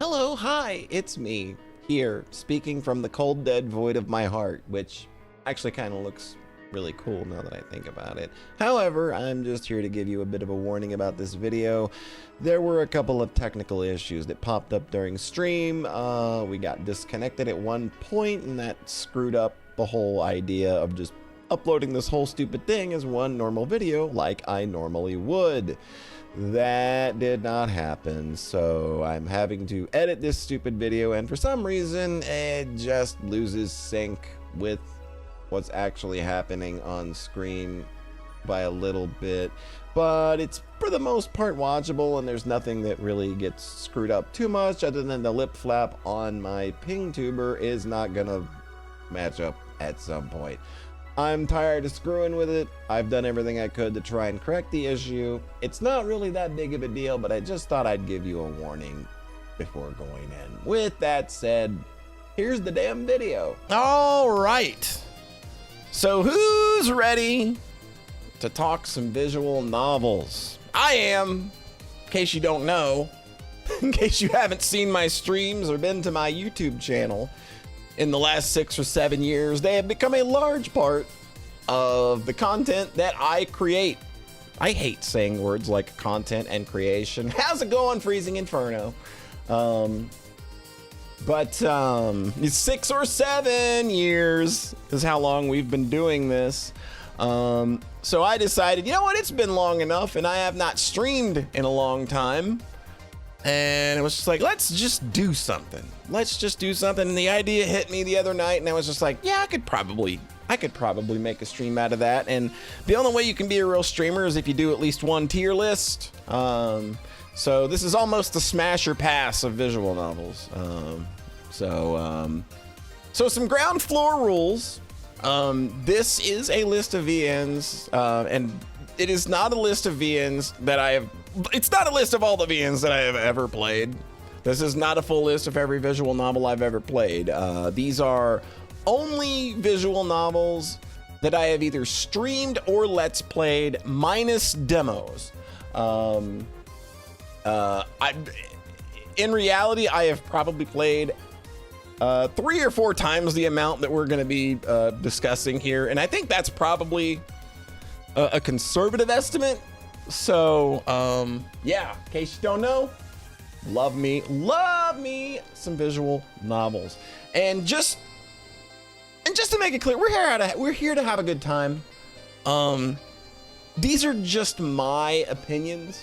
Hello, hi, it's me, here, speaking from the cold dead void of my heart, which actually kind of looks really cool now that I think about it. However, I'm just here to give you a bit of a warning about this video. There were a couple of technical issues that popped up during stream. We got disconnected at one point, and that screwed up the whole idea of just uploading this whole stupid thing as one normal video like I normally would. That did not happen, so I'm having to edit this stupid video, and for some reason it just loses sync with what's actually happening on screen by a little bit, but it's for the most part watchable, and there's nothing that really gets screwed up too much other than the lip flap on my ping tuber is not gonna match up at some point. I'm tired of screwing with it. I've done everything I could to try and correct the issue. It's not really that big of a deal, but I just thought I'd give you a warning before going in. With that said, here's the damn video. All right. So who's ready to talk some visual novels? I am, in case you don't know, in case you haven't seen my streams or been to my YouTube channel. In the last 6 or 7 years, they have become a large part of the content that I create. I hate saying words like content and creation. How's it going, Freezing Inferno? It's 6 or 7 years is how long we've been doing this. So I decided, you know what, it's been long enough, and I have not streamed in a long time. And it was just like, let's just do something. Let's just do something. And the idea hit me the other night, and I was just like, yeah, I could probably make a stream out of that. And the only way you can be a real streamer is if you do at least one tier list. So this is almost the smash or pass of visual novels. So some ground floor rules. This is a list of VNs, and it is not a list of VNs that I have. It's not a list of all the VNs that I have ever played. This is not a full list of every visual novel I've ever played. These are only visual novels that I have either streamed or let's played, minus demos. In reality, I have probably played 3 or 4 times the amount that we're going to be discussing here, and I think that's probably a conservative estimate. So, yeah, in case you don't know, love me some visual novels. And just to make it clear, we're here to have a good time. These are just my opinions.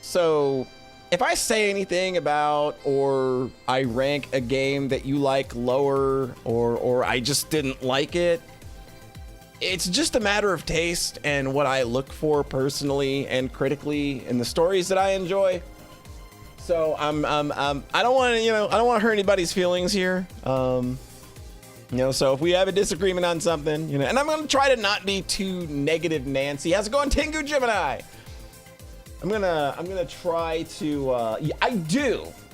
So if I say anything about, or I rank a game that you like lower, or I just didn't like it, it's just a matter of taste and what I look for personally and critically in the stories that I enjoy. So I don't want to hurt anybody's feelings here. So if we have a disagreement on something, and I'm going to try to not be too negative Nancy. How's it going, Tengu Gemini? I'm gonna try to,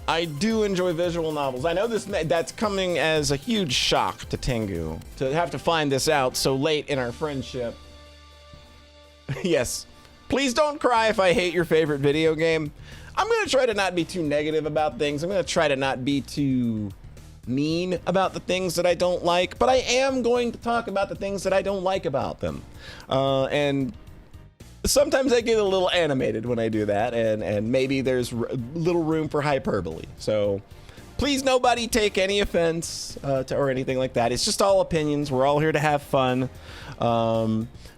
I do enjoy visual novels. I know that's coming as a huge shock to Tengu to have to find this out so late in our friendship. Yes, please don't cry if I hate your favorite video game. I'm gonna try to not be too negative about things. I'm gonna try to not be too mean about the things that I don't like, but I am going to talk about the things that I don't like about them. And sometimes I get a little animated when I do that, and maybe there's little room for hyperbole. So please, nobody take any offense or anything like that. It's just all opinions. We're all here to have fun.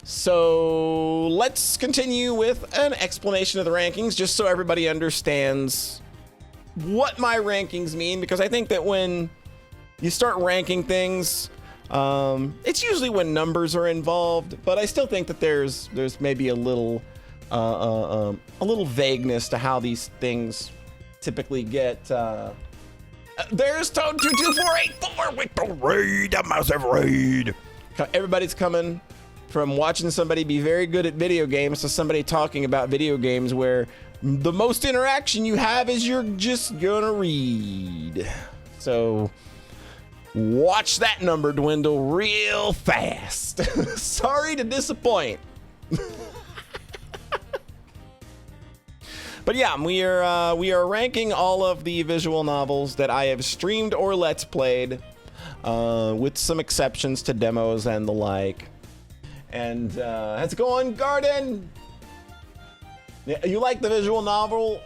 So let's continue with an explanation of the rankings, just so everybody understands what my rankings mean, because I think that when you start ranking things, it's usually when numbers are involved, but I still think that there's maybe a little vagueness to how these things typically get. There's Toad22484 with the raid, a massive raid. Everybody's coming from watching somebody be very good at video games to somebody talking about video games where the most interaction you have is you're just gonna read. So watch that number dwindle real fast. Sorry to disappoint. But yeah, we are ranking all of the visual novels that I have streamed or let's played, with some exceptions to demos and the like. And how's it going, Garden? Yeah, you like the visual novel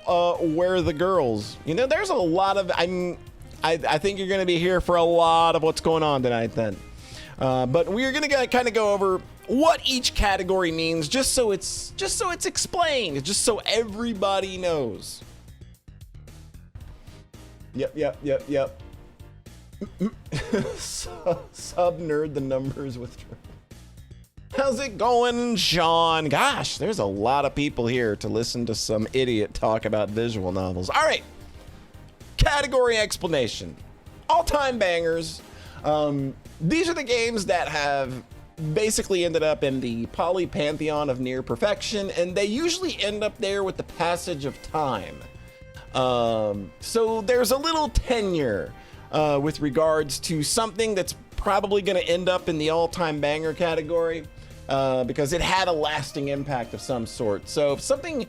Where Are the Girls? You know, there's a lot of I think you're going to be here for a lot of what's going on tonight then. But we're going to kind of go over what each category means, just so it's explained, just so everybody knows. Yep. Sub nerd the numbers withdrew. How's it going, Sean? Gosh, there's a lot of people here to listen to some idiot talk about visual novels. All right, category explanation. All-time bangers. These are the games that have basically ended up in the polypantheon of near perfection, and they usually end up there with the passage of time. So there's a little tenure with regards to something that's probably going to end up in the all-time banger category because it had a lasting impact of some sort. So if something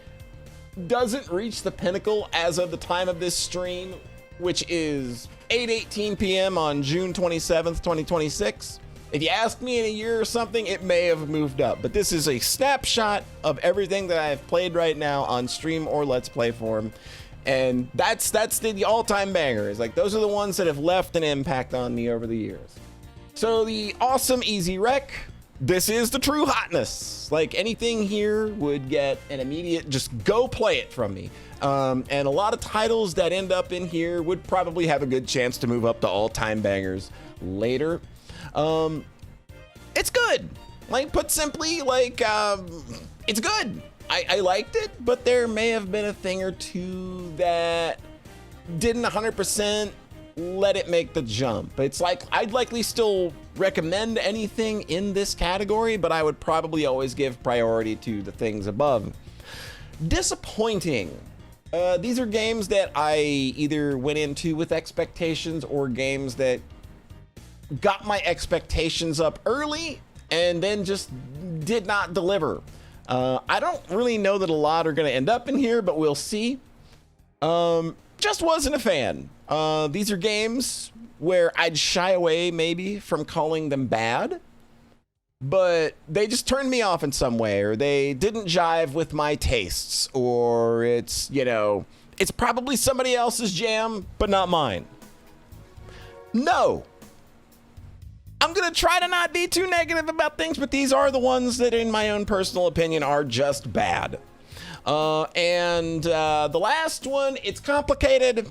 doesn't reach the pinnacle as of the time of this stream, which is 8:18 p.m. on June 27th, 2026, if you ask me in a year or something, it may have moved up. But this is a snapshot of everything that I've played right now on stream or Let's Play form. And that's the all-time bangers. Like, those are the ones that have left an impact on me over the years. So the awesome easy rec, this is the true hotness. Like, anything here would get an immediate just go play it from me. And a lot of titles that end up in here would probably have a good chance to move up to all-time bangers later. It's good. Like, put simply, like, it's good. I liked it, but there may have been a thing or two that didn't 100% let it make the jump. It's like, I'd likely still recommend anything in this category, but I would probably always give priority to the things above. Disappointing. These are games that I either went into with expectations or games that got my expectations up early and then just did not deliver. I don't really know that a lot are going to end up in here, but we'll see. Just wasn't a fan. These are games where I'd shy away maybe from calling them bad, but they just turned me off in some way, or they didn't jive with my tastes, or it's, you know, it's probably somebody else's jam, but not mine. No. I'm going to try to not be too negative about things, but these are the ones that, in my own personal opinion, are just bad. And the last one, it's complicated.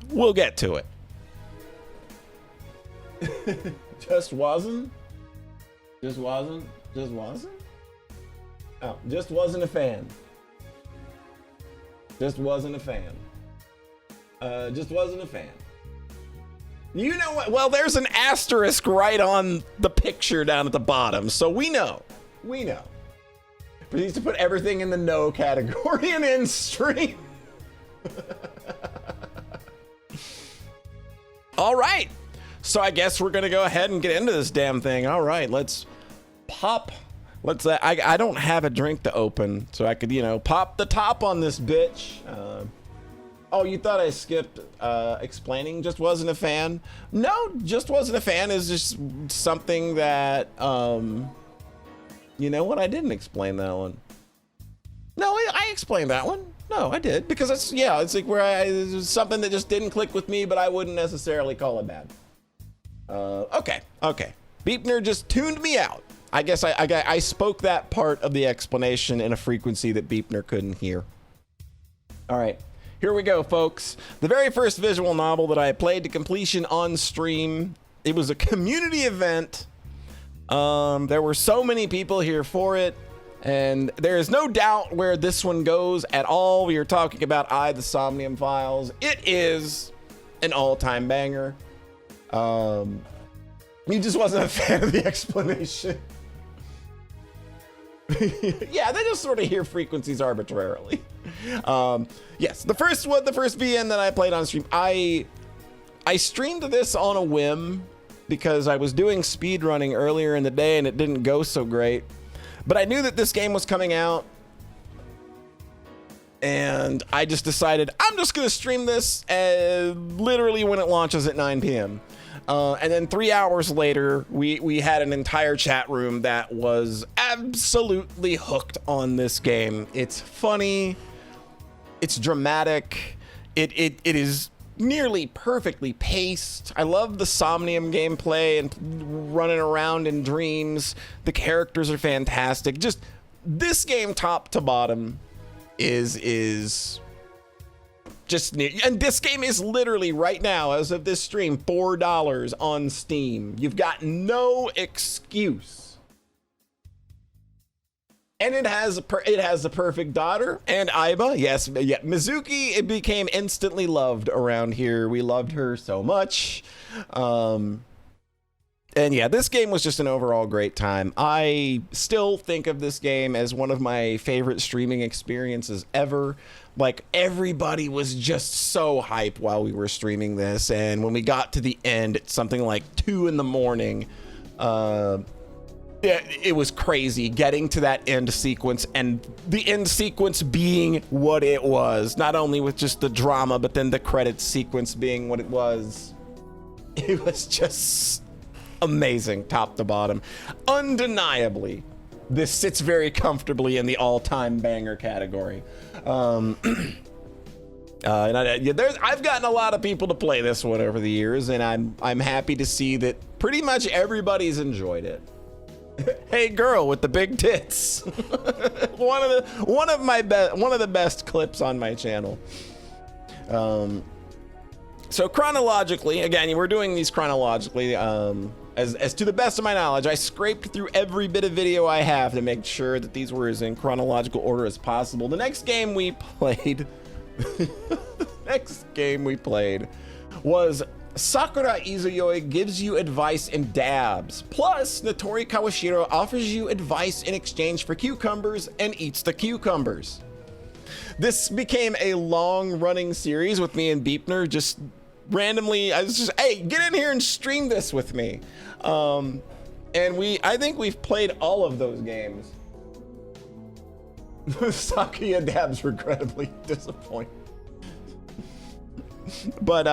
We'll get to it. Just wasn't? Just wasn't? Just wasn't? Oh, just wasn't a fan. Just wasn't a fan. Just wasn't a fan. You know what? Well, there's an asterisk right on the picture down at the bottom, so we know. We know. But he needs to put everything in the no category and in stream. All right. So I guess we're going to go ahead and get into this damn thing. All right, let's pop. Let's. I don't have a drink to open, so I could, you know, pop the top on this bitch. Oh, you thought I skipped explaining? Just wasn't a fan? No, just wasn't a fan is just something that, you know what? I didn't explain that one. No, I explained that one. No, I did. Because it's, yeah, it's like where it's something that just didn't click with me, but I wouldn't necessarily call it bad. Okay. Beepner just tuned me out. I guess I spoke that part of the explanation in a frequency that Beepner couldn't hear. All right. Here we go, folks. The very first visual novel that I played to completion on stream. It was a community event. There were so many people here for it, and there is no doubt where this one goes at all. We are talking about the Somnium Files. It is an all-time banger. He just wasn't a fan of the explanation. Yeah, they just sort of hear frequencies arbitrarily. Yes, the first VN that I played on stream, I streamed this on a whim because I was doing speedrunning earlier in the day and it didn't go so great. But I knew that this game was coming out. And I just decided I'm just going to stream this literally when it launches at 9 p.m. And then 3 hours later, we had an entire chat room that was absolutely hooked on this game. It's funny. It's dramatic. It is nearly perfectly paced. I love the Somnium gameplay and running around in dreams. The characters are fantastic. Just this game, top to bottom, is just near. And this game is literally right now, as of this stream, $4 on Steam. You've got no excuse. And it has the perfect daughter and Aiba. Yes, yeah, Mizuki, it became instantly loved around here. We loved her so much. And yeah, this game was just an overall great time. I still think of this game as one of my favorite streaming experiences ever. Like, everybody was just so hype while we were streaming this. And when we got to the end at something like 2 in the morning, yeah, it was crazy getting to that end sequence, and the end sequence being what it was, not only with just the drama, but then the credits sequence being what it was. It was just amazing, top to bottom. Undeniably, this sits very comfortably in the all-time banger category. And I've gotten a lot of people to play this one over the years, and I'm happy to see that pretty much everybody's enjoyed it. Hey girl with the big tits. one of the best clips on my channel. So chronologically, again, we're doing these chronologically. As to the best of my knowledge, I scraped through every bit of video I have to make sure that these were as in chronological order as possible. The next game we played was Sakura Izayoi gives you advice in dabs. Plus, Notori Kawashiro offers you advice in exchange for cucumbers and eats the cucumbers. This became a long-running series with me and Beepner just randomly. I was just, hey, get in here and stream this with me. And I think we've played all of those games. Sakuya dabs regrettably disappointing. But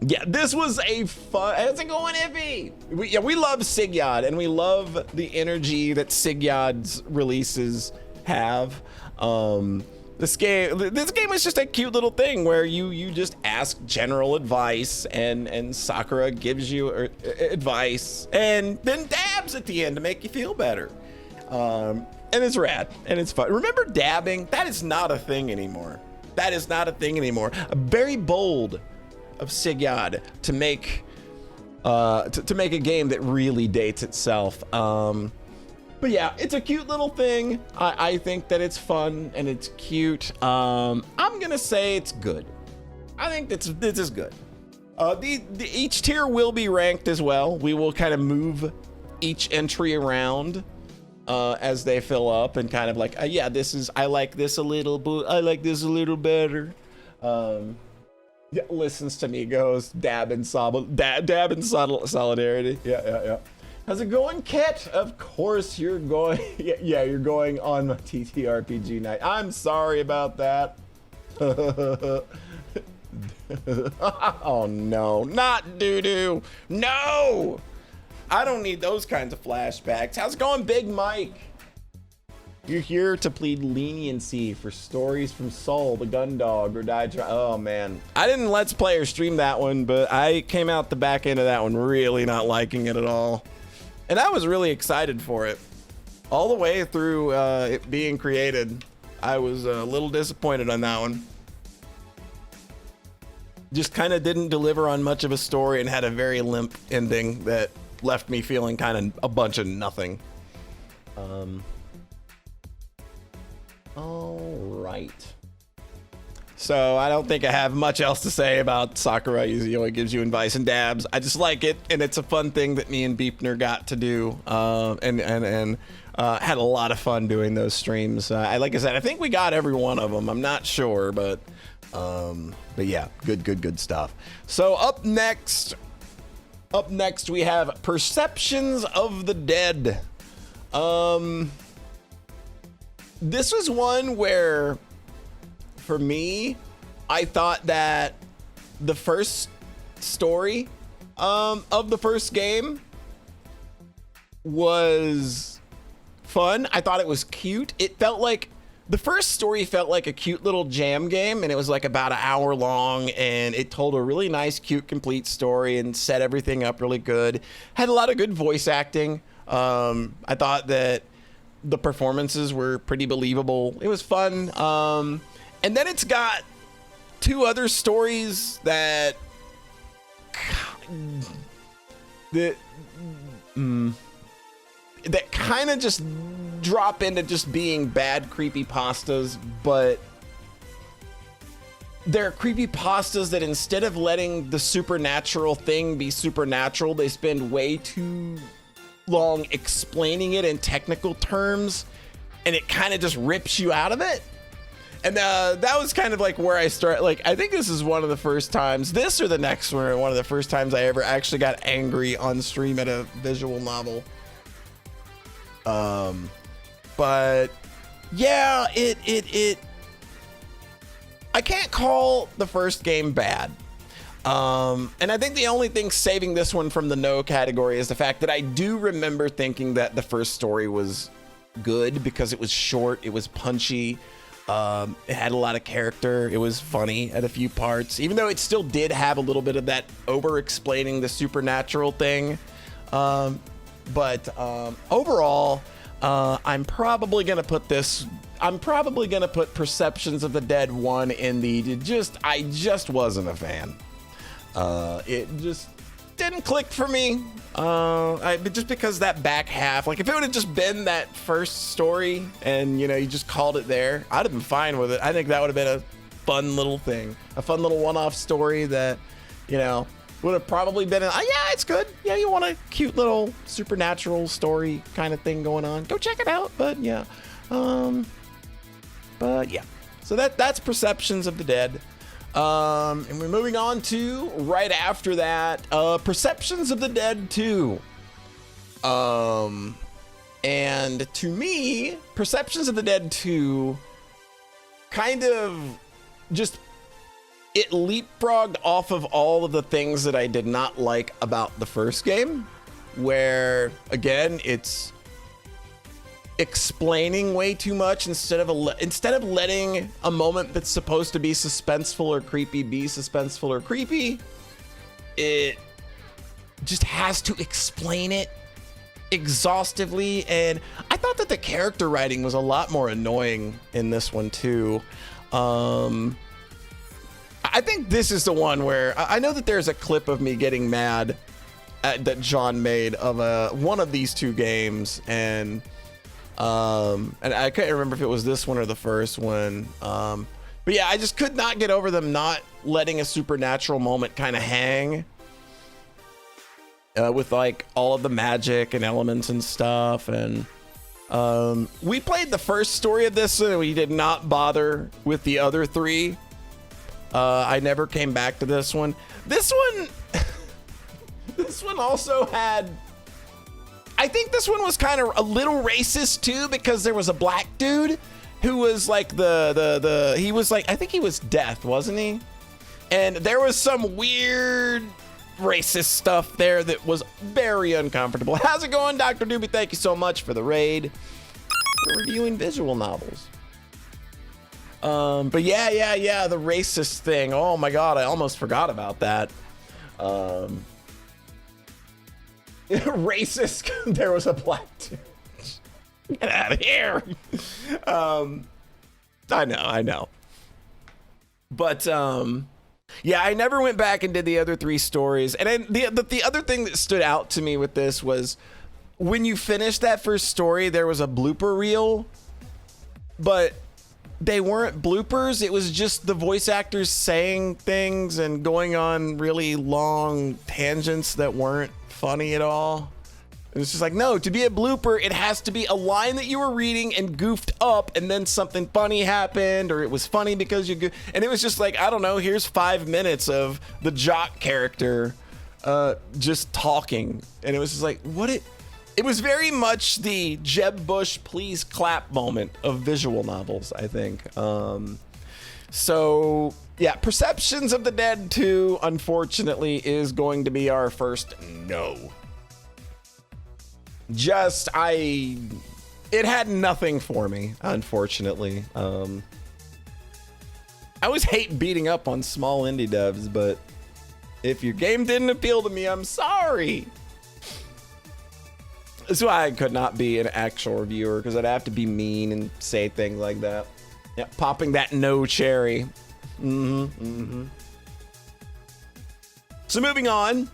yeah, this was a fun. How's it going, Iffy? We love Sigyod, and we love the energy that Sigyod's releases have. This game is just a cute little thing where you just ask general advice, and Sakura gives you advice, and then dabs at the end to make you feel better. And it's rad, and it's fun. Remember dabbing? That is not a thing anymore. Very bold of Sigyod to make to make a game that really dates itself. But yeah, it's a cute little thing. I think that it's fun and it's cute. I'm gonna say it's good. I think this is good. Each tier will be ranked as well. We will kind of move each entry around as they fill up, and kind of like, yeah, I like this a little, I like this a little better. Yeah, listens to me, goes dab in solidarity. Yeah. How's it going, Kit? Of course you're going. Yeah, you're going on TTRPG night. I'm sorry about that. Oh no, not doo-doo. No! I don't need those kinds of flashbacks. How's it going, Big Mike? You're here to plead leniency for stories from Soul, the gun dog, or die try. Oh man, I didn't Let's Play or stream that one, but I came out the back end of that one really not liking it at all. And I was really excited for it. All the way through it being created, I was a little disappointed on that one. Just kind of didn't deliver on much of a story and had a very limp ending that left me feeling kind of a bunch of nothing. All right. So I don't think I have much else to say about Sakura Izayoi gives you advice and dabs. I just like it, and it's a fun thing that me and Beepner got to do, and had a lot of fun doing those streams. Like I said, I think we got every one of them. I'm not sure, but yeah, good stuff. So up next we have Perceptions of the Dead. this was one where, for me, I thought that the first story of the first game was fun. I thought it was cute. It felt like the first story felt like a cute little jam game, and it was like about an hour long, and it told a really nice, cute, complete story and set everything up really good. Had a lot of good voice acting. I thought that the performances were pretty believable. It was fun. And then it's got two other stories that kind of just drop into just being bad creepypastas, but they're creepypastas that instead of letting the supernatural thing be supernatural, they spend way too long explaining it in technical terms, and it kind of just rips you out of it. And that was kind of like where I start. Like, I think this is one of the first times, this or the next one of the first times I ever actually got angry on stream at a visual novel. But yeah, it I can't call the first game bad. And I think the only thing saving this one from the no category is the fact that I do remember thinking that the first story was good because it was short, it was punchy, it had a lot of character, it was funny at a few parts, even though it still did have a little bit of that over-explaining the supernatural thing. But overall, I'm probably gonna put Perceptions of the Dead 1 in the I just wasn't a fan. It just didn't click for me. Just because that back half, like if it would have just been that first story and, you just called it there, I'd have been fine with it. I think that would have been a fun little thing, a fun little one-off story that, would have probably been, yeah, it's good. Yeah, you want a cute little supernatural story kind of thing going on, go check it out. But yeah. So that's Perceptions of the Dead. And we're moving on to right after that, Perceptions of the Dead 2. And to me, Perceptions of the Dead 2 kind of just, it leapfrogged off of all of the things that I did not like about the first game, where again, it's explaining way too much instead of letting a moment that's supposed to be suspenseful or creepy be suspenseful or creepy. It just has to explain it exhaustively, and I thought that the character writing was a lot more annoying in this one too. I think this is the one where I know that there's a clip of me getting mad that John made of one of these two games, and I can't remember if it was this one or the first one. But yeah, I just could not get over them not letting a supernatural moment kind of hang with like all of the magic and elements and stuff. And we played the first story of this, and we did not bother with the other three. I never came back to this one. This one also had, I think this one was kind of a little racist too, because there was a black dude who was like he was like, I think he was Death, wasn't he? And there was some weird racist stuff there that was very uncomfortable. How's it going, Dr. Doobie? Thank you so much for the raid. We're reviewing visual novels. But yeah, the racist thing. Oh my God, I almost forgot about that. Racist. There was a black dude. Get out of here. I know. But yeah, I never went back and did the other three stories. And then the other thing that stood out to me with this was when you finished that first story, there was a blooper reel, but they weren't bloopers. It was just the voice actors saying things and going on really long tangents that weren't funny at all. And it's just like, no, to be a blooper, it has to be a line that you were reading and goofed up, and then something funny happened, or it was funny because and it was just like, I don't know, here's 5 minutes of the jock character just talking, and it was just like, it was very much the Jeb Bush please clap moment of visual novels, I think. So yeah, Perceptions of the Dead 2, unfortunately, is going to be our first no. It had nothing for me, unfortunately. I always hate beating up on small indie devs, but if your game didn't appeal to me, I'm sorry. That's why I could not be an actual reviewer, because I'd have to be mean and say things like that. Yeah, popping that no cherry. So moving on.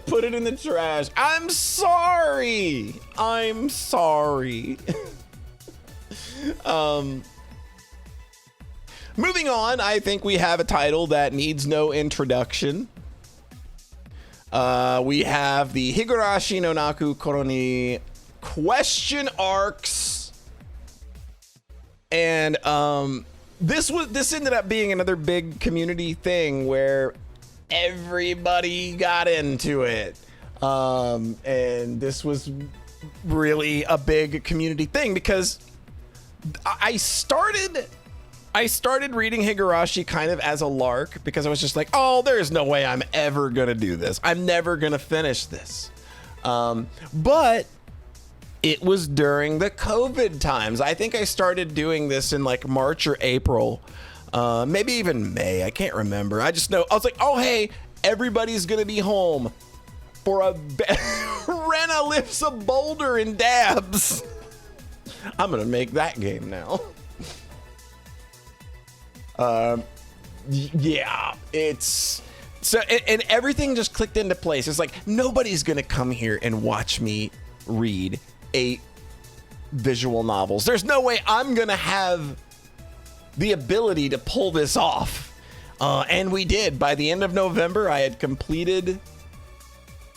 Put it in the trash. I'm sorry. Moving on, I think we have a title that needs no introduction. We have the Higurashi no Naku Koro ni question arcs. And this ended up being another big community thing where everybody got into it. And this was really a big community thing because I started reading Higurashi kind of as a lark because I was just like, oh, there's no way I'm ever gonna do this. I'm never gonna finish this. But it was during the COVID times. I think I started doing this in like March or April, maybe even May. I can't remember. I just know I was like, oh, hey, everybody's gonna be home for a Rena lifts a boulder and dabs. I'm gonna make that game now. Yeah, it's so, and everything just clicked into place. It's like, nobody's gonna come here and watch me read 8 visual novels. There's no way I'm gonna have the ability to pull this off. And we did. By the end of November, I had completed,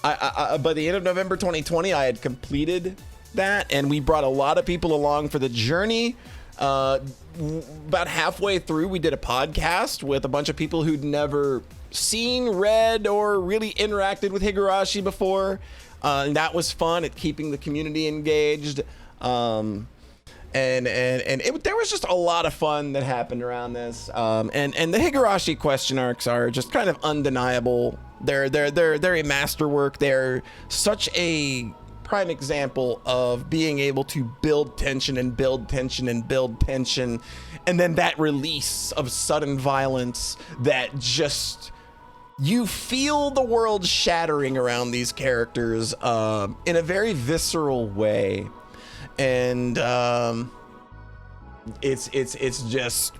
by the end of November 2020, I had completed that, and we brought a lot of people along for the journey. About halfway through, we did a podcast with a bunch of people who'd never seen, read, or really interacted with Higurashi before. And that was fun at keeping the community engaged. And there was just a lot of fun that happened around this. And the Higurashi question arcs are just kind of undeniable. They're a masterwork. They're such a prime example of being able to build tension and build tension and build tension, and then that release of sudden violence that just, you feel the world shattering around these characters in a very visceral way. And it's just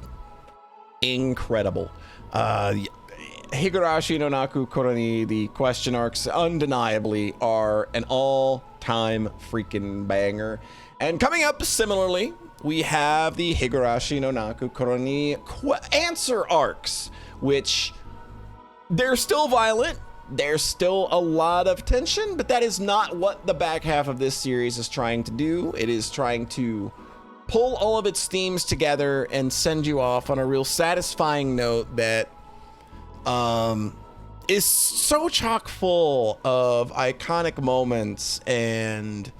incredible. Higurashi no Naku Koro ni, the question arcs, undeniably are an all-time freaking banger. And coming up similarly, we have the Higurashi no Naku Koro ni answer arcs, which they're still violent. There's still a lot of tension, but that is not what the back half of this series is trying to do. It is trying to pull all of its themes together and send you off on a real satisfying note that is so chock full of iconic moments and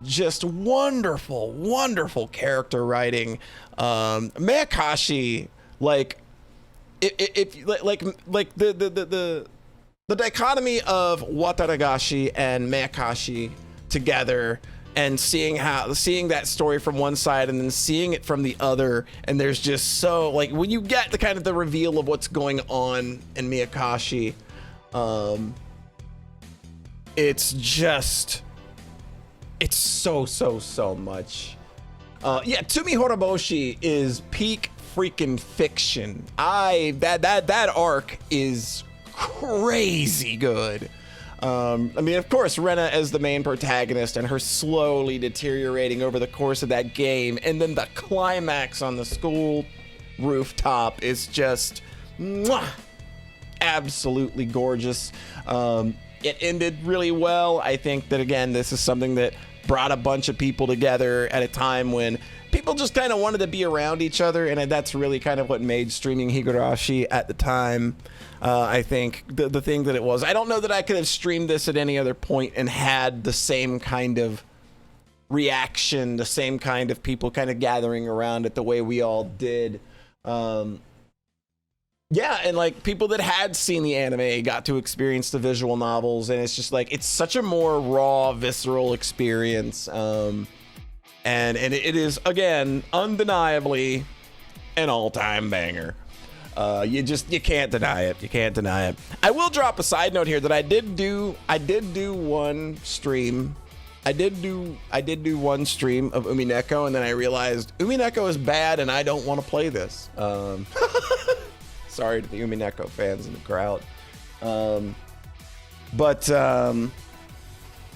just wonderful, wonderful character writing. Miyakashi, like, if like the dichotomy of Wataragashi and Miyakashi together, and seeing that story from one side and then seeing it from the other, and there's just so, like, when you get the kind of the reveal of what's going on in Miyakashi, it's so much. Yeah, Tsumi Horoboshi is peak freaking fiction. That arc is crazy good. I mean, of course, Rena as the main protagonist and her slowly deteriorating over the course of that game, and then the climax on the school rooftop is just absolutely gorgeous. It ended really well. I think that, again, this is something that brought a bunch of people together at a time when people just kind of wanted to be around each other, and that's really kind of what made streaming Higurashi at the time. I think the thing that it was. I don't know that I could have streamed this at any other point and had the same kind of reaction, the same kind of people kind of gathering around it the way we all did. Yeah, and like people that had seen the anime got to experience the visual novels, and it's just like it's such a more raw, visceral experience. And it is, again, undeniably an all-time banger. You can't deny it. You can't deny it. I will drop a side note here that I did do one stream. I did do one stream of Umineko, and then I realized Umineko is bad, and I don't want to play this. Sorry to the Umineko fans in the crowd.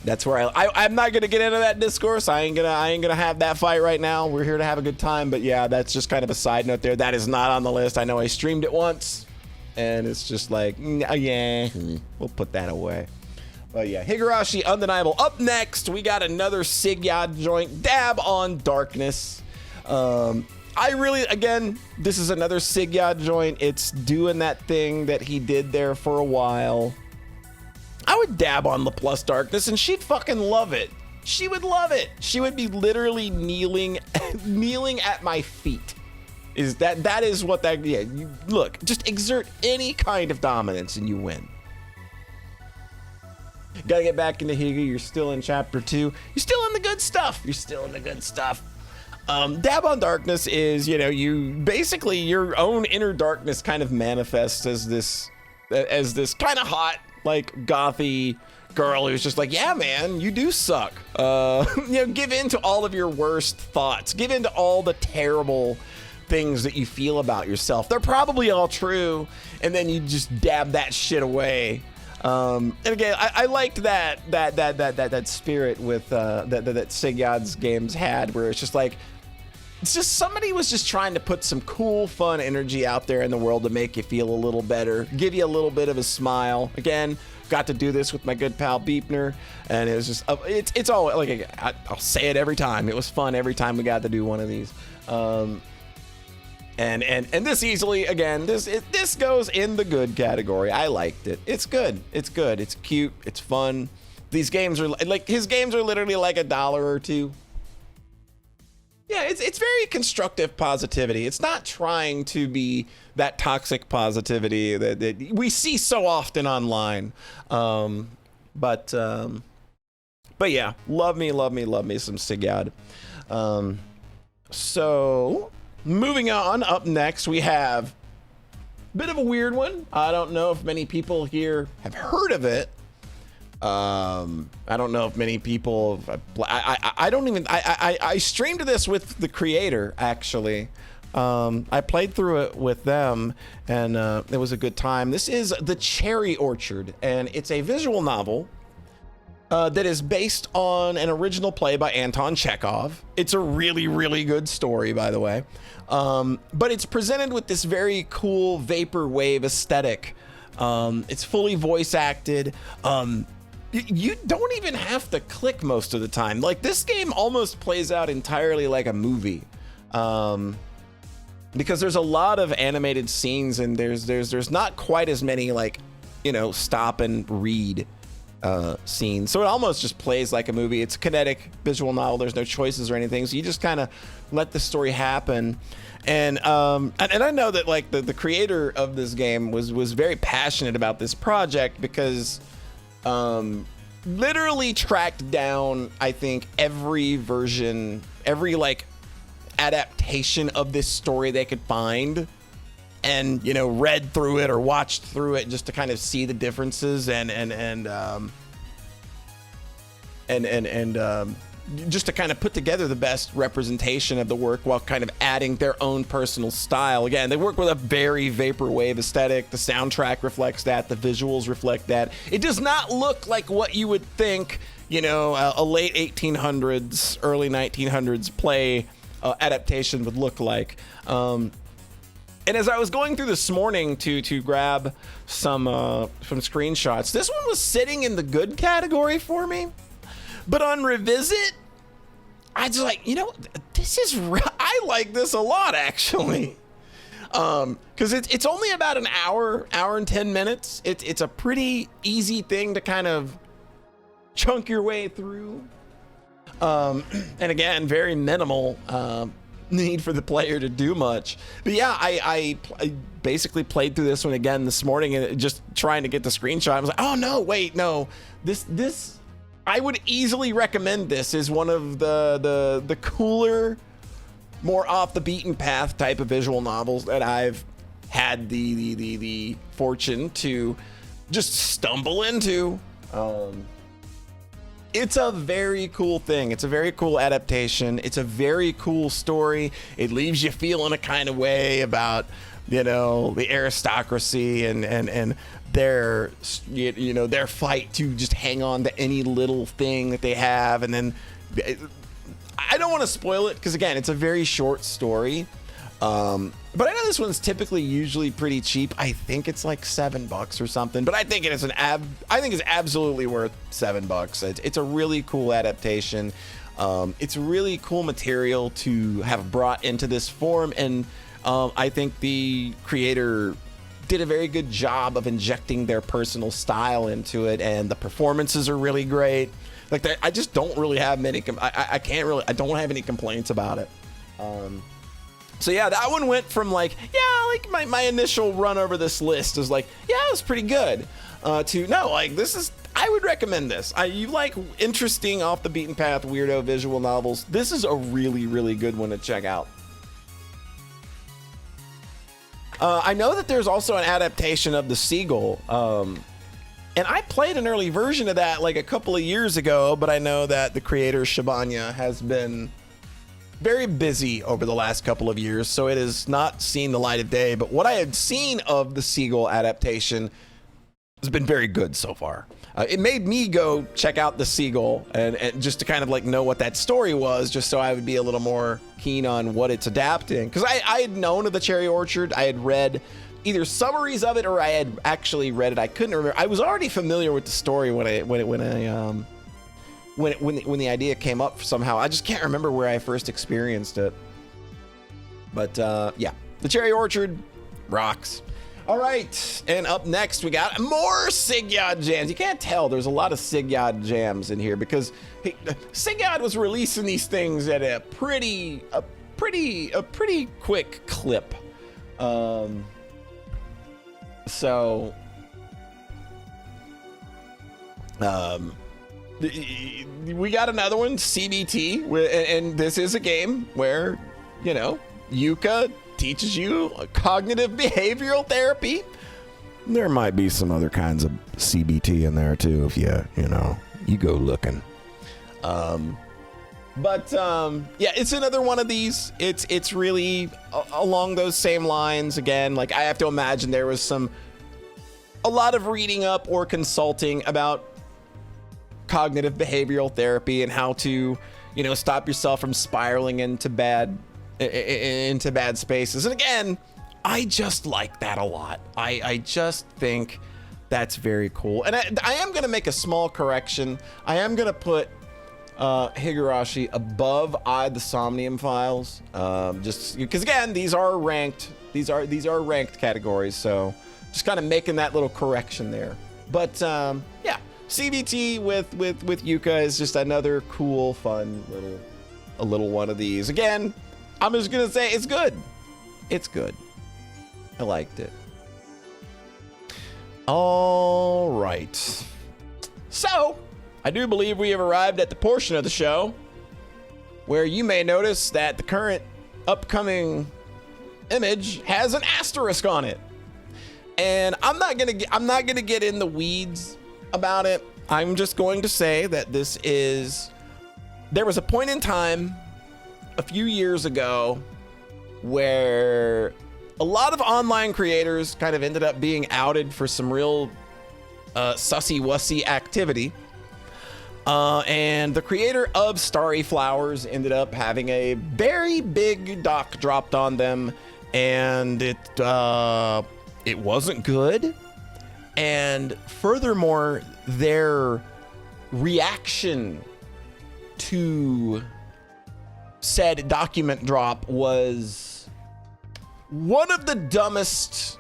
That's where I'm not gonna get into that discourse. I ain't gonna have that fight right now. We're here to have a good time. But yeah, that's just kind of a side note there. That is not on the list. I know I streamed it once, and it's just like, yeah, we'll put that away. But yeah, Higurashi, undeniable. Up next, we got another Sigya joint, Dab on Darkness. This is another Sigya joint. It's doing that thing that he did there for a while. I would dab on the plus darkness and she'd fucking love it. She would love it. She would be literally kneeling at my feet. That is what that, yeah, you look, just exert any kind of dominance and you win. Gotta get back into Higa. You're still in chapter 2. You're still in the good stuff. Dab on Darkness is, you basically your own inner darkness kind of manifests as this kind of hot, like gothy girl who's just like, yeah, man, you do suck. Give in to all of your worst thoughts. Give in to all the terrible things that you feel about yourself. They're probably all true, and then you just dab that shit away. And again, I liked that spirit with that Sigyad's games had, where it's just like, it's just somebody was just trying to put some cool, fun energy out there in the world to make you feel a little better, give you a little bit of a smile. Again, got to do this with my good pal Beepner, and it was just, it's all like, I'll say it every time. It was fun every time we got to do one of these. And this easily, again, this goes in the good category. I liked it. It's good. It's cute. It's fun. These games are like, his games are literally like $1 or $2. Yeah, it's very constructive positivity. It's not trying to be that toxic positivity that we see so often online. But yeah, love me some Sigad. So moving on, up next we have a bit of a weird one. I don't know if many people here have heard of it. I don't know if many people, I streamed this with the creator, actually. I played through it with them, and it was a good time. This is The Cherry Orchard, and it's a visual novel that is based on an original play by Anton Chekhov. It's a really, really good story, by the way. But it's presented with this very cool vaporwave aesthetic. It's fully voice acted. You don't even have to click most of the time. Like, this game almost plays out entirely like a movie. Because there's a lot of animated scenes, and there's not quite as many, like, stop and read scenes. So it almost just plays like a movie. It's a kinetic visual novel. There's no choices or anything. So you just kind of let the story happen. And I know that, like, the creator of this game was very passionate about this project, because literally tracked down, I think, every version, every like adaptation of this story they could find, and read through it or watched through it just to kind of see the differences and just to kind of put together the best representation of the work while kind of adding their own personal style. Again, they work with a very vaporwave aesthetic. The soundtrack reflects that. The visuals reflect that. It does not look like what you would think, a late 1800s, early 1900s play adaptation would look like. And as I was going through this morning to grab some screenshots, this one was sitting in the good category for me. But on revisit, I just like, I like this a lot, actually. Because it's only about an hour and 10 minutes. It's a pretty easy thing to kind of chunk your way through. And again, very minimal need for the player to do much. But yeah, I basically played through this one again this morning and just trying to get the screenshot. I was like, oh no, wait, no. This I would easily recommend this as one of the cooler, more off the beaten path type of visual novels that I've had the fortune to just stumble into. It's a very cool thing. It's a very cool adaptation. It's a very cool story. It leaves you feeling a kind of way about, you know, the aristocracy and their, you know, their fight to just hang on to any little thing that they have. And then I don't want to spoil it because, again, it's a very short story. But I know this one's typically usually pretty cheap. I think it's like $7 or something, but I think it's absolutely worth $7. It's a really cool adaptation. It's really cool material to have brought into this form, and I think the creator did a very good job of injecting their personal style into it, and the performances are really great. Like, I just don't really have many. I don't have any complaints about it. So yeah, that one went from like, yeah, like my initial run over this list is like, yeah, it was pretty good, to no, like I would recommend this. You like interesting off the beaten path weirdo visual novels, this is a really, really good one to check out. I know that there's also an adaptation of The Seagull, and I played an early version of that like a couple of years ago, but I know that the creator Shibanya has been very busy over the last couple of years, so it has not seen the light of day. But what I had seen of the Seagull adaptation has been very good so far. It made me go check out the Seagull and just to kind of like know what that story was, just so I would be a little more keen on what it's adapting. Because I had known of the Cherry Orchard. I had read either summaries of it or I had actually read it. I couldn't remember. I was already familiar with the story when the idea came up somehow. I just can't remember where I first experienced it. But yeah, the Cherry Orchard rocks. All right, and up next we got more Sigyod jams. You can't tell there's a lot of Sigyod jams in here because Sigyod was releasing these things at a pretty quick clip. We got another one, CBT, and this is a game where, you know, Yuuka teaches you cognitive behavioral therapy. There might be some other kinds of CBT in there too if you go looking. But yeah, it's another one of these. It's really along those same lines. Again, like I have to imagine there was a lot of reading up or consulting about cognitive behavioral therapy and how to, you know, stop yourself from spiraling into bad spaces. And again, I just like that a lot. I just think that's very cool. And I am going to make a small correction. I am going to put Higurashi above the Somnium Files, just because again, these are ranked categories, so just kind of making that little correction there. But yeah, CBT with Yuuka is just another cool, fun little one of these. Again, I'm just gonna say it's good. It's good. I liked it. All right. So, I do believe we have arrived at the portion of the show where you may notice that the current upcoming image has an asterisk on it. And I'm not gonna get in the weeds about it. I'm just going to say that there was a point in time a few years ago where a lot of online creators kind of ended up being outed for some real sussy-wussy activity. And the creator of Starry Flowers ended up having a very big doc dropped on them, and it wasn't good. And furthermore, their reaction to said document drop was one of the dumbest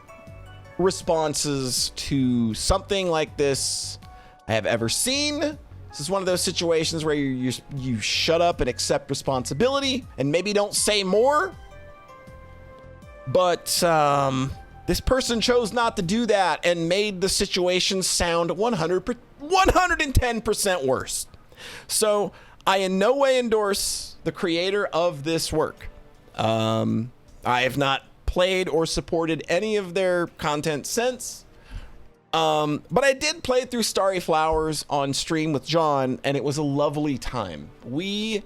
responses to something like this I have ever seen. This is one of those situations where you shut up and accept responsibility and maybe don't say more. But this person chose not to do that and made the situation sound 110% worse. So I in no way endorse the creator of this work. I have not played or supported any of their content since. But I did play through Starry Flowers on stream with John, and it was a lovely time. We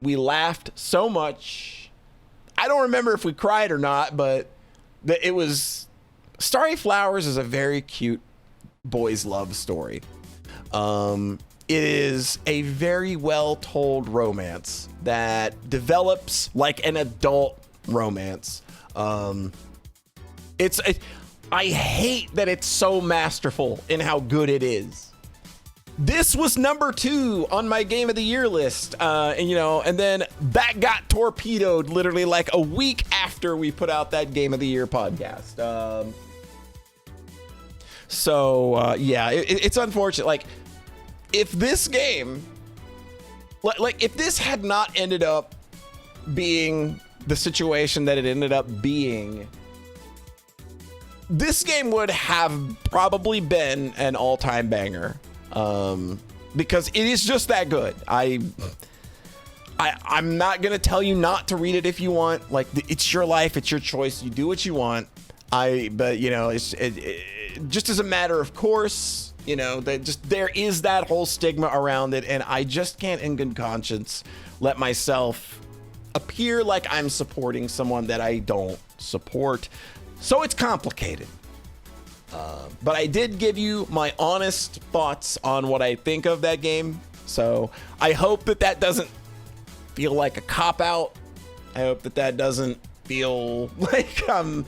laughed so much. I don't remember if we cried or not, but it was... Starry Flowers is a very cute boys' love story. It is a very well-told romance that develops like an adult romance. I hate that it's so masterful in how good it is. This was number 2 on my Game of the Year list, and then that got torpedoed literally like a week after we put out that Game of the Year podcast. It's unfortunate. Like, if this game, if this had not ended up being the situation that it ended up being, this game would have probably been an all-time banger, because it is just that good. I'm not gonna tell you not to read it if you want. Like, it's your life, it's your choice. You do what you want. But it's just as a matter of course. There is that whole stigma around it, and I just can't, in good conscience, let myself appear like I'm supporting someone that I don't support. So it's complicated. But I did give you my honest thoughts on what I think of that game. So I hope that doesn't feel like a cop-out. I hope that doesn't feel like I'm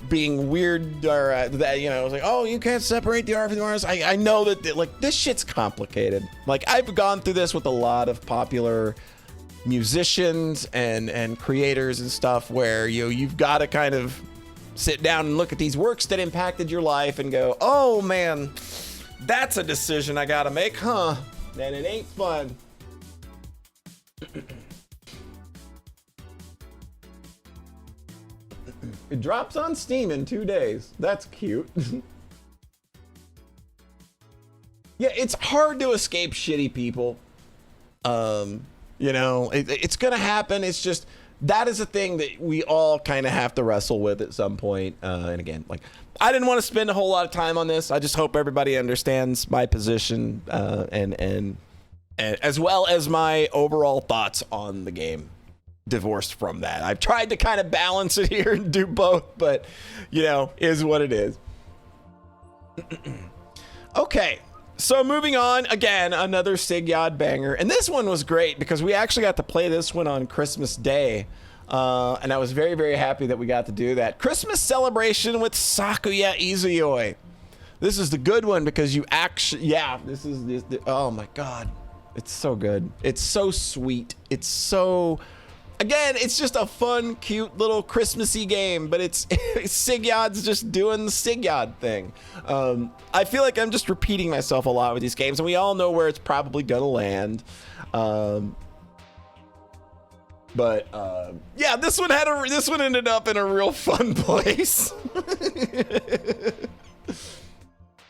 being weird, or that, it's like, oh, you can't separate the art from the artist. I know that, like, this shit's complicated. Like, I've gone through this with a lot of popular musicians and creators and stuff, where you've got to kind of sit down and look at these works that impacted your life and go, oh man, that's a decision I gotta make, huh? And it ain't fun. It drops on Steam in 2 days. That's cute. Yeah, it's hard to escape shitty people. It's gonna happen. It's just, that is a thing that we all kind of have to wrestle with at some point. And again, like, I didn't want to spend a whole lot of time on this. I just hope everybody understands my position, and as well as my overall thoughts on the game, divorced from that. I've tried to kind of balance it here and do both, but is what it is. Okay. So moving on, again, another Sigyod banger. And this one was great because we actually got to play this one on Christmas Day. And I was very, very happy that we got to do that. Christmas Celebration with Sakuya Izayoi. This is the good one because you actually, oh my God. It's so good. It's so sweet. It's so... Again, it's just a fun, cute little Christmassy game, but it's Sigyod's just doing the Sigyod thing. I feel like I'm just repeating myself a lot with these games, and we all know where it's probably gonna land. This one ended up in a real fun place.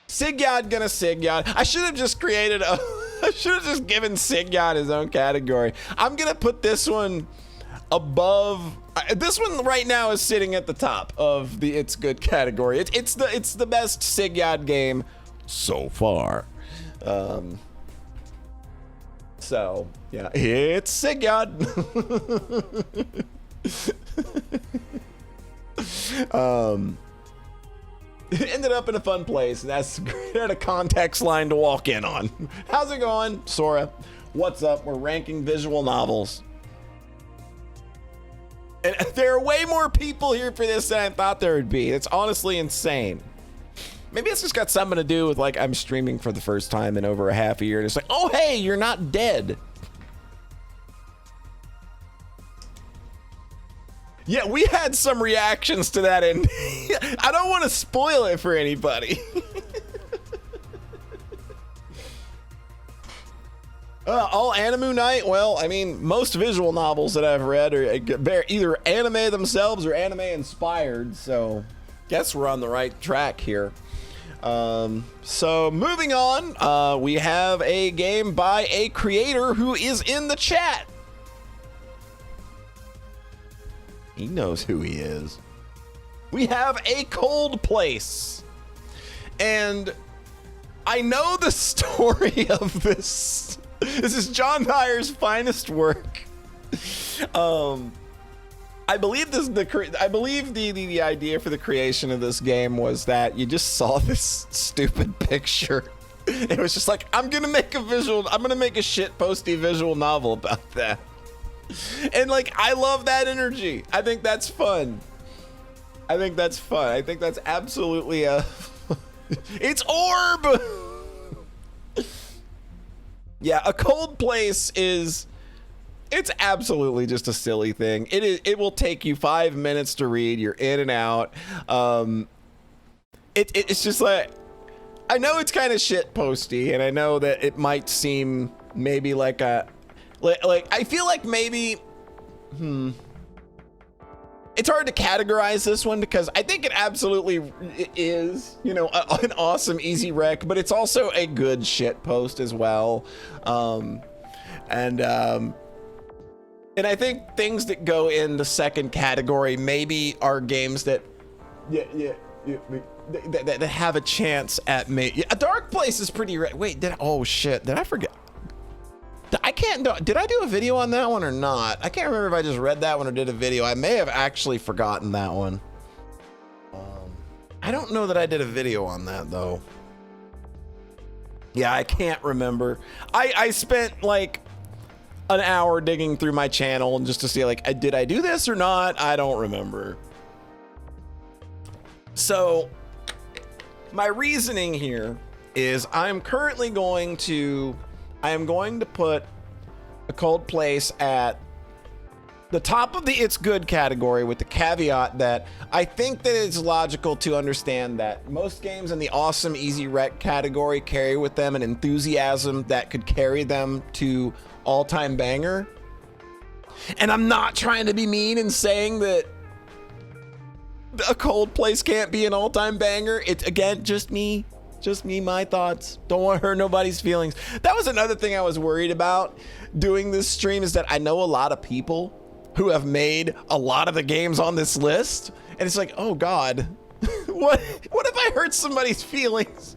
Sigyod gonna Sigyod. I should have just given Sigyod his own category. I'm gonna put this one above. This one right now is sitting at the top of the it's good category. It's the best Sigyod game so far. So yeah, it's Sigyod. It ended up in a fun place, and that's great at a context line to walk in on. How's it going, Sora? What's up? We're ranking visual novels. And there are way more people here for this than I thought there would be. It's honestly insane. Maybe it's just got something to do with, like, I'm streaming for the first time in over a half a year, and it's like, oh, hey, you're not dead. Yeah, we had some reactions to that, and I don't want to spoil it for anybody. All anime night? Well, I mean, most visual novels that I've read are either anime themselves or anime inspired, so guess we're on the right track here. So moving on, we have a game by a creator who is in the chat. He knows who he is. We have A Cold Place. And I know the story of this. This is John Dyer's finest work. I believe the idea for the creation of this game was that you just saw this stupid picture. It was just like, I'm gonna make a shit posty visual novel about that. And like, I love that energy. I think that's fun. I think that's absolutely it's Orb. Yeah, A Cold Place it's absolutely just a silly thing. It will take you 5 minutes to read. You're in and out. It's just like, I know it's kind of shit posty, and I know that it might seem maybe like I feel like maybe, it's hard to categorize this one because I think it absolutely is, an awesome easy rec, but it's also a good shit post as well. And I think things that go in the second category maybe are games that that have a chance at me. A Dark Place is pretty wait, did I forget? Did I do a video on that one or not? I can't remember if I just read that one or did a video. I may have actually forgotten that one. I don't know that I did a video on that though. Yeah, I can't remember. I spent like an hour digging through my channel and just to see like, did I do this or not? I don't remember. So my reasoning here is I am going to put A Cold Place at the top of the It's Good category, with the caveat that I think that it's logical to understand that most games in the awesome easy rec category carry with them an enthusiasm that could carry them to all-time banger. And I'm not trying to be mean in saying that A Cold Place can't be an all-time banger. It's, again, just me, my thoughts. Don't want to hurt nobody's feelings. That was another thing I was worried about doing this stream, is that I know a lot of people who have made a lot of the games on this list, and it's like, oh God, what if I hurt somebody's feelings?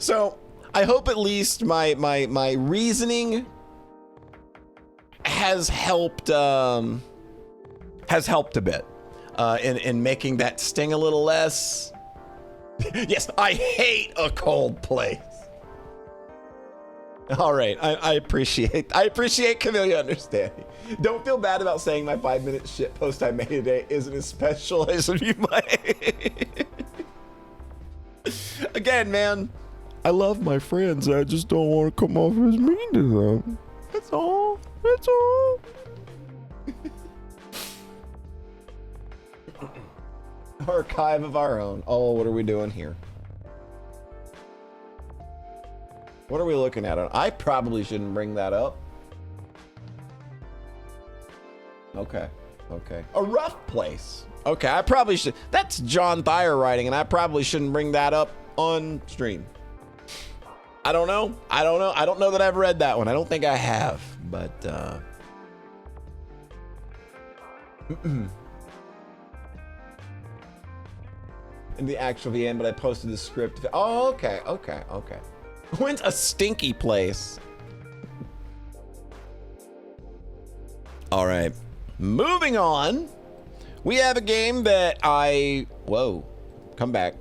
So I hope at least my reasoning has helped a bit in making that sting a little less. Yes, I hate A Cold Place. All right, I appreciate Camellia understanding. Don't feel bad about saying my 5-minute shit post I made today isn't as special as you might. Again, man, I love my friends. I just don't want to come off as mean to them. That's all. Archive of our own. Oh, what are we doing here? What are we looking at? I probably shouldn't bring that up. Okay. A Rough Place. Okay, I probably should. That's John Thayer writing, and I probably shouldn't bring that up on stream. I don't know. I don't know that I've read that one. I don't think I have, but in the actual VN, but I posted the script. Oh, okay. When's A Stinky Place? All right, moving on. We have a game that come back.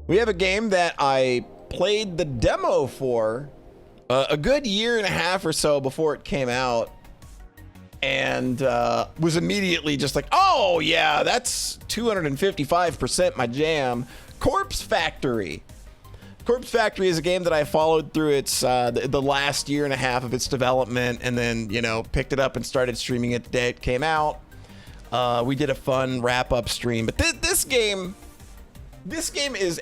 We have a game that I played the demo for a good year and a half or so before it came out, and was immediately just like, oh yeah, that's 255% my jam. Corpse Factory. Corpse Factory is a game that I followed through its the last year and a half of its development, and then picked it up and started streaming it the day it came out. We did a fun wrap-up stream, but this game is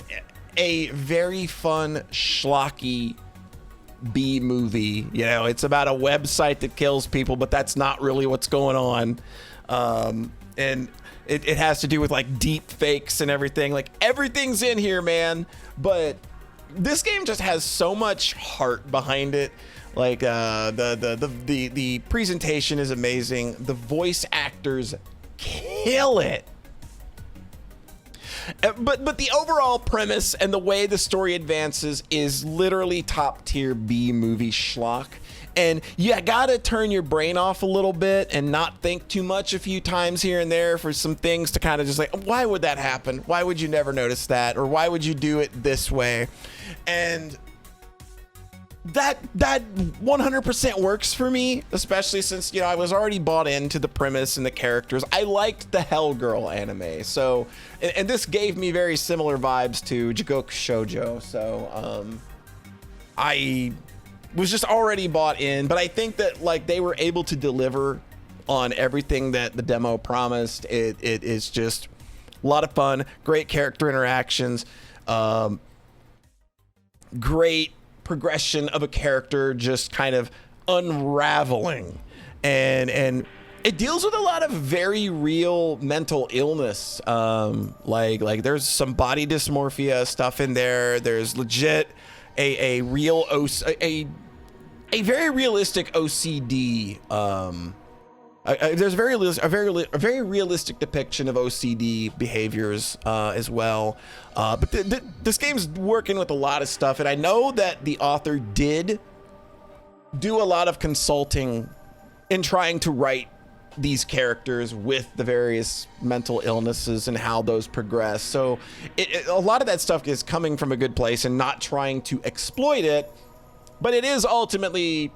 a very fun schlocky B movie. It's about a website that kills people, but that's not really what's going on. And it has to do with like deep fakes and everything. Like everything's in here, man. But this game just has so much heart behind it. Like the presentation is amazing. The voice actors kill it. But the overall premise and the way the story advances is literally top tier B movie schlock. And you gotta turn your brain off a little bit and not think too much a few times here and there for some things to kind of just like, why would that happen? Why would you never notice that? Or why would you do it this way? And that 100% works for me, especially since, I was already bought into the premise and the characters. I liked the Hell Girl anime. So, and this gave me very similar vibes to Jigoku Shoujo. So, I was just already bought in, but I think that like they were able to deliver on everything that the demo promised. It is just a lot of fun, great character interactions, great progression of a character just kind of unraveling, and it deals with a lot of very real mental illness. Like there's some body dysmorphia stuff in there. There's legit a very realistic OCD. There's a very realistic depiction of OCD behaviors as well. But this game's working with a lot of stuff, and I know that the author did do a lot of consulting in trying to write these characters with the various mental illnesses and how those progress. So a lot of that stuff is coming from a good place and not trying to exploit it, but it is ultimately,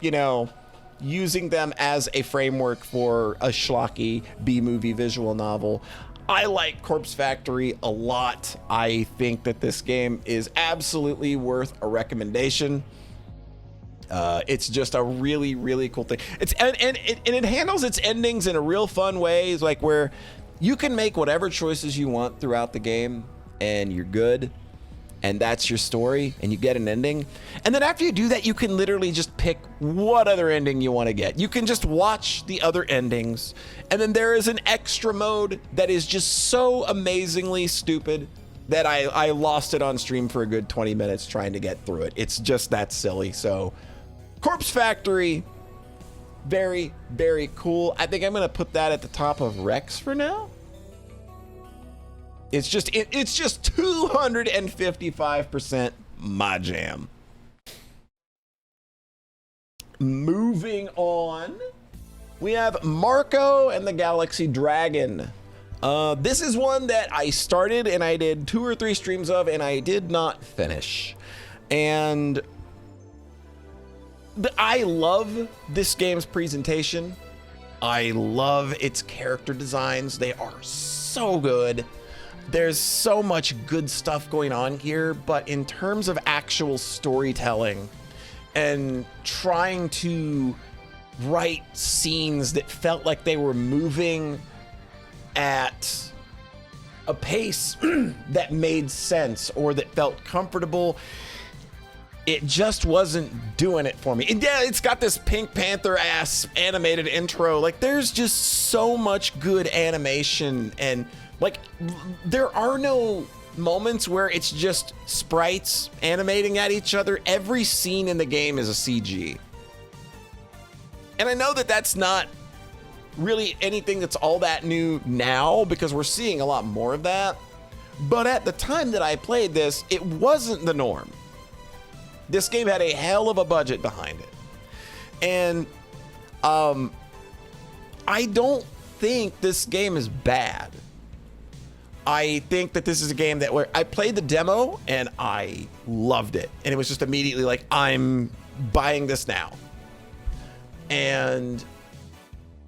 using them as a framework for a schlocky B-movie visual novel. I like Corpse Factory a lot. I think that this game is absolutely worth a recommendation. It's just a really, really cool thing. And it handles its endings in a real fun way, like where you can make whatever choices you want throughout the game and you're good. And that's your story, and you get an ending. And then after you do that, you can literally just pick what other ending you want to get. You can just watch the other endings. And then there is an extra mode that is just so amazingly stupid that I lost it on stream for a good 20 minutes trying to get through it. It's just that silly. So Corpse Factory, very, very cool. I think I'm going to put that at the top of Rex for now. It's just 255% my jam. Moving on, we have Marco and the Galaxy Dragon. This is one that I started and I did 2 or 3 streams of, and I did not finish. And I love this game's presentation. I love its character designs. They are so good. There's so much good stuff going on here, but in terms of actual storytelling and trying to write scenes that felt like they were moving at a pace that made sense or that felt comfortable, it just wasn't doing it for me. And yeah, it's got this Pink Panther ass animated intro. Like, there's just so much good animation, and like, there are no moments where it's just sprites animating at each other. Every scene in the game is a CG. And I know that that's not really anything that's all that new now, because we're seeing a lot more of that. But at the time that I played this, it wasn't the norm. This game had a hell of a budget behind it. And I don't think this game is bad. I think that this is a game that where I played the demo and I loved it. And it was just immediately like, I'm buying this now. And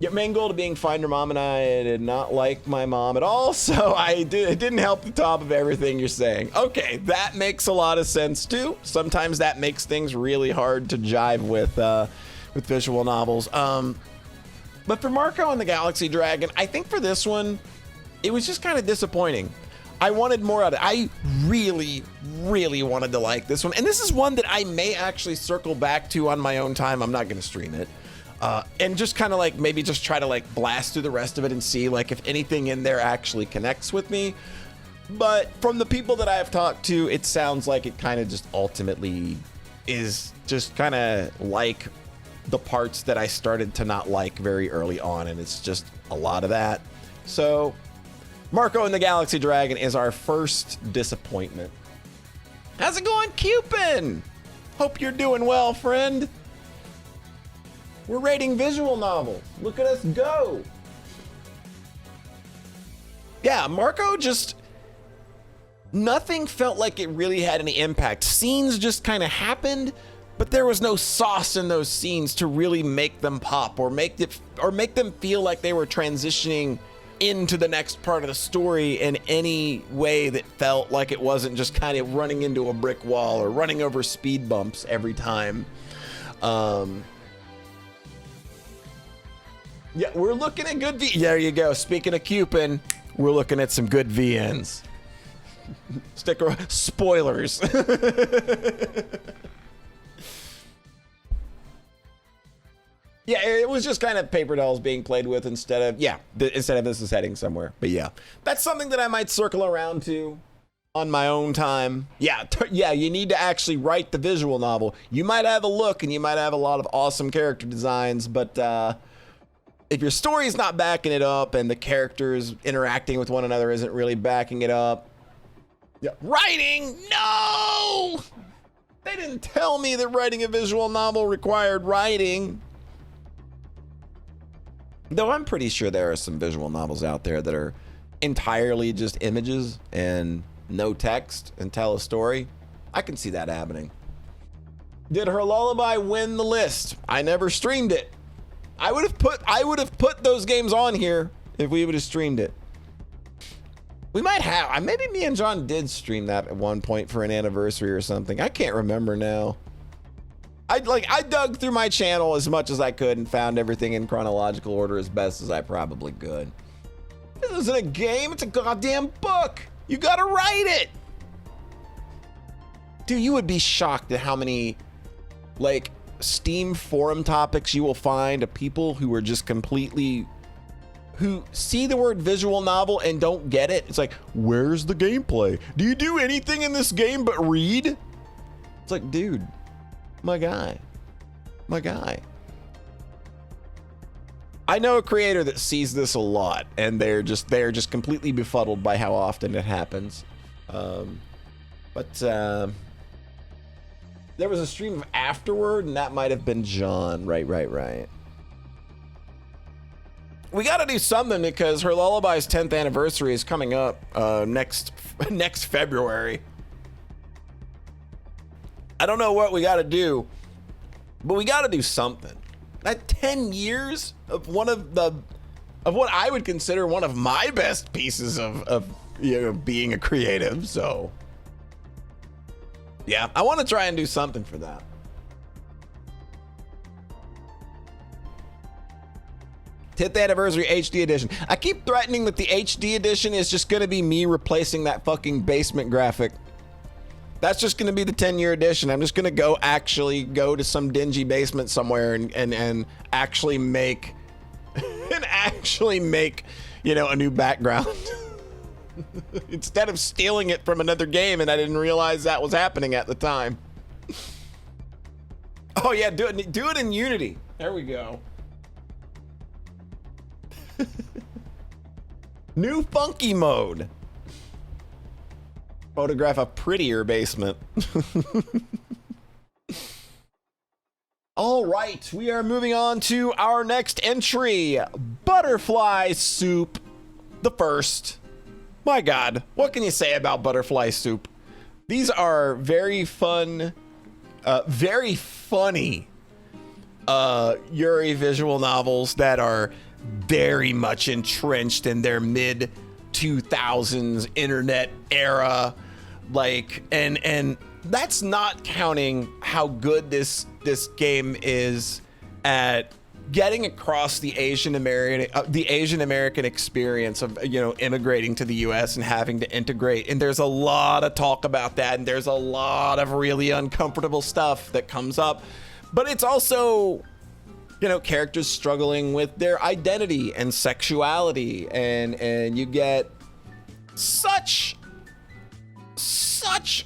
Your main goal to being find your mom, and I did not like my mom at all, so it didn't help the top of everything you're saying. Okay, that makes a lot of sense too. Sometimes that makes things really hard to jive with visual novels. But for Marco and the Galaxy Dragon, I think for this one, it was just kind of disappointing. I wanted more out of it. I really, really wanted to like this one. And this is one that I may actually circle back to on my own time. I'm not going to stream it. And just kind of like maybe just try to like blast through the rest of it and see like if anything in there actually connects with me. But from the people that I have talked to, it sounds like it kind of just ultimately is just kind of like the parts that I started to not like very early on. And it's just a lot of that. So Marco and the Galaxy Dragon is our first disappointment. How's it going, Cupin? Hope you're doing well, friend. We're rating visual novels. Look at us go. Yeah, Marco just... Nothing felt like it really had any impact. Scenes just kind of happened, but there was no sauce in those scenes to really make them pop or make them feel like they were transitioning into the next part of the story in any way that felt like it wasn't just kind of running into a brick wall or running over speed bumps every time. Yeah, we're looking at good there you go. Speaking of Cupin, we're looking at some good VNs. Sticker spoilers. Yeah, it was just kind of paper dolls being played with instead of this is heading somewhere. But yeah, that's something that I might circle around to on my own time. Yeah, you need to actually write the visual novel. You might have a look and you might have a lot of awesome character designs, but if your story's not backing it up and the characters interacting with one another isn't really backing it up. Yeah. Writing? No! They didn't tell me that writing a visual novel required writing. Though I'm pretty sure there are some visual novels out there that are entirely just images and no text and tell a story. I can see that happening. Did Her Lullaby win the list? I never streamed it. I would have put those games on here if we would have streamed it. We might have. Maybe me and John did stream that at one point for an anniversary or something. I can't remember now. I dug through my channel as much as I could and found everything in chronological order as best as I probably could. This isn't a game, it's a goddamn book. You gotta write it. Dude, you would be shocked at how many like Steam forum topics you will find of people who are just completely, who see the word visual novel and don't get it. It's like, where's the gameplay? Do you do anything in this game but read? It's like, dude, my guy. I know a creator that sees this a lot and they're just completely befuddled by how often it happens. There was a stream of afterward, and that might have been John. Right. We got to do something because Her Lullaby's 10th anniversary is coming up next February. I don't know what we got to do, but we got to do something. That 10 years of what I would consider one of my best pieces of being a creative. So yeah, I want to try and do something for that. 10th anniversary HD edition. I keep threatening that the HD edition is just going to be me replacing that fucking basement graphic. That's just going to be the 10-year edition. I'm just going to go to some dingy basement somewhere and actually make a new background. Instead of stealing it from another game, and I didn't realize that was happening at the time. Oh yeah, do it in Unity. There we go. New funky mode. Photograph a prettier basement. All right, we are moving on to our next entry. Butterfly Soup, the first. My God, what can you say about Butterfly Soup? These are very fun, very funny Yuri visual novels that are very much entrenched in their mid 2000s internet era, like, and that's not counting how good this game is at getting across the Asian American experience of, you know, immigrating to the US and having to integrate. And there's a lot of talk about that, and there's a lot of really uncomfortable stuff that comes up. But it's also, you know, characters struggling with their identity and sexuality, and you get such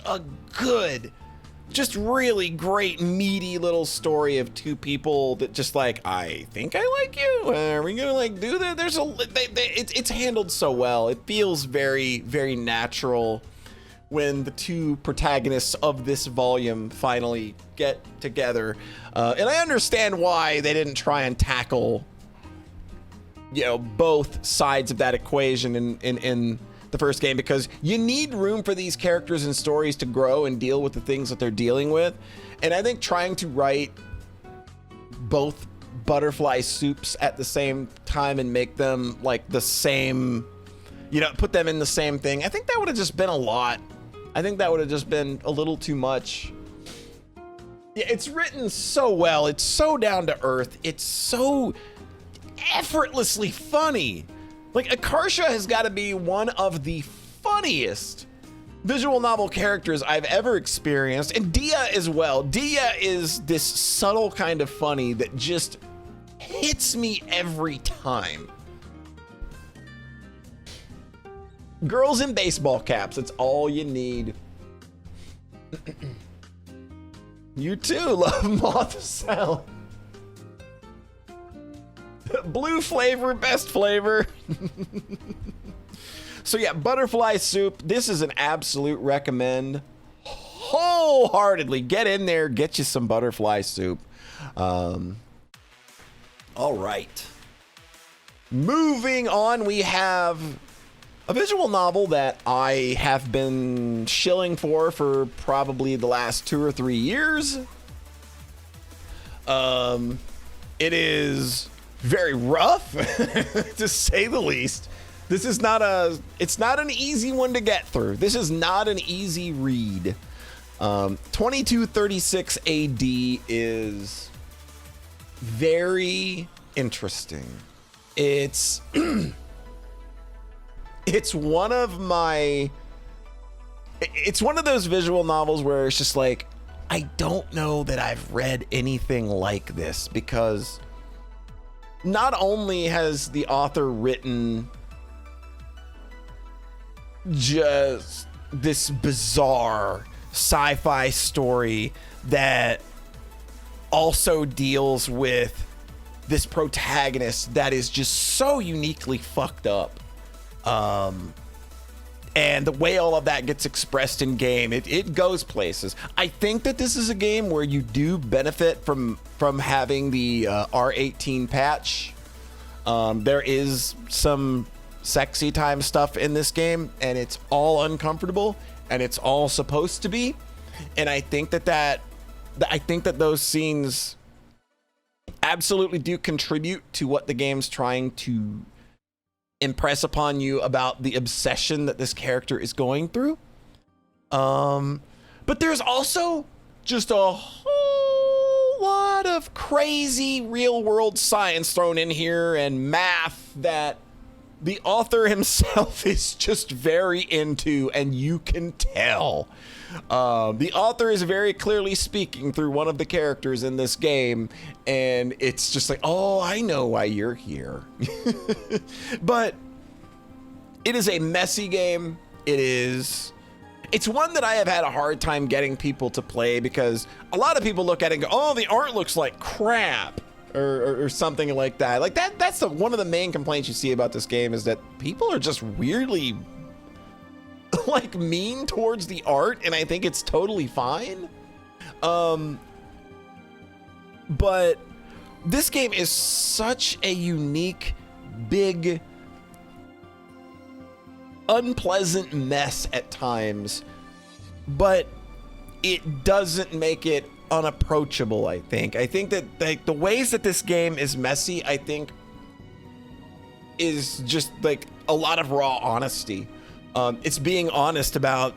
a good, just really great meaty little story of two people that just like, I think I like you. Are we gonna like do that? It's handled so well. It feels very, very natural when the two protagonists of this volume finally get together. And I understand why they didn't try and tackle, you know, both sides of that equation in the first game, because you need room for these characters and stories to grow and deal with the things that they're dealing with. And I think trying to write both butterfly soups at the same time and make them like the same, you know, put them in the same thing, I think that would have just been a lot. I think that would have just been a little too much. Yeah, it's written so well. It's so down to earth. It's so effortlessly funny. Like, Akarsha has got to be one of the funniest visual novel characters I've ever experienced, and Dia as well. Dia is this subtle kind of funny that just hits me every time. Girls in baseball caps, it's all you need. You too love moth salad. Blue flavor, best flavor. So yeah, butterfly soup. This is an absolute recommend. Wholeheartedly get in there, get you some butterfly soup. All right. Moving on, we have a visual novel that I have been shilling for probably the last 2 or 3 years. It is very rough, to say the least. This is it's not an easy one to get through. This is not an easy read. 2236 AD is very interesting. It's it's one of those visual novels where it's just like, I don't know that I've read anything like this, because not only has the author written just this bizarre sci-fi story that also deals with this protagonist that is just so uniquely fucked up. And the way all of that gets expressed in game, it goes places. I think that this is a game where you do benefit from having the R18 patch. There is some sexy time stuff in this game, and it's all uncomfortable, and it's all supposed to be. And I think that those scenes absolutely do contribute to what the game's trying to impress upon you about the obsession that this character is going through. But there's also just a whole lot of crazy real world science thrown in here, and math that the author himself is just very into, and you can tell. The author is very clearly speaking through one of the characters in this game, and it's just like, oh, I know why you're here. But it is a messy game. It's one that I have had a hard time getting people to play, because a lot of people look at it and go, oh, the art looks like crap, or something like that. Like that's one of the main complaints you see about this game, is that people are just weirdly like mean towards the art, and I think it's totally fine. But this game is such a unique, big, unpleasant mess at times, but it doesn't make it unapproachable. I think that the ways that this game is messy, I think is just like a lot of raw honesty. It's being honest about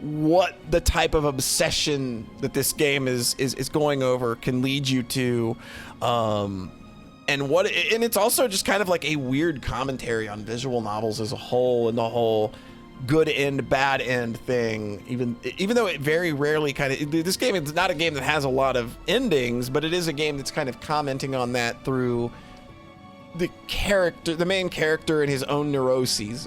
what the type of obsession that this game is going over can lead you to, and it's also just kind of like a weird commentary on visual novels as a whole, and the whole good end, bad end thing. Even though it very rarely this game is not a game that has a lot of endings, but it is a game that's kind of commenting on that through the main character and his own neuroses.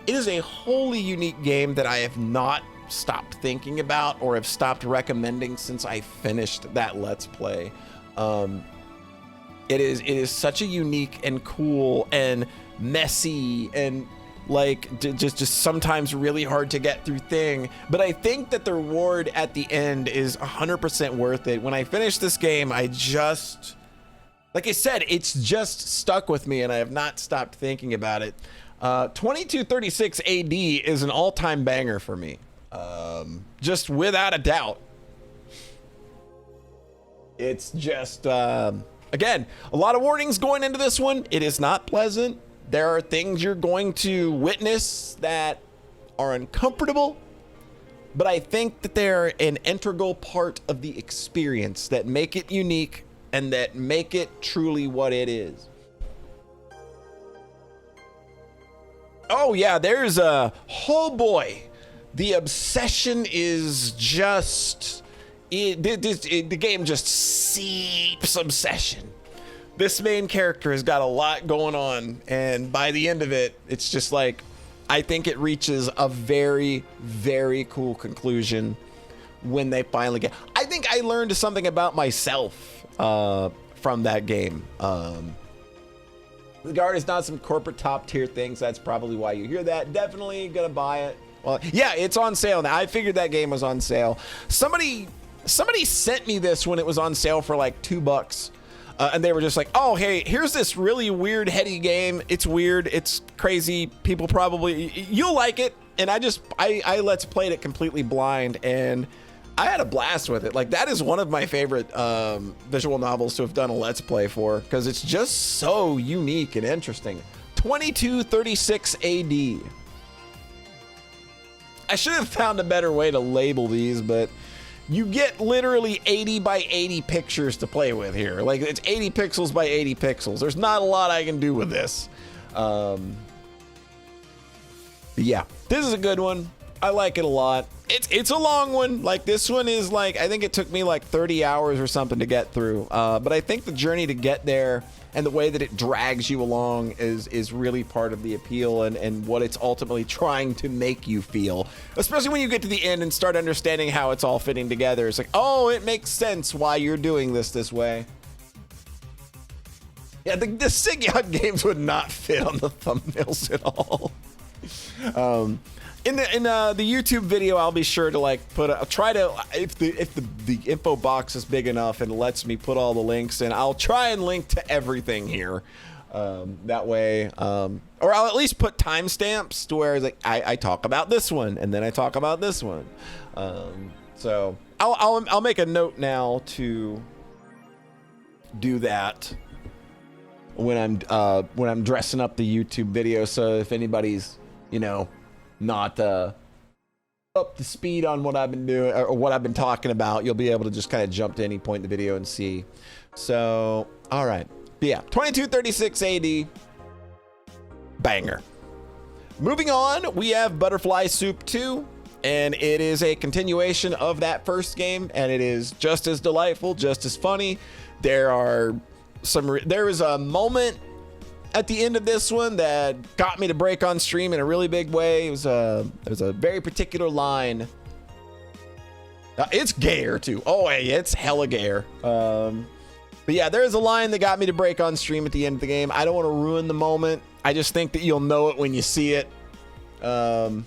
It is a wholly unique game that I have not stopped thinking about or have stopped recommending since I finished that Let's Play. It is such a unique and cool and messy and like just sometimes really hard to get through thing, but I think that the reward at the end is 100% worth it. When I finished this game, like I said, it's just stuck with me and I have not stopped thinking about it. 2236 AD is an all-time banger for me, just without a doubt. It's just, again, a lot of warnings going into this one. It is not pleasant. There are things you're going to witness that are uncomfortable, but I think that they're an integral part of the experience that make it unique and that make it truly what it is. Oh yeah, there's oh boy, the obsession is just, the game just seeps obsession. This main character has got a lot going on, and by the end of it, it's just like, I think it reaches a very, very cool conclusion when they finally get. I think I learned something about myself from that game. The guard is not some corporate top tier things. That's probably why you hear that. Definitely gonna buy it. Well, yeah, it's on sale now. I figured that game was on sale. Somebody sent me this when it was on sale for like $2. And they were just like, oh, hey, here's this really weird, heady game. It's weird. It's crazy. People probably, you'll like it. And I Let's Played it completely blind. And I had a blast with it. Like, that is one of my favorite visual novels to have done a Let's Play for, because it's just so unique and interesting. 2236 AD. I should have found a better way to label these, but you get literally 80 by 80 pictures to play with here. Like, it's 80 pixels by 80 pixels. There's not a lot I can do with this. But yeah, this is a good one. I like it a lot. It's a long one. Like, this one is like, I think it took me like 30 hours or something to get through. But I think the journey to get there and the way that it drags you along is really part of the appeal and what it's ultimately trying to make you feel. Especially when you get to the end and start understanding how it's all fitting together. It's like, oh, it makes sense why you're doing this way. Yeah, the Sigyat games would not fit on the thumbnails at all. In the YouTube video, I'll be sure to like try to, if the info box is big enough and lets me put all the links in, I'll try and link to everything here. That way, or I'll at least put timestamps to where like I talk about this one and then I talk about this one. So I'll make a note now to do that when I'm dressing up the YouTube video. So if anybody's, not up to speed on what I've been doing or what I've been talking about, you'll be able to just kind of jump to any point in the video and see. So, all right. But yeah, 2236 AD, banger. Moving on, we have Butterfly Soup 2, and it is a continuation of that first game, and it is just as delightful, just as funny. There is a moment at the end of this one that got me to break on stream in a really big way. It was a very particular line. It's gayer too. Oh, hey, it's hella gayer. But yeah, there's a line that got me to break on stream at the end of the game. I don't want to ruin the moment. I just think that you'll know it when you see it. And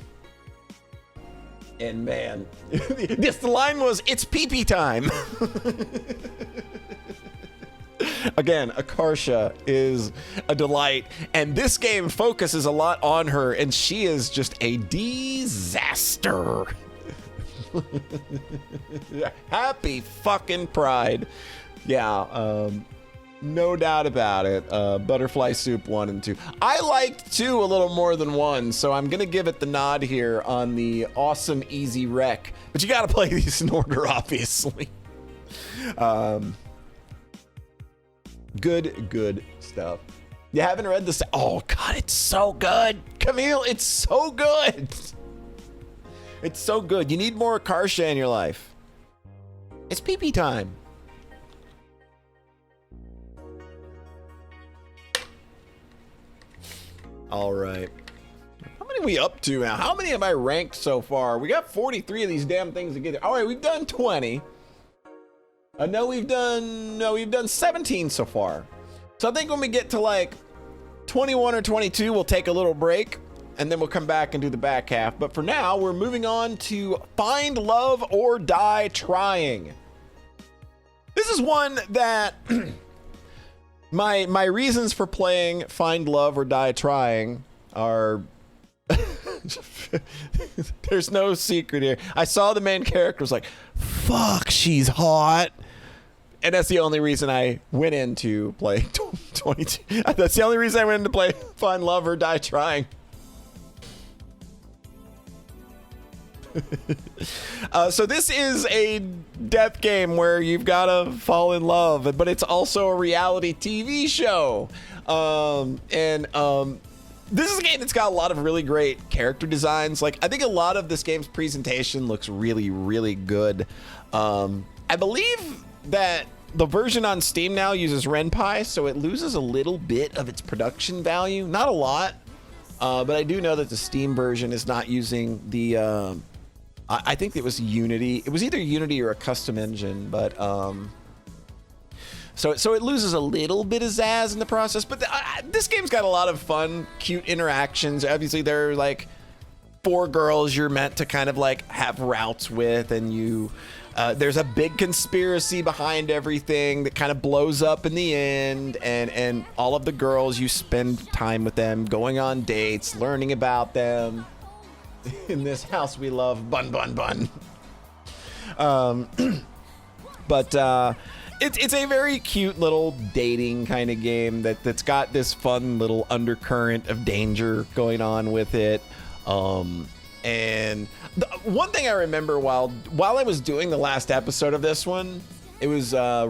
man, the line was, "It's pee-pee time." Again, Akarsha is a delight, and this game focuses a lot on her, and she is just a disaster. Happy fucking Pride. Yeah, No doubt about it. Butterfly Soup 1 and 2. I liked 2 a little more than 1, so I'm gonna give it the nod here on the awesome easy rec. But you gotta play these in order, obviously. Good stuff. You haven't read this? Oh God, it's so good, Camille. It's so good. It's so good. You need more Karsha in your life. It's pee-pee time. All right. How many are we up to now? How many have I ranked so far? We got 43 of these damn things to get there. All right, we've done 20. No, we've done 17 so far. So I think when we get to like 21 or 22, we'll take a little break and then we'll come back and do the back half. But for now, we're moving on to Find Love or Die Trying. This is one that my reasons for playing Find Love or Die Trying are there's no secret here. I saw the main character was like, fuck, she's hot. And that's the only reason I went into play 22. That's the only reason I went into play Find Love or Die Trying. So this is a death game where you've got to fall in love, but it's also a reality TV show. This is a game that's got a lot of really great character designs. Like, I think a lot of this game's presentation looks really, really good. I believe that the version on Steam now uses RenPy, so it loses a little bit of its production value. Not a lot, but I do know that the Steam version is not using the... I think it was Unity. It was either Unity or a custom engine, but so it loses a little bit of zazz in the process. But this game's got a lot of fun, cute interactions. Obviously, there are like 4 girls you're meant to kind of like have routes with, and you there's a big conspiracy behind everything that kind of blows up in the end, and all of the girls, you spend time with them, going on dates, learning about them. In this house we love, bun. But it's a very cute little dating kind of game that's got this fun little undercurrent of danger going on with it. And one thing I remember while I was doing the last episode of this one, it was I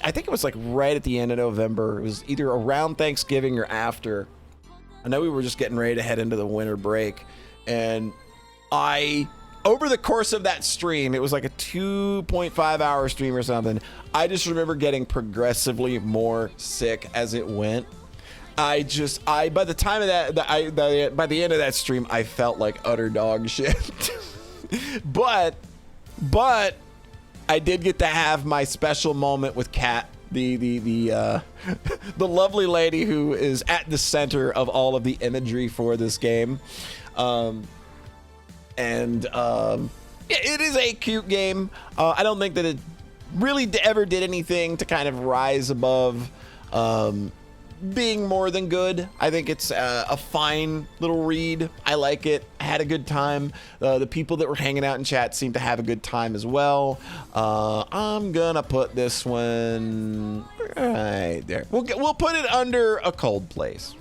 think it was like right at the end of November. It was either around Thanksgiving or after. I know we were just getting ready to head into the winter break. And over the course of that stream, it was like a 2.5 hour stream or something. I just remember getting progressively more sick as it went. By the time of that, by the end of that stream, I felt like utter dog shit. but I did get to have my special moment with Kat, the lovely lady who is at the center of all of the imagery for this game. It is a cute game. I don't think that it really ever did anything to kind of rise above being more than good. I think it's a fine little read. I like it. I had a good time. The people that were hanging out in chat seemed to have a good time as well. I'm gonna put this one right there. We'll put it under a cold place.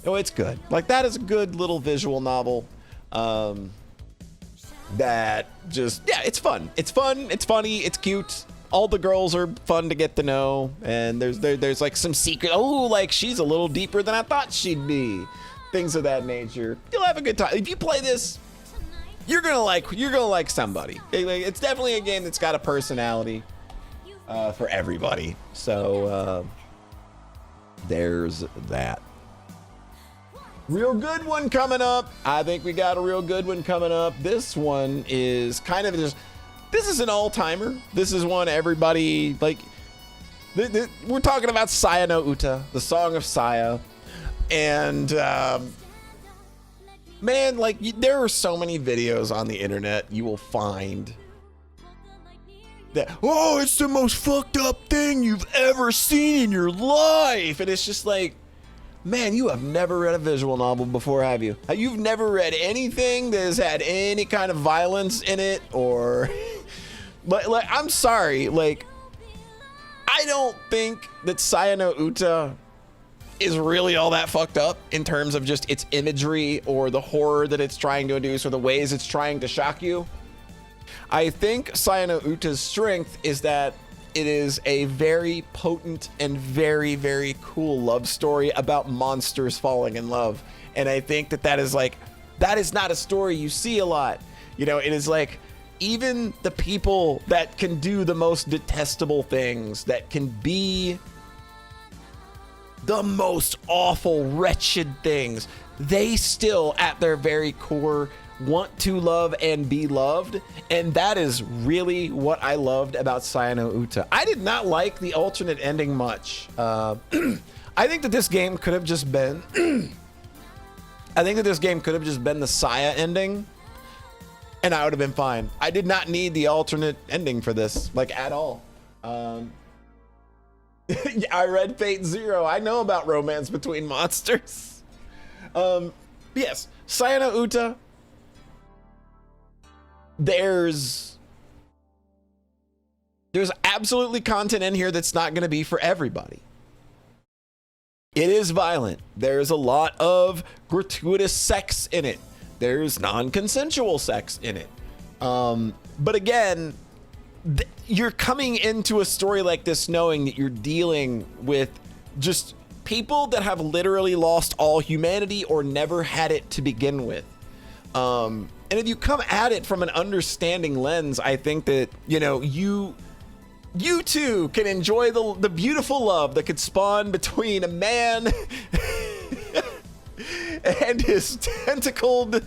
Oh, it's good. Like, that is a good little visual novel. That just, yeah, it's fun. It's fun. It's funny. It's cute. All the girls are fun to get to know. And there's like some secret. Oh, like she's a little deeper than I thought she'd be. Things of that nature. You'll have a good time. If you play this, you're gonna like somebody. It's definitely a game that's got a personality for everybody. So there's that. Real good one coming up. I think we got a real good one coming up. This one is kind of just, this is an all-timer. This is one everybody, like, we're talking about Saya no Uta, the Song of Saya. And, man, like, there are so many videos on the internet you will find that, oh, it's the most fucked up thing you've ever seen in your life. And it's just like, man, you have never read a visual novel before, have you? You've never read anything that has had any kind of violence in it, or like I'm sorry, like I don't think that Saya no Uta is really all that fucked up in terms of just its imagery or the horror that it's trying to induce or the ways it's trying to shock you. I think Saya no Uta's strength is that it is a very potent and very, very cool love story about monsters falling in love. And I think that that is not a story you see a lot. You know, it is like, even the people that can do the most detestable things, that can be the most awful, wretched things, they still, at their very core, want to love and be loved. And that is really what I loved about Saya no Uta. I did not like the alternate ending much. I think that this game could have just been I think that this game could have just been the Saya ending, and I would have been fine. I did not need the alternate ending for this, like, at all. I read Fate Zero. I know about romance between monsters. Yes, Saya no Uta. There's absolutely content in here that's not going to be for everybody. It is violent. There's a lot of gratuitous sex in it. There's non-consensual sex in it. But again, you're coming into a story like this knowing that you're dealing with just people that have literally lost all humanity or never had it to begin with. And if you come at it from an understanding lens, I think that, you know, you too can enjoy the beautiful love that could spawn between a man and his tentacled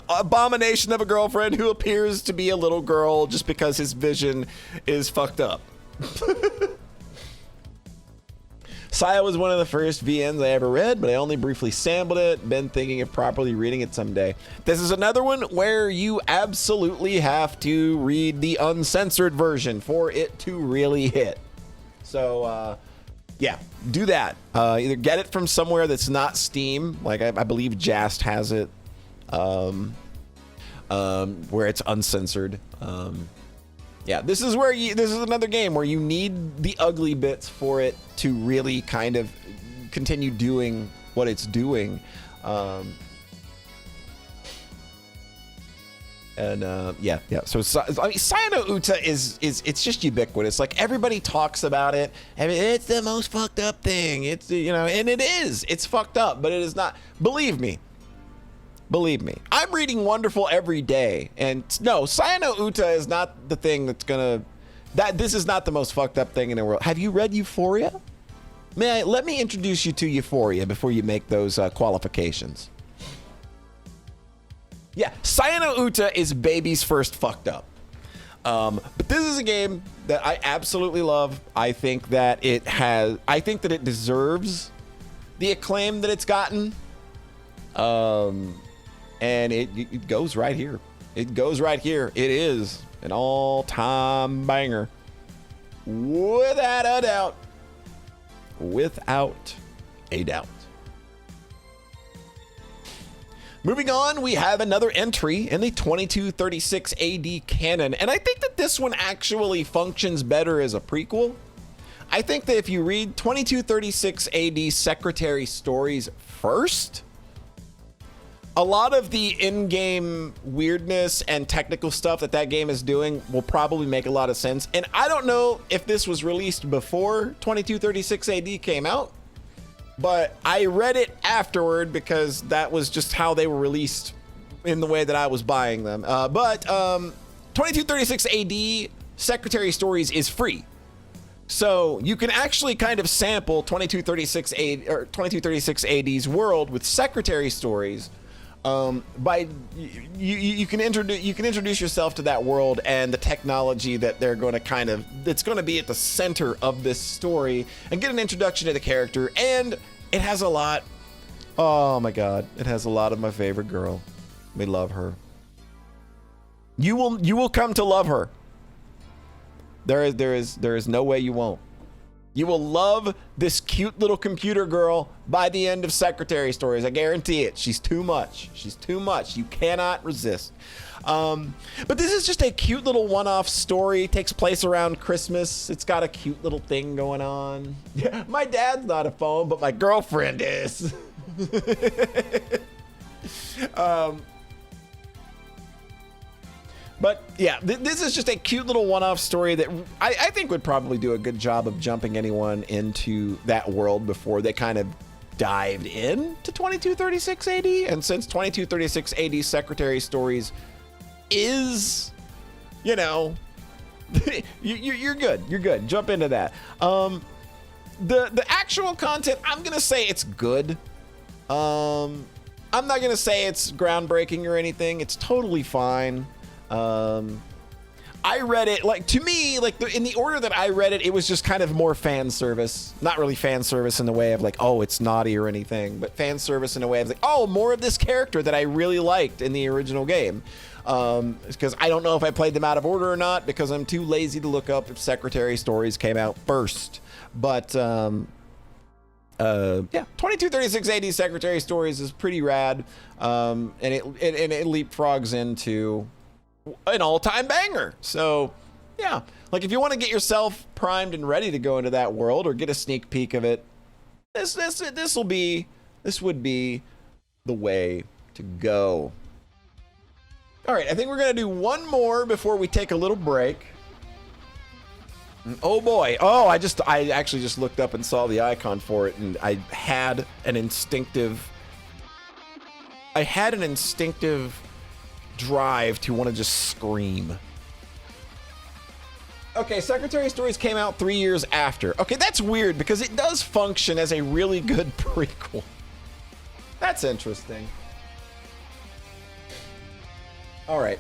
abomination of a girlfriend who appears to be a little girl just because his vision is fucked up. Saya was one of the first VNs I ever read, but I only briefly sampled it. Been thinking of properly reading it someday. This is another one where you absolutely have to read the uncensored version for it to really hit. So, yeah, do that. Either get it from somewhere that's not Steam, like I believe Jast has it, where it's uncensored. Yeah, this is another game where you need the ugly bits for it to really kind of continue doing what it's doing. Yeah. So I mean, Saya no Uta is it's just ubiquitous. Like, everybody talks about it. I mean, it's the most fucked up thing. It's, you know, and it is. It's fucked up, but it is not. Believe me, I'm reading Wonderful every day, and no, Saya no Uta is not the thing that's gonna. This is not the most fucked up thing in the world. Have you read Euphoria? Let me introduce you to Euphoria before you make those qualifications. Yeah, Saya no Uta is baby's first fucked up. But this is a game that I absolutely love. I think that it deserves the acclaim that it's gotten. And it goes right here. It goes right here. It is an all-time banger. Without a doubt. Without a doubt. Moving on, we have another entry in the 2236 AD canon. And I think that this one actually functions better as a prequel. I think that if you read 2236 AD Secretary stories first, a lot of the in-game weirdness and technical stuff that game is doing will probably make a lot of sense. And I don't know if this was released before 2236 AD came out, but I read it afterward because that was just how they were released in the way that I was buying them. But 2236 AD Secretary Stories is free. So you can actually kind of sample 2236 AD, or 2236 AD's world with Secretary Stories. By you can introduce yourself to that world and the technology that they're going to that's going to be at the center of this story, and get an introduction to the character. And it has a lot. Oh my God, it has a lot of my favorite girl. We love her. You will come to love her. There is no way you won't. You will love this cute little computer girl by the end of Secretary Stories. I guarantee it. She's too much. She's too much. You cannot resist. But this is just a cute little one-off story. It takes place around Christmas. It's got a cute little thing going on. Yeah, my dad's not a phone, but my girlfriend is. But yeah, this is just a cute little one-off story that I think would probably do a good job of jumping anyone into that world before they kind of dived in to 2236 AD. And since 2236 AD Secretary Stories is, you know, you're good. You're good. Jump into that. The actual content, I'm gonna say it's good. I'm not gonna say it's groundbreaking or anything. It's totally fine. I read it, like, to me, like, in the order that I read it, it was just kind of more fan service. Not really fan service in the way of, like, oh, it's naughty or anything, but fan service in a way of, like, oh, more of this character that I really liked in the original game. Because I don't know if I played them out of order or not, because I'm too lazy to look up if Secretary Stories came out first. But, yeah, 2236 AD Secretary Stories is pretty rad, and it leapfrogs into an all-time banger. So yeah, like if you want to get yourself primed and ready to go into that world or get a sneak peek of it, this would be the way to go. All right, I think we're gonna do one more before we take a little break. Oh boy. Oh, I actually just looked up and saw the icon for it, and I had an instinctive drive to want to just scream. Okay, Secretary Stories came out 3 years after. Okay, that's weird because it does function as a really good prequel. That's interesting. All right.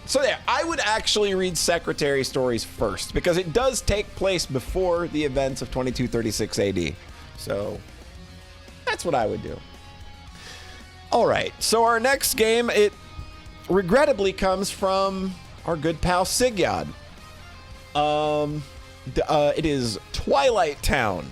So there, I would actually read Secretary Stories first because it does take place before the events of 2236 AD. So that's what I would do. All right. So our next game, it regrettably comes from our good pal Sigyad. It is Twilight Town.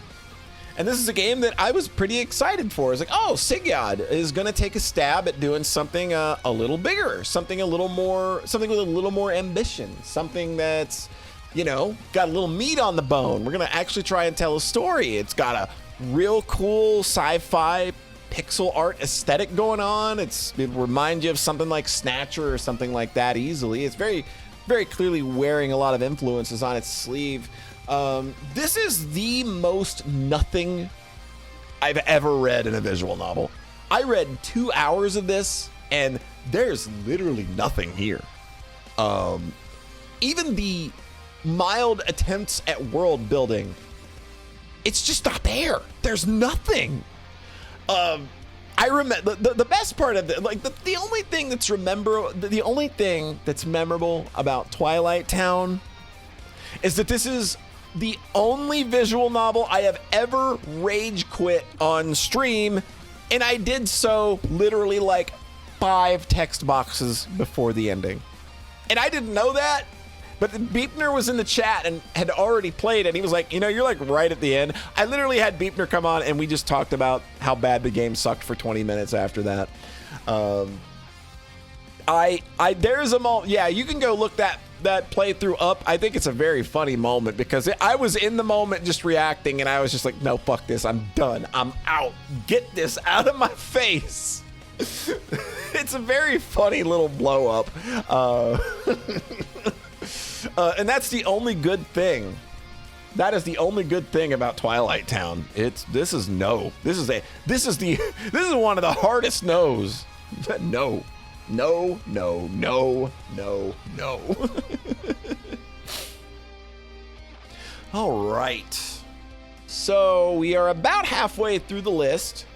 And this is a game that I was pretty excited for. It's like, oh, Sigyad is going to take a stab at doing something a little bigger, something with a little more ambition, something that's, you know, got a little meat on the bone. We're going to actually try and tell a story. It's got a real cool sci-fi pixel art aesthetic going on. It reminds you of something like Snatcher or something like that easily. It's very, very clearly wearing a lot of influences on its sleeve. This is the most nothing I've ever read in a visual novel. I read 2 hours of this, and there's literally nothing here. Even the mild attempts at world building, it's just not there. There's nothing. I remember the best part of it, like the only thing that's memorable about Twilight Town is that this is the only visual novel I have ever rage quit on stream, and I did so literally like 5 text boxes before the ending. And I didn't know that, but Beepner was in the chat and had already played it, and he was like, you know, you're like right at the end. I literally had Beepner come on, and we just talked about how bad the game sucked for 20 minutes after that. There's a moment, yeah, you can go look that playthrough up. I think it's a very funny moment because I was in the moment just reacting, and I was just like, no, fuck this. I'm done. I'm out. Get this out of my face. It's a very funny little blow up. And that's the only good thing. That is the only good thing about Twilight Town. This is one of the hardest no's. No. No. All right. So we are about halfway through the list,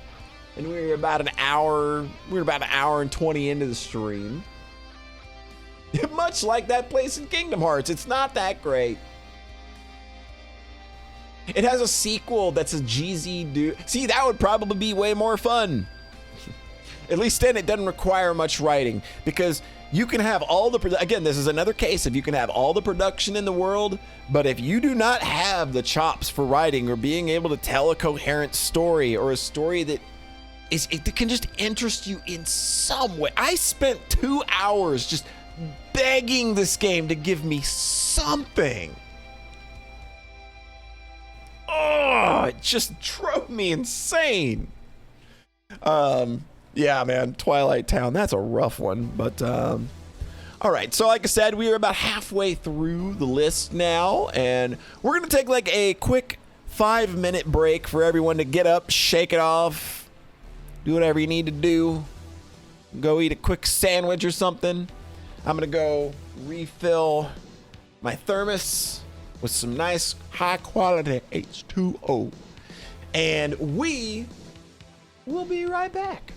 and we're about an hour and 20 into the stream. Much like that place in Kingdom Hearts, it's not that great. It has a sequel that's a GZ dude. See, that would probably be way more fun. At least then it doesn't require much writing, because you can have all the, again, this is another case of you can have all the production in the world, but if you do not have the chops for writing or being able to tell a coherent story, or a story that it can just interest you in some way. I spent 2 hours just begging this game to give me something. Oh, it just drove me insane. Yeah, man, Twilight Town, that's a rough one, but all right, so like I said, we are about halfway through the list now, and we're gonna take like a quick 5-minute break for everyone to get up, shake it off, do whatever you need to do, go eat a quick sandwich or something. I'm gonna go refill my thermos with some nice high quality H2O, and we will be right back.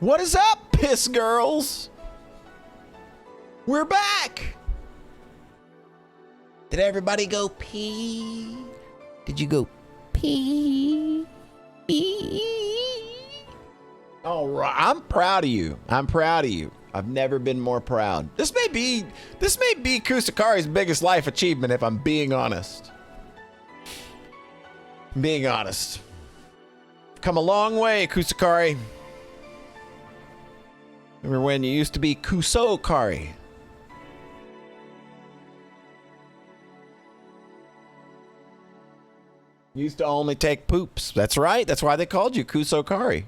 What is up, piss girls? We're back. Did everybody go pee? Did you go pee? All right, I'm proud of you. I'm proud of you. I've never been more proud. This may be Kusakari's biggest life achievement, if I'm being honest. Being honest. Come a long way, Kusakari. Remember when you used to be Kusokari? You used to only take poops. That's right. That's why they called you Kusokari.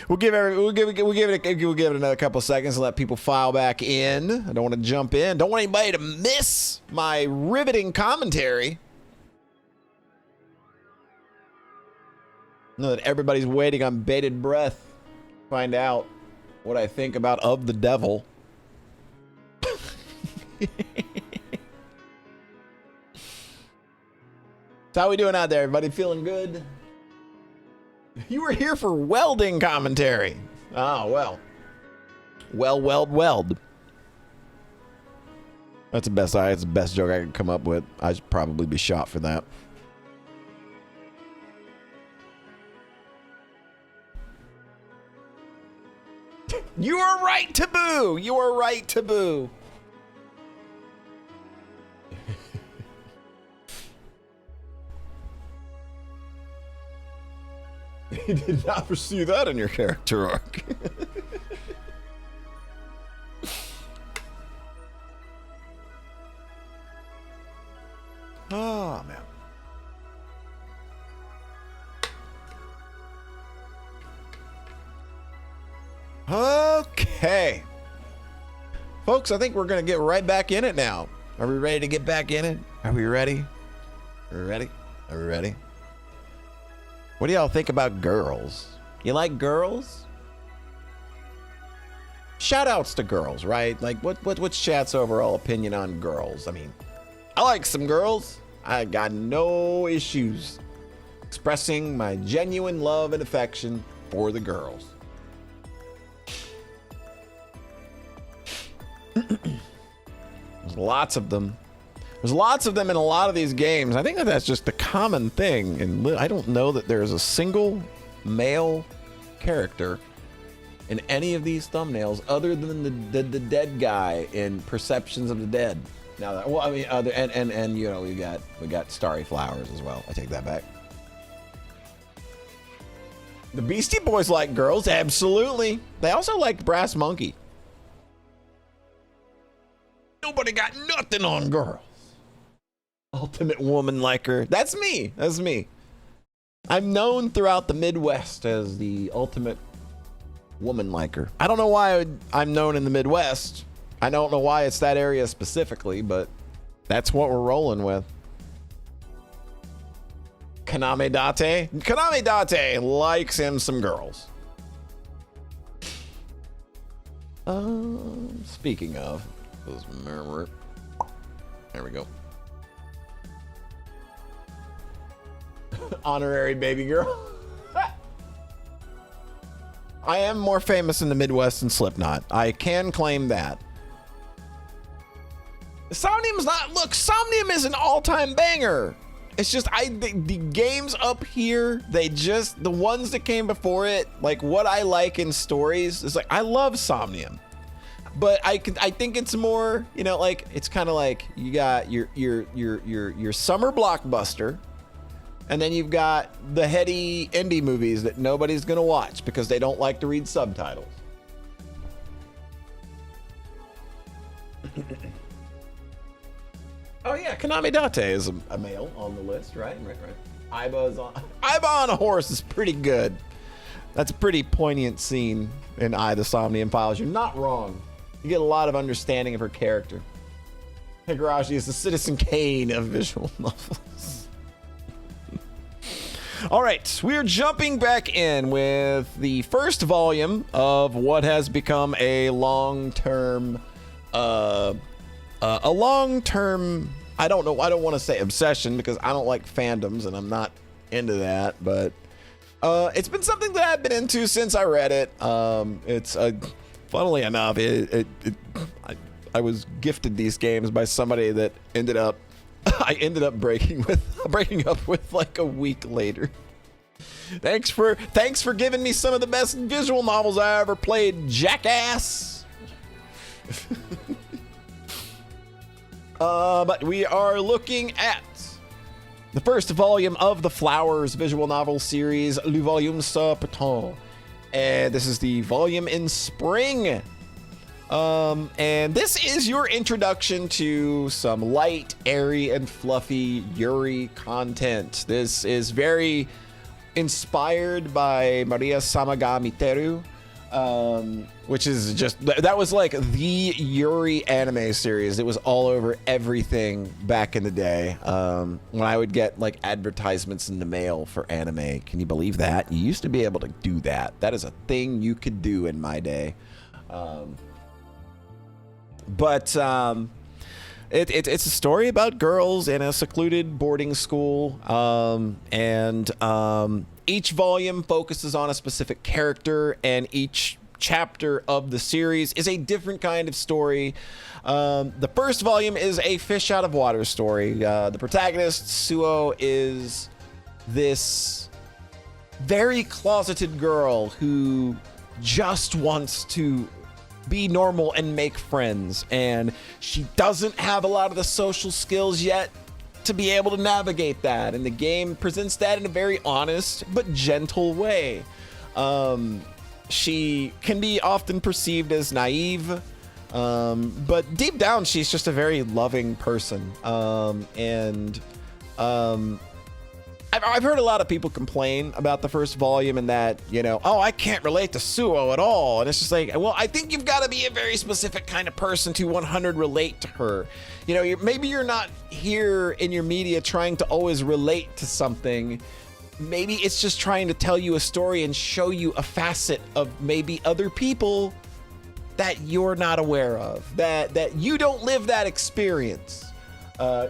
We'll give it another couple of seconds to let people file back in. I don't want to jump in. Don't want anybody to miss my riveting commentary. Know that everybody's waiting on bated breath to find out what I think about Of the Devil. So how we doing out there? Everybody feeling good? You were here for welding commentary. Oh, well. Weld. That's the best joke I could come up with. I should probably be shot for that. You are right to boo. You are right to boo. You did not pursue that in your character arc. Oh, man. Okay. Folks, I think we're going to get right back in it now. Are we ready to get back in it? Are we ready? Are we ready? Are we ready? What do y'all think about girls? You like girls? Shout outs to girls, right? Like, what's chat's overall opinion on girls? I mean, I like some girls. I got no issues expressing my genuine love and affection for the girls. There's lots of them. There's lots of them in a lot of these games. I think that that's just a common thing. And I don't know that there's a single male character in any of these thumbnails other than the dead guy in Perceptions of the Dead. Now, that, well, I mean, and you know, we got Starry Flowers as well. I take that back. The Beastie Boys like girls, absolutely. They also like Brass Monkey. Nobody got nothing on girls. Ultimate woman liker. That's me. That's me. I'm known throughout the Midwest as the ultimate woman liker. I don't know why I'm known in the Midwest. I don't know why it's that area specifically, but that's what we're rolling with. Kaname Date. Kaname Date likes him some girls. Speaking of, there we go. Honorary baby girl. I am more famous in the Midwest than Slipknot. I can claim that. Somnium's not. Look, Somnium is an all-time banger. It's just the games up here, the ones that came before it, like what I like in stories is like I love Somnium. But I think it's more, you know, like it's kind of like you got your summer blockbuster, and then you've got the heady indie movies that nobody's gonna watch because they don't like to read subtitles. Oh yeah, Kaname Date is a male on the list, right? Right. Aiba on a horse is pretty good. That's a pretty poignant scene in the Somnium Files. You're not wrong. You get a lot of understanding of her character. Higurashi is the Citizen Kane of visual novels. All right, we're jumping back in with the first volume of what has become a long-term I don't know. I don't want to say obsession because I don't like fandoms and I'm not into that. But it's been something that I've been into since I read it. It's funnily enough, I was gifted these games by somebody that I ended up breaking up with like a week later. Thanks for giving me some of the best visual novels I ever played, jackass. But we are looking at the first volume of the Flowers visual novel series, Le Volume sur Printemps. And this is the volume in spring. And this is your introduction to some light, airy, and fluffy Yuri content. This is very inspired by Maria Samagami Teru, which is just, that was like the Yuri anime series. It was all over everything back in the day. When I would get like advertisements in the mail for anime. Can you believe that? You used to be able to do that. That is a thing you could do in my day. But it's a story about girls in a secluded boarding school, and each volume focuses on a specific character, and each chapter of the series is a different kind of story. The first volume is a fish out of water story. The protagonist, Suo, is this very closeted girl who just wants to be normal and make friends, and she doesn't have a lot of the social skills yet to be able to navigate that, and the game presents that in a very honest but gentle way. She can be often perceived as naive, but deep down she's just a very loving person. I've heard a lot of people complain about the first volume and that, you know, oh, I can't relate to Suo at all. And it's just like, well, I think you've got to be a very specific kind of person to 100 relate to her. You know, maybe you're not here in your media trying to always relate to something. Maybe it's just trying to tell you a story and show you a facet of maybe other people that you're not aware of, that you don't live that experience.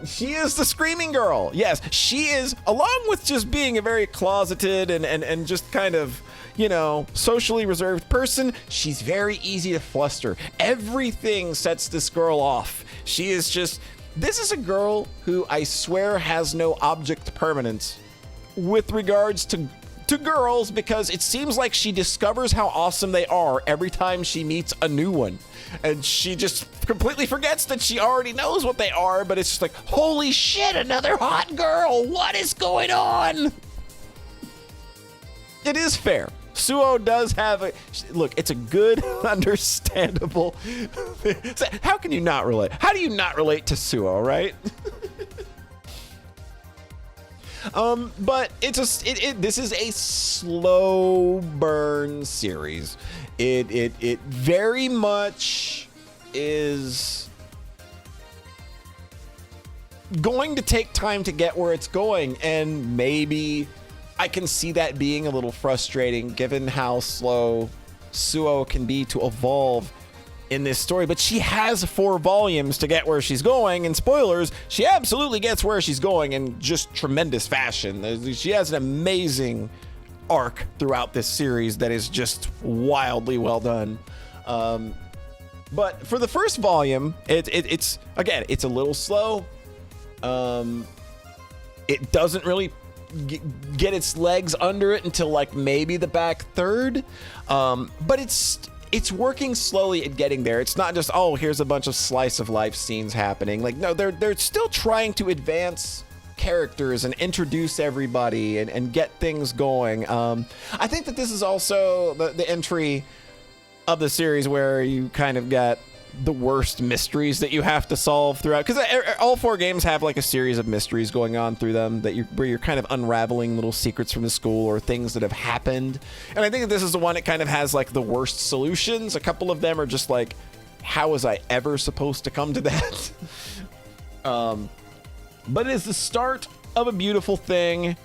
She is the screaming girl. Yes, she is, along with just being a very closeted and just kind of, you know, socially reserved person, she's very easy to fluster. Everything sets this girl off. She is just, this is a girl who I swear has no object permanence with regards to girls, because it seems like she discovers how awesome they are every time she meets a new one. And she just completely forgets that she already knows what they are, but it's just like, holy shit, another hot girl. What is going on? It is fair. Suo does have a, look, it's a good, understandable. How can you not relate? How do you not relate to Suo, right? But this is a slow burn series. It very much is going to take time to get where it's going, and maybe I can see that being a little frustrating given how slow Suo can be to evolve in this story. But she has 4 volumes to get where she's going, and spoilers, she absolutely gets where she's going in just tremendous fashion. She has an amazing arc throughout this series that is just wildly well done. But for the first volume, it's again, it's a little slow. It doesn't really get its legs under it until like maybe the back third. But it's working slowly at getting there. It's not just, oh, here's a bunch of slice of life scenes happening. Like, no, they're still trying to advance characters and introduce everybody and get things going. I think that this is also the entry of the series where you kind of got the worst mysteries that you have to solve throughout, because all 4 games have like a series of mysteries going on through them where you're kind of unraveling little secrets from the school or things that have happened. And I think that this is the one that kind of has like the worst solutions. A couple of them are just like, how was I ever supposed to come to that? But it is the start of a beautiful thing.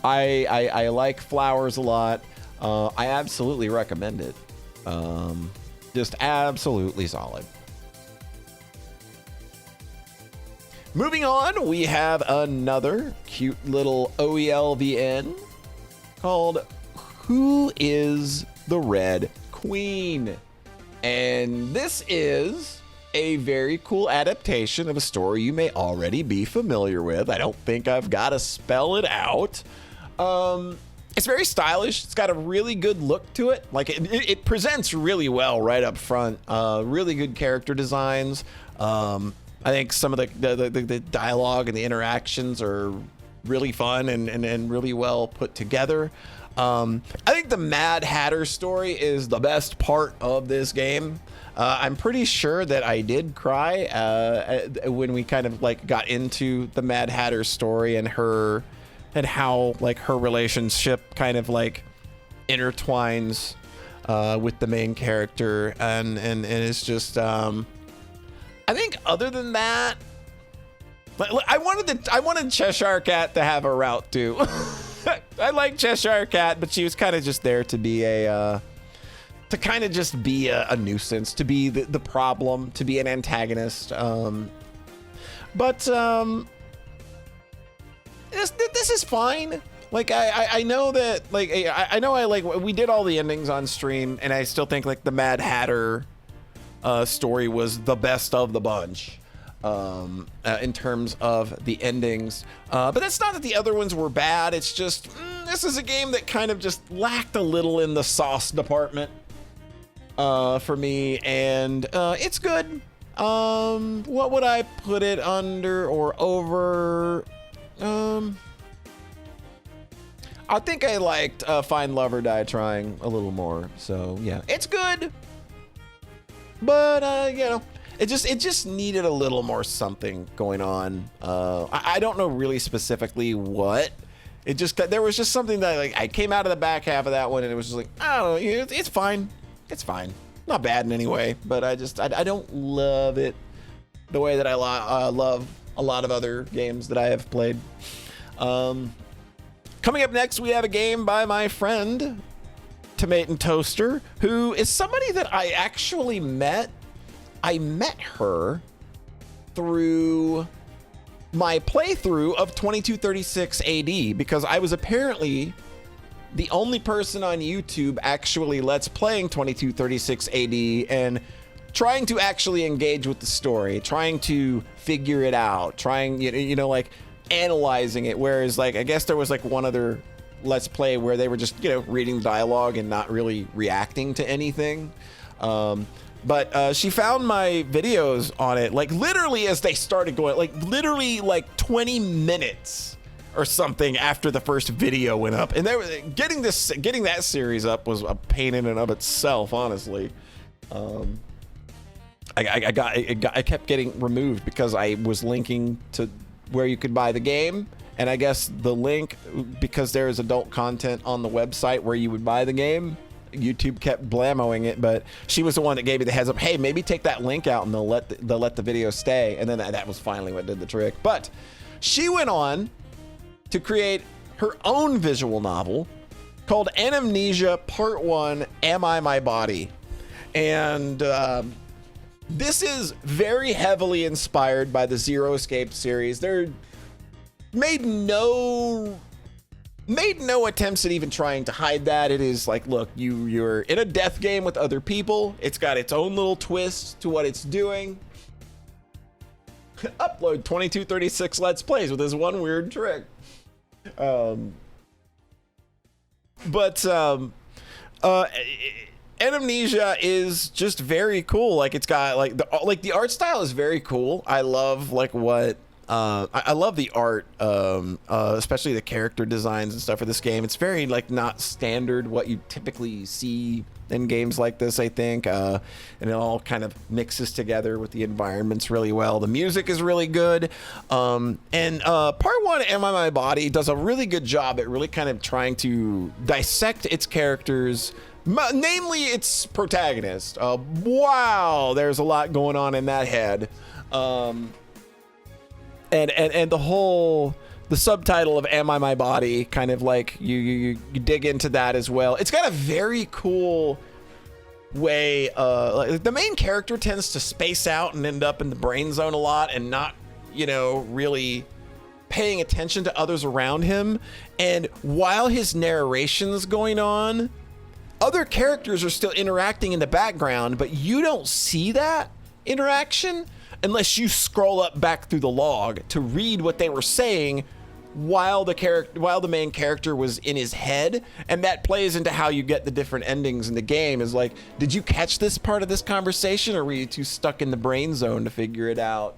I like Flowers a lot. I absolutely recommend it. Just absolutely solid. Moving on, we have another cute little OELVN called Who is the Red Queen? And this is a very cool adaptation of a story you may already be familiar with. I don't think I've got to spell it out. It's very stylish. It's got a really good look to it. Like it presents really well right up front. Really good character designs. I think some of the dialogue and the interactions are really fun and really well put together. I think the Mad Hatter story is the best part of this game. I'm pretty sure that I did cry when we kind of like got into the Mad Hatter story and how like her relationship kind of like intertwines with the main character, and it's just I think other than that, I wanted Cheshire Cat to have a route too. I like Cheshire Cat, but she was kind of just there to be a nuisance, to be the problem, to be an antagonist. This is fine. Like I know that like I know we did all the endings on stream, and I still think like the Mad Hatter story was the best of the bunch in terms of the endings. But that's not that the other ones were bad. It's just this is a game that kind of just lacked a little in the sauce department for me, and it's good. What would I put it under or over? I think I liked Find Love or Die Trying a little more. So yeah, it's good, but you know, it just needed a little more something going on. I don't know really specifically what. There was just something that like I came out of the back half of that one, and it was just like, I don't know, it's fine, not bad in any way, but I don't love it the way that I love a lot of other games that I have played. Coming up next, we have a game by my friend Tomato Toaster, who is somebody that I actually met. I met her through my playthrough of 2236 AD, because I was apparently the only person on YouTube actually Let's Playing 2236 AD and trying to actually engage with the story, trying to figure it out, like analyzing it. Whereas like, I guess there was like one other Let's Play where they were just, reading dialogue and not really reacting to anything. But she found my videos on it, like literally as they started going, like literally like 20 minutes or something after the first video went up. And they were getting that series up was a pain in and of itself, honestly. I kept getting removed because I was linking to where you could buy the game, and I guess the link, because there is adult content on the website where you would buy the game, YouTube kept blamoing it. But she was the one that gave me the heads up, hey, maybe take that link out and they'll let the video stay. And then that was finally what did the trick. But she went on to create her own visual novel called Anamnesia Part 1, Am I My Body? And this is very heavily inspired by the Zero Escape series. They're made no attempts at even trying to hide that. It is like, look, you're in a death game with other people. It's got its own little twist to what it's doing. Upload 2236 Let's Plays with this one weird trick. Anamnesia is just very cool. Like, it's got the art style is very cool. I love I love the art, especially the character designs and stuff for this game. It's very like not standard what you typically see in games like this, I think, and it all kind of mixes together with the environments really well. The music is really good, and part 1, Am I My Body, does a really good job at really kind of trying to dissect its characters, namely its protagonist. Wow, there's a lot going on in that head. And the subtitle of Am I My Body, kind of like you dig into that as well. It's got a very cool way, like the main character tends to space out and end up in the brain zone a lot and not really paying attention to others around him. And while his narration's going on, other characters are still interacting in the background, but you don't see that interaction unless you scroll up back through the log to read what they were saying while the main character was in his head. And that plays into how you get the different endings in the game. Is like, did you catch this part of this conversation, or were you too stuck in the brain zone to figure it out?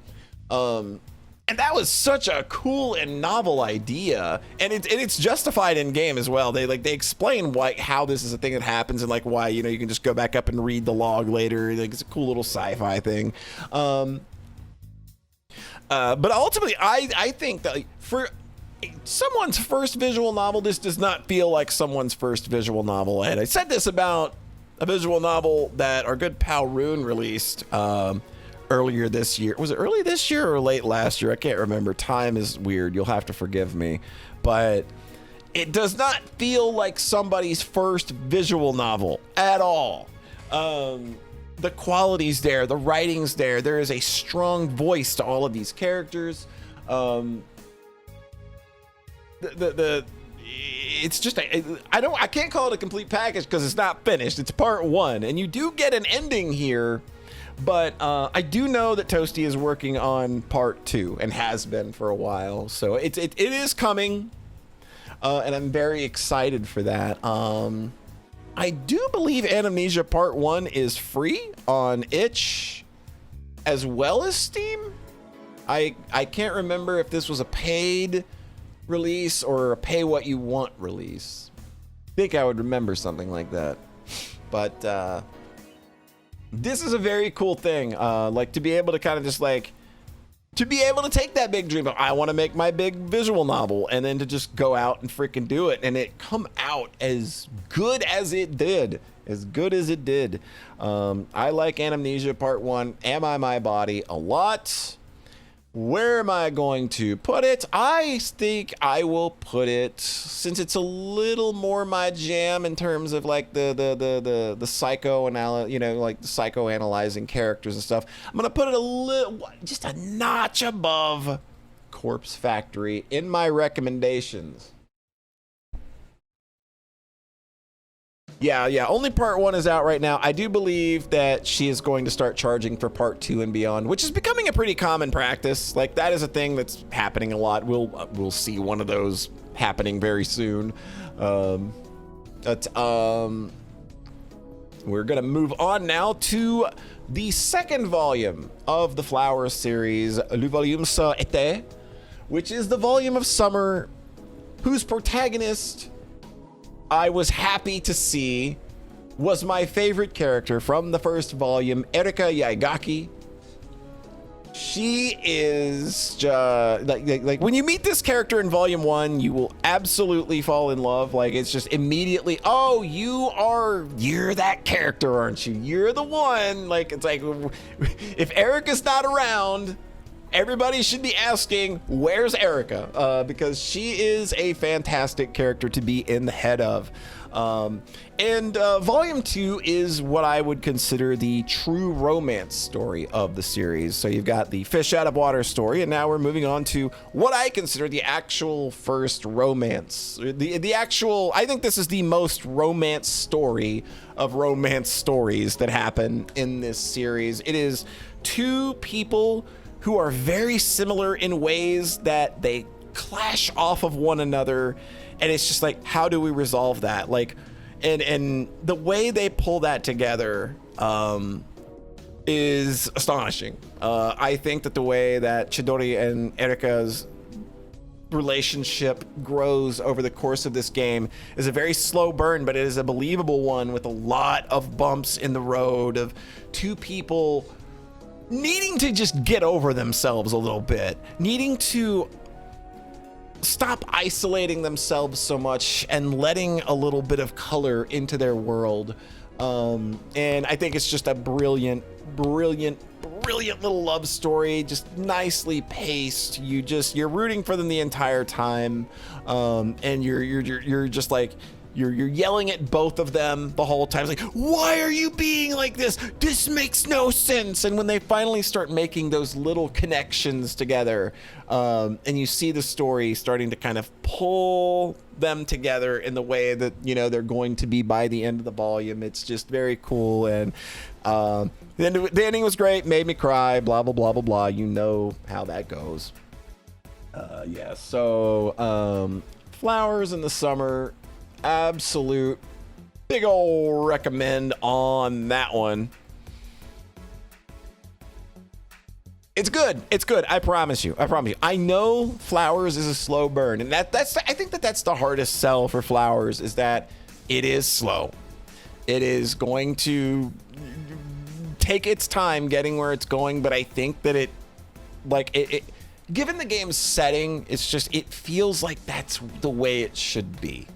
And that was such a cool and novel idea, and it's justified in game as well. They explain how this is a thing that happens, and like why you can just go back up and read the log later. Like, it's a cool little sci-fi thing. But ultimately, I think that for someone's first visual novel, this does not feel like someone's first visual novel. And I said this about a visual novel that our good pal Rune released earlier this year. Was it early this year or late last year? I can't remember. Time is weird. You'll have to forgive me. But it does not feel like somebody's first visual novel at all. The quality's there. The writing's there. There is a strong voice to all of these characters. It's just I can't call it a complete package because it's not finished. It's part one, and you do get an ending here. But I do know that Toasty is working on part two and has been for a while, so it is coming, and I'm very excited for that. I do believe Anamnesia Part 1 is free on itch as well as Steam. I can't remember if this was a paid release or a pay what you want release. I think I would remember something like that. But this is a very cool thing. Like, to be able to kind of just like, to be able to take that big dream of, I want to make my big visual novel, and then to just go out and freaking do it, and it come out as good as it did. I like Anamnesia Part 1, Am I My Body, a lot. Where am I going to put it? I think I will put it, since it's a little more my jam in terms of like the like the psychoanalyzing characters and stuff. I'm gonna put it just a notch above Corpse Factory in my recommendations. Yeah, only part 1 is out right now. I do believe that she is going to start charging for part 2 and beyond, which is becoming a pretty common practice. Like, that is a thing that's happening a lot. We'll see one of those happening very soon. We're gonna move on now to the second volume of the Flowers series, Le Volume Z.A.T.O, which is the volume of summer, whose protagonist I was happy to see was my favorite character from the first volume, Erika Yaigaki. She is just like when you meet this character in volume 1, you will absolutely fall in love. Like, it's just immediately, oh, you're that character, aren't you? You're the one. Like, it's like, if Erika's not around, everybody should be asking, where's Erika? Because she is a fantastic character to be in the head of. Volume 2 is what I would consider the true romance story of the series. So you've got the fish out of water story, and now we're moving on to what I consider the actual first romance. I think this is the most romance story of romance stories that happen in this series. It is two people who are very similar in ways that they clash off of one another, and it's just like, how do we resolve that? Like, and the way they pull that together is astonishing. I think that the way that Chidori and Erika's relationship grows over the course of this game is a very slow burn, but it is a believable one with a lot of bumps in the road of two people needing to just get over themselves a little bit, needing to stop isolating themselves so much and letting a little bit of color into their world. And I think it's just a brilliant little love story, just nicely paced. You're rooting for them the entire time, and you're just like, you're yelling at both of them the whole time. It's like, why are you being like this? This makes no sense. And when they finally start making those little connections together, and you see the story starting to kind of pull them together in the way that, you know, they're going to be by the end of the volume, it's just very cool. And the ending was great, made me cry, blah, blah, blah, blah, blah. You know how that goes. Yeah, so Flowers in the Summer, absolute big ol' recommend on that one. It's good. It's good. I promise you. I know Flowers is a slow burn, and that's I think that's the hardest sell for Flowers, is that it is slow. It is going to take its time getting where it's going, but I think that it given the game's setting, it feels like that's the way it should be.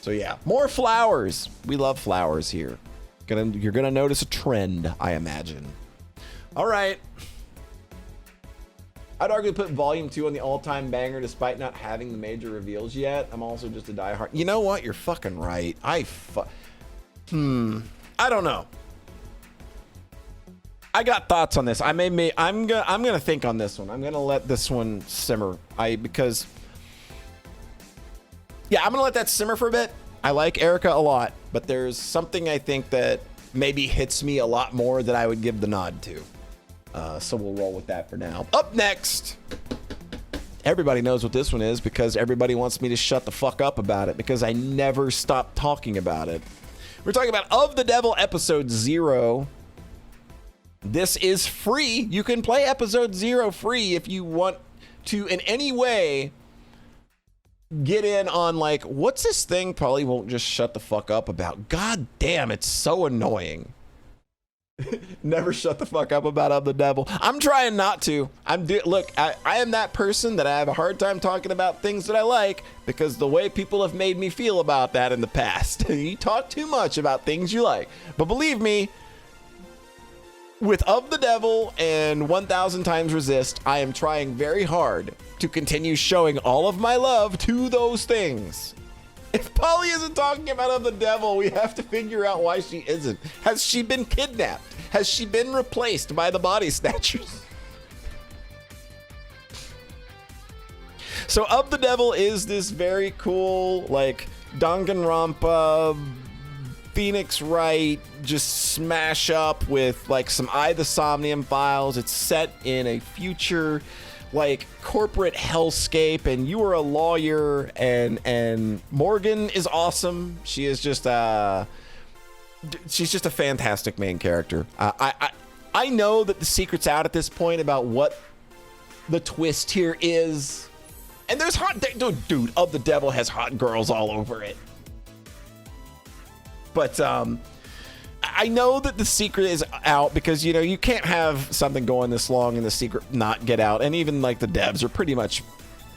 So yeah, more Flowers. We love Flowers here. You're gonna notice a trend, I imagine. All right. I'd argue to put Volume 2 on the all-time banger despite not having the major reveals yet. I'm also just a diehard. You know what? You're fucking right. I don't know. I got thoughts on this. I'm gonna think on this one. I'm gonna let this one simmer. I'm gonna let that simmer for a bit. I like Erica a lot, but there's something I think that maybe hits me a lot more that I would give the nod to. So we'll roll with that for now. Up next, everybody knows what this one is because everybody wants me to shut the fuck up about it because I never stop talking about it. We're talking about Of the Devil Episode 0. This is free. You can play Episode 0 free if you want to in any way get in on, like, what's this thing probably won't just shut the fuck up about. God damn, it's so annoying. Never shut the fuck up about Of the Devil. I'm trying not to. Look, I am that person that I have a hard time talking about things that I like because the way people have made me feel about that in the past. You talk too much about things you like. But believe me, with Of the Devil and 1000 Times Resist, I am trying very hard to continue showing all of my love to those things. If Polly isn't talking about Of the Devil, we have to figure out why she isn't. Has she been kidnapped? Has she been replaced by the Body Snatchers? So Of the Devil is this very cool, like, Danganronpa, Phoenix Wright, just smash up with, like, some the Somnium Files. It's set in a future, like, corporate hellscape, and you are a lawyer, and Morgan is awesome. She is just she's just a fantastic main character. I know that the secret's out at this point about what the twist here is, and there's dude, Of the Devil has hot girls all over it. But I know that the secret is out because, you know, you can't have something going this long and the secret not get out. And even, like, the devs are pretty much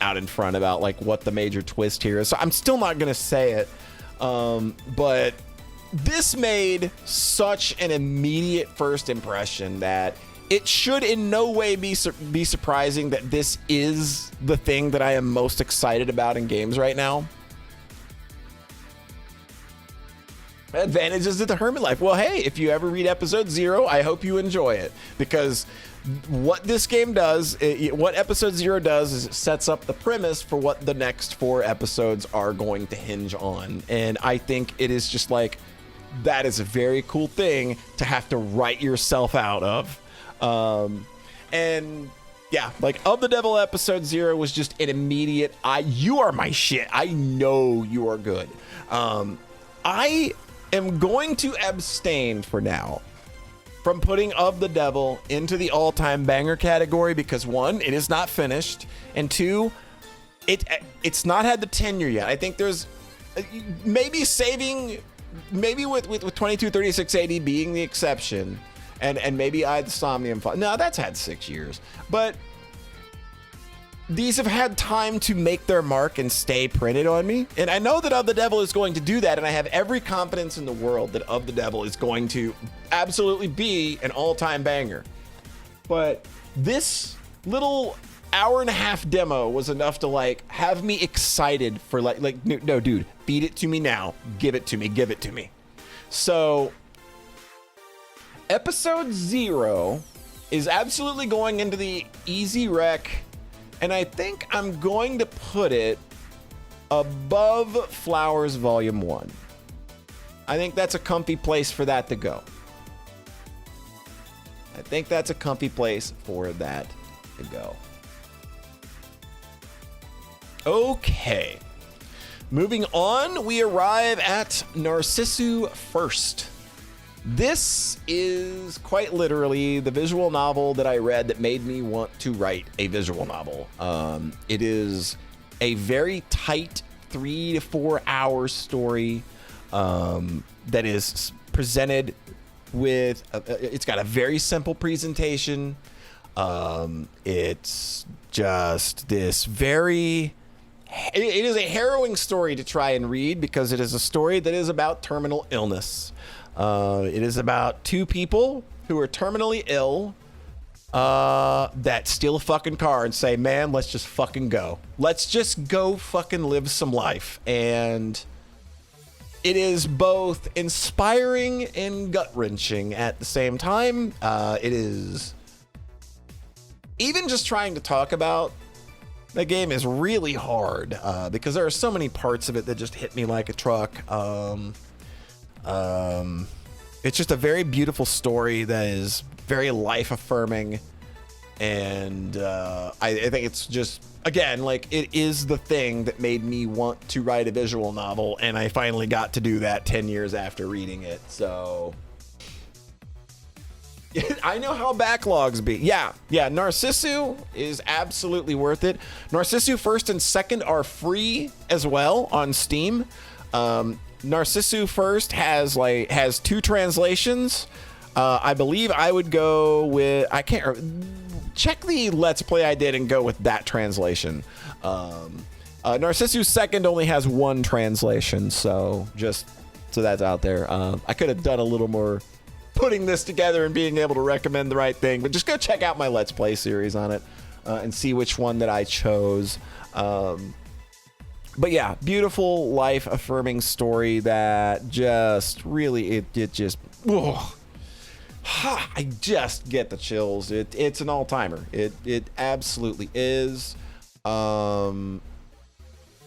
out in front about, like, what the major twist here is. So I'm still not going to say it. But this made such an immediate first impression that it should in no way be surprising that this is the thing that I am most excited about in games right now. Advantages of the hermit life. Well, hey, if you ever read Episode 0, I hope you enjoy it, because what this game does, what Episode 0 does, is it sets up the premise for what the next 4 episodes are going to hinge on. And I think it is just like, that is a very cool thing to have to write yourself out of. And yeah, like, Of the Devil Episode 0 was just an immediate, you are my shit. I know you are good. I am going to abstain for now from putting Of the Devil into the all-time banger category because, 1, it is not finished, and 2, it's not had the tenure yet. I think there's maybe with 2236 AD being the exception, and maybe the Somnium Files. No, that's had 6 years, but these have had time to make their mark and stay printed on me. And I know that Of the Devil is going to do that, and I have every confidence in the world that Of the Devil is going to absolutely be an all-time banger. But this little hour-and-a-half demo was enough to like have me excited for like no dude, feed it to me now, give it to me. So episode 0 is absolutely going into the easy rec, and I think I'm going to put it above Flowers Volume 1. I think that's a comfy place for that to go. Okay. Moving on, we arrive at Narcissu First. This is quite literally the visual novel that I read that made me want to write a visual novel. It is a very tight 3 to 4 hour story that is presented with it's got a very simple presentation. It's just this very it is a harrowing story to try and read because it is a story that is about terminal illness. It is about 2 people who are terminally ill that steal a fucking car and say, man, let's just fucking go. Let's just go fucking live some life. And it is both inspiring and gut-wrenching at the same time. It is... Even just trying to talk about the game is really hard because there are so many parts of it that just hit me like a truck. It's just a very beautiful story that is very life-affirming, and I think it's just, again, like, it is the thing that made me want to write a visual novel, and I finally got to do that 10 years after reading it, so... I know how backlogs be. Yeah, Narcissu is absolutely worth it. Narcissu First and Second are free as well on Steam. Narcissu First has 2 translations. I believe I would go with, I can't check the Let's Play I did and go with that translation. Narcissu Second only has 1 translation, so that's out there. I could have done a little more putting this together and being able to recommend the right thing, but just go check out my Let's Play series on it and see which one that I chose. But yeah, beautiful, life-affirming story that just really, it just, I just get the chills. It's an all-timer. It absolutely is. Man,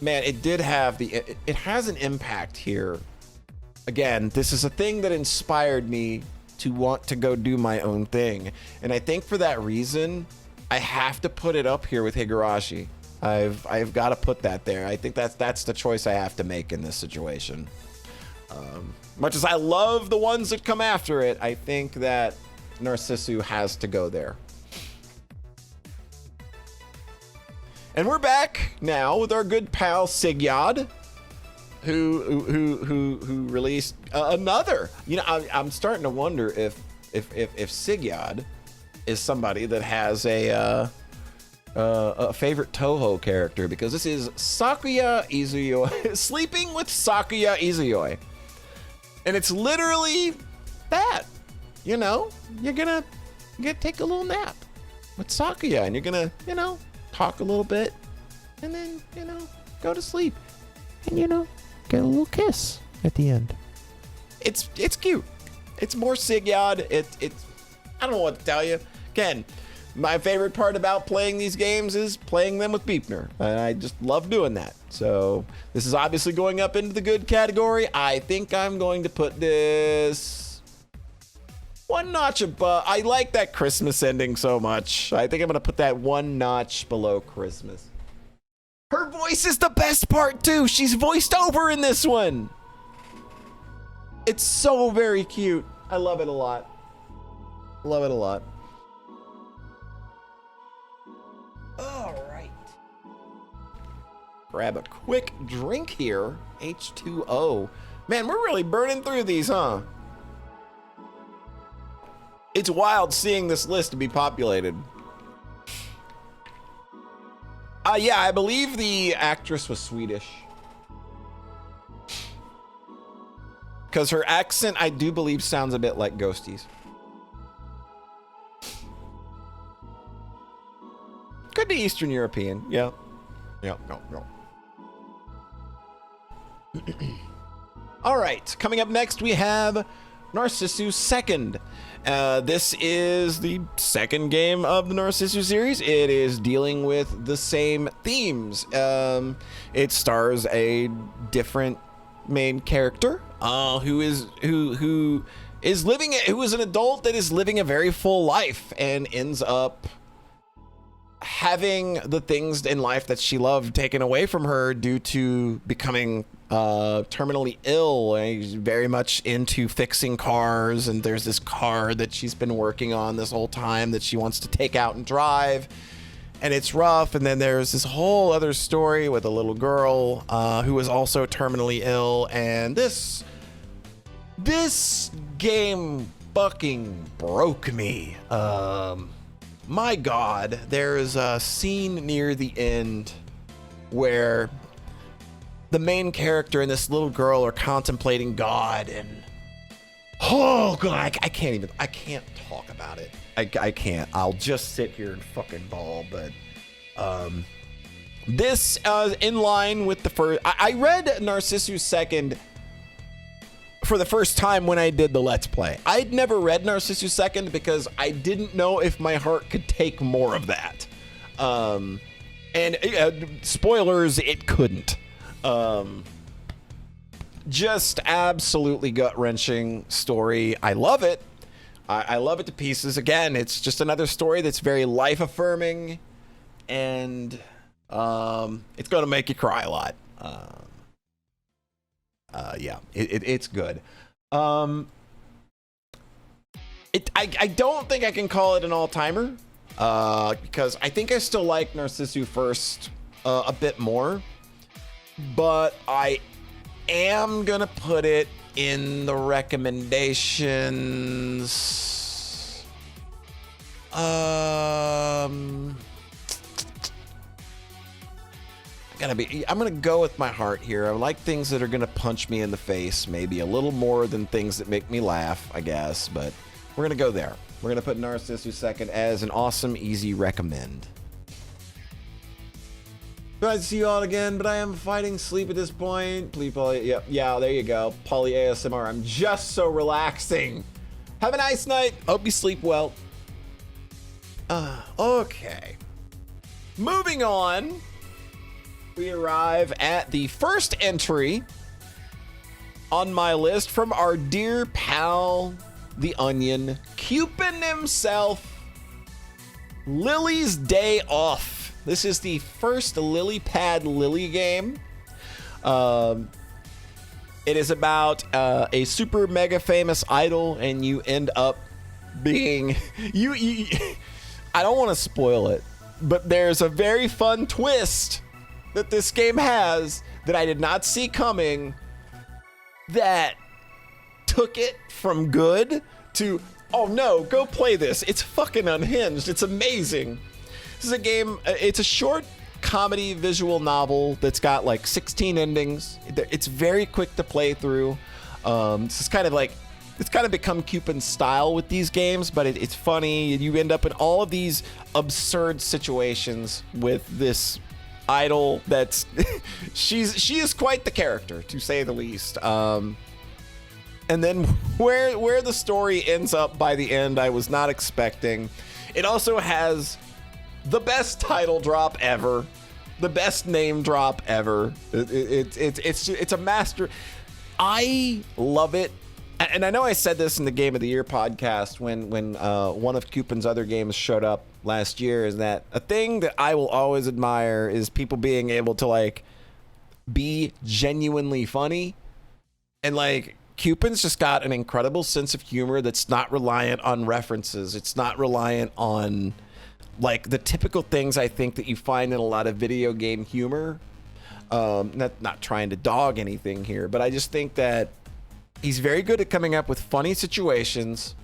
it did have it has an impact here. Again, this is a thing that inspired me to want to go do my own thing. And I think for that reason, I have to put it up here with Higurashi. I've got to put that there. I think that's the choice I have to make in this situation. Much as I love the ones that come after it, I think that Narcissu has to go there. And we're back now with our good pal Z.A.T.O, who released another. You know, I'm starting to wonder if Z.A.T is somebody that has a favorite Toho character, because this is Sakuya Izayoi sleeping with Sakuya Izayoi, and it's literally that. You know, you're gonna take a little nap with Sakuya, and you're gonna, talk a little bit, and then, go to sleep, and, get a little kiss at the end. It's cute. It's more Z.A.T. It's I don't know what to tell you. Again, my favorite part about playing these games is playing them with Beepner, and I just love doing that. So this is obviously going up into the good category. I think I'm going to put this 1 notch above. I like that Christmas ending so much. I think I'm going to put that 1 notch below Christmas. Her voice is the best part too. She's voiced over in this one. It's so very cute. I love it a lot. Love it a lot. All right. Grab a quick drink here. H2O. Man, we're really burning through these, huh? It's wild seeing this list be populated. Yeah, I believe the actress was Swedish. Because her accent, I do believe, sounds a bit like Ghosties. Good be Eastern European. Yeah. Yeah. No. All right. Coming up next, we have Narcissu Second. This is the second game of the Narcissu series. It is dealing with the same themes. It stars a different main character who is an adult that is living a very full life and ends up having the things in life that she loved taken away from her due to becoming terminally ill. And she's very much into fixing cars, and there's this car that she's been working on this whole time that she wants to take out and drive, and it's rough. And then there's this whole other story with a little girl who is also terminally ill, and this game fucking broke me. My God, there's a scene near the end where the main character and this little girl are contemplating God, and oh God, I can't talk about it. I can't. I'll just sit here and fucking bawl. But this in line with the first. I read Narcissu Second for the first time when I did the Let's Play. I'd never read Narcissu Second because I didn't know if my heart could take more of that. And spoilers, it couldn't. Just absolutely gut-wrenching story. I love it. I love it to pieces. Again, it's just another story that's very life-affirming, and it's going to make you cry a lot. Yeah, it's good. I don't think I can call it an all-timer, because I think I still like Narcissu First a bit more, but I am gonna put it in the recommendations. I'm gonna go with my heart here. I like things that are gonna punch me in the face, maybe a little more than things that make me laugh, I guess, but we're gonna go there. We're gonna put Narcissu Second as an awesome, easy recommend. Glad to see you all again, but I am fighting sleep at this point. Please, Polly. Yep, yeah, there you go. Polly ASMR. I'm just so relaxing. Have a nice night. Hope you sleep well. Okay. Moving on. We arrive at the first entry on my list from our dear pal, the Onion, Cupid himself, Lily's Day Off. This is the first Lily Pad Lily game. It is about a super mega famous idol, and you end up being you I don't want to spoil it, but there's a very fun twist that this game has that I did not see coming that took it from good to, oh no, go play this. It's fucking unhinged. It's amazing. This is a game, it's a short comedy visual novel that's got like 16 endings. It's very quick to play through. It's kind of become Cupid's style with these games, but it's funny. You end up in all of these absurd situations with this idol that's she is quite the character, to say the least. And then where the story ends up by the end, I was not expecting. It also has the best title drop ever, the best name drop ever. It's a master. I love it. And I know I said this in the Game of the Year podcast when one of Cupid's other games showed up last year, is that a thing that I will always admire is people being able to like be genuinely funny. And like Cupid's just got an incredible sense of humor that's not reliant on references. It's not reliant on like the typical things I think that you find in a lot of video game humor. Not trying to dog anything here, but I just think that he's very good at coming up with funny situations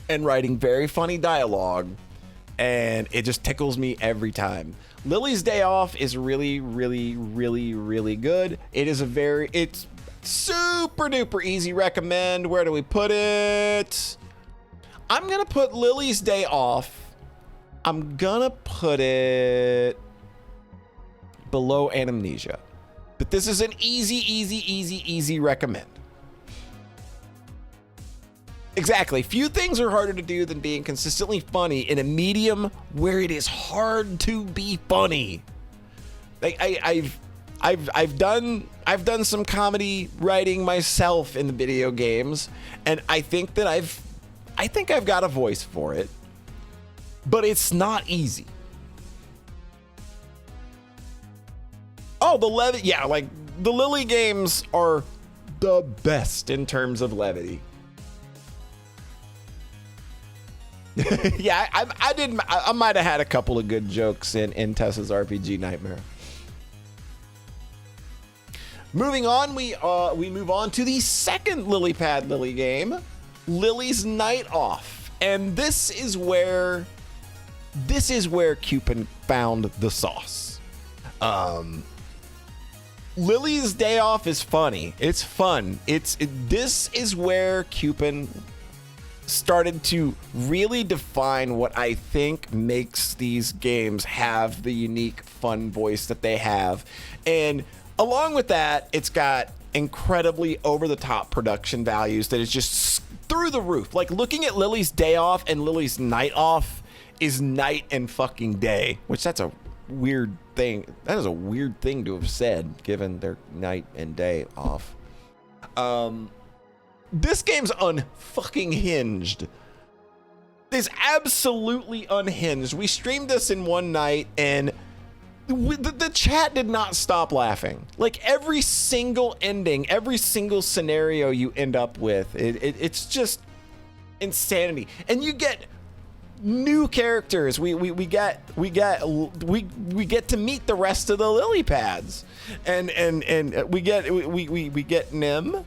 and writing very funny dialogue, and it just tickles me every time. Lily's Day Off is really, really, really, really good. It's super duper easy recommend. Where do we put it? I'm gonna put Lily's Day Off. I'm gonna put it below Anamnesia. But this is an easy recommend. Exactly. Few things are harder to do than being consistently funny in a medium where it is hard to be funny. Like I've done some comedy writing myself in the video games, and I think I've got a voice for it, but it's not easy. Oh, the levity, yeah, like the Lily games are the best in terms of levity. Yeah, I might have had a couple of good jokes in Tessa's RPG Nightmare. Moving on, we move on to the second Lily Pad Lily game, Lily's Night Off, and this is where Cupid found the sauce. Lily's Day Off is funny. It's fun. This is where Cupid started to really define what I think makes these games have the unique fun voice that they have. And along with that, it's got incredibly over-the-top production values that is just through the roof. Like, looking at Lily's Day Off and Lily's Night Off is night and fucking day, which that's a weird thing. That is a weird thing to have said, given their night and day off. This game's unfucking hinged. It's absolutely unhinged. We streamed this in one night, and the chat did not stop laughing. Like, every single ending, every single scenario you end up with, it's just insanity. And you get new characters. We get to meet the rest of the lily pads, and we get Nim.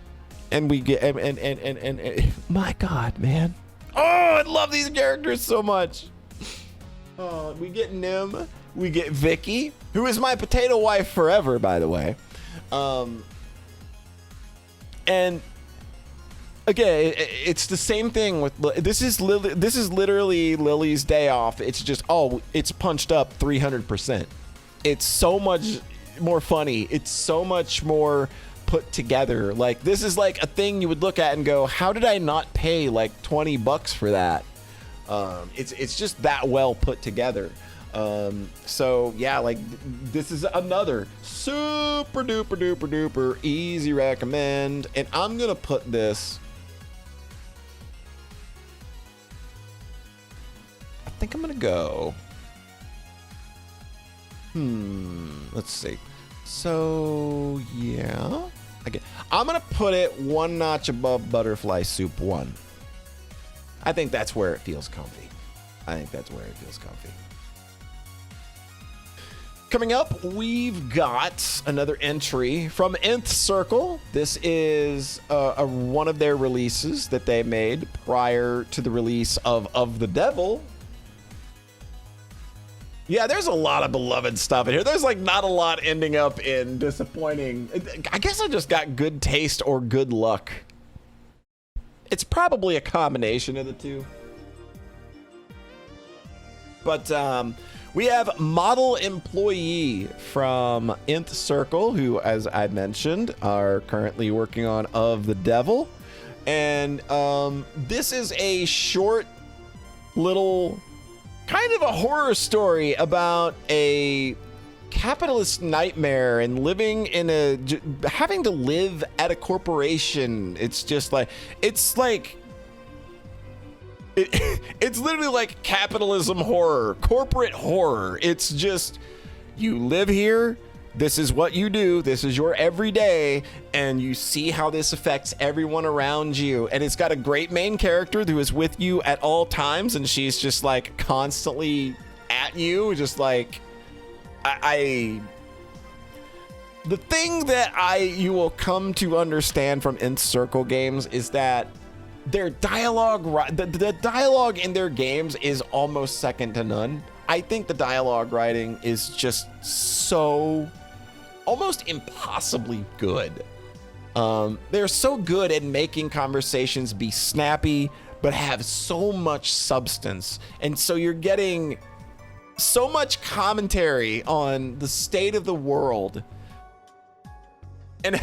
And we get and my God, man! Oh, I love these characters so much. We get Nim, we get Vicky, who is my potato wife forever, by the way. And again, it's the same thing with this is literally Lily's Day Off. It's just it's punched up 300%. It's so much more funny. It's so much more put together. Like, this is like a thing you would look at and go, how did I not pay like $20 for that? It's just that well put together. So yeah, like this is another super duper easy recommend, and I'm gonna put this, I think I'm gonna go, let's see. So yeah, okay, I'm gonna put it one notch above Butterfly Soup 1. I think that's where it feels comfy. Coming up, we've got another entry from Nth Circle. This is one of their releases that they made prior to the release of the Devil. Yeah, there's a lot of beloved stuff in here. There's like not a lot ending up in disappointing. I guess I just got good taste or good luck. It's probably a combination of the two. But we have Model Employee from Nth Circle, who, as I mentioned, are currently working on Of the Devil. And this is a short little kind of a horror story about a capitalist nightmare and living in having to live at a corporation. It's literally like capitalism horror, corporate horror. It's just, you live here, this is what you do, this is your everyday, and you see how this affects everyone around you. And it's got a great main character who is with you at all times, and she's just like constantly at you, just like, the thing that you will come to understand from Nth Circle games is that their dialogue, the dialogue in their games is almost second to none. I think the dialogue writing is just so almost impossibly good. They're so good at making conversations be snappy, but have so much substance. And so you're getting so much commentary on the state of the world. And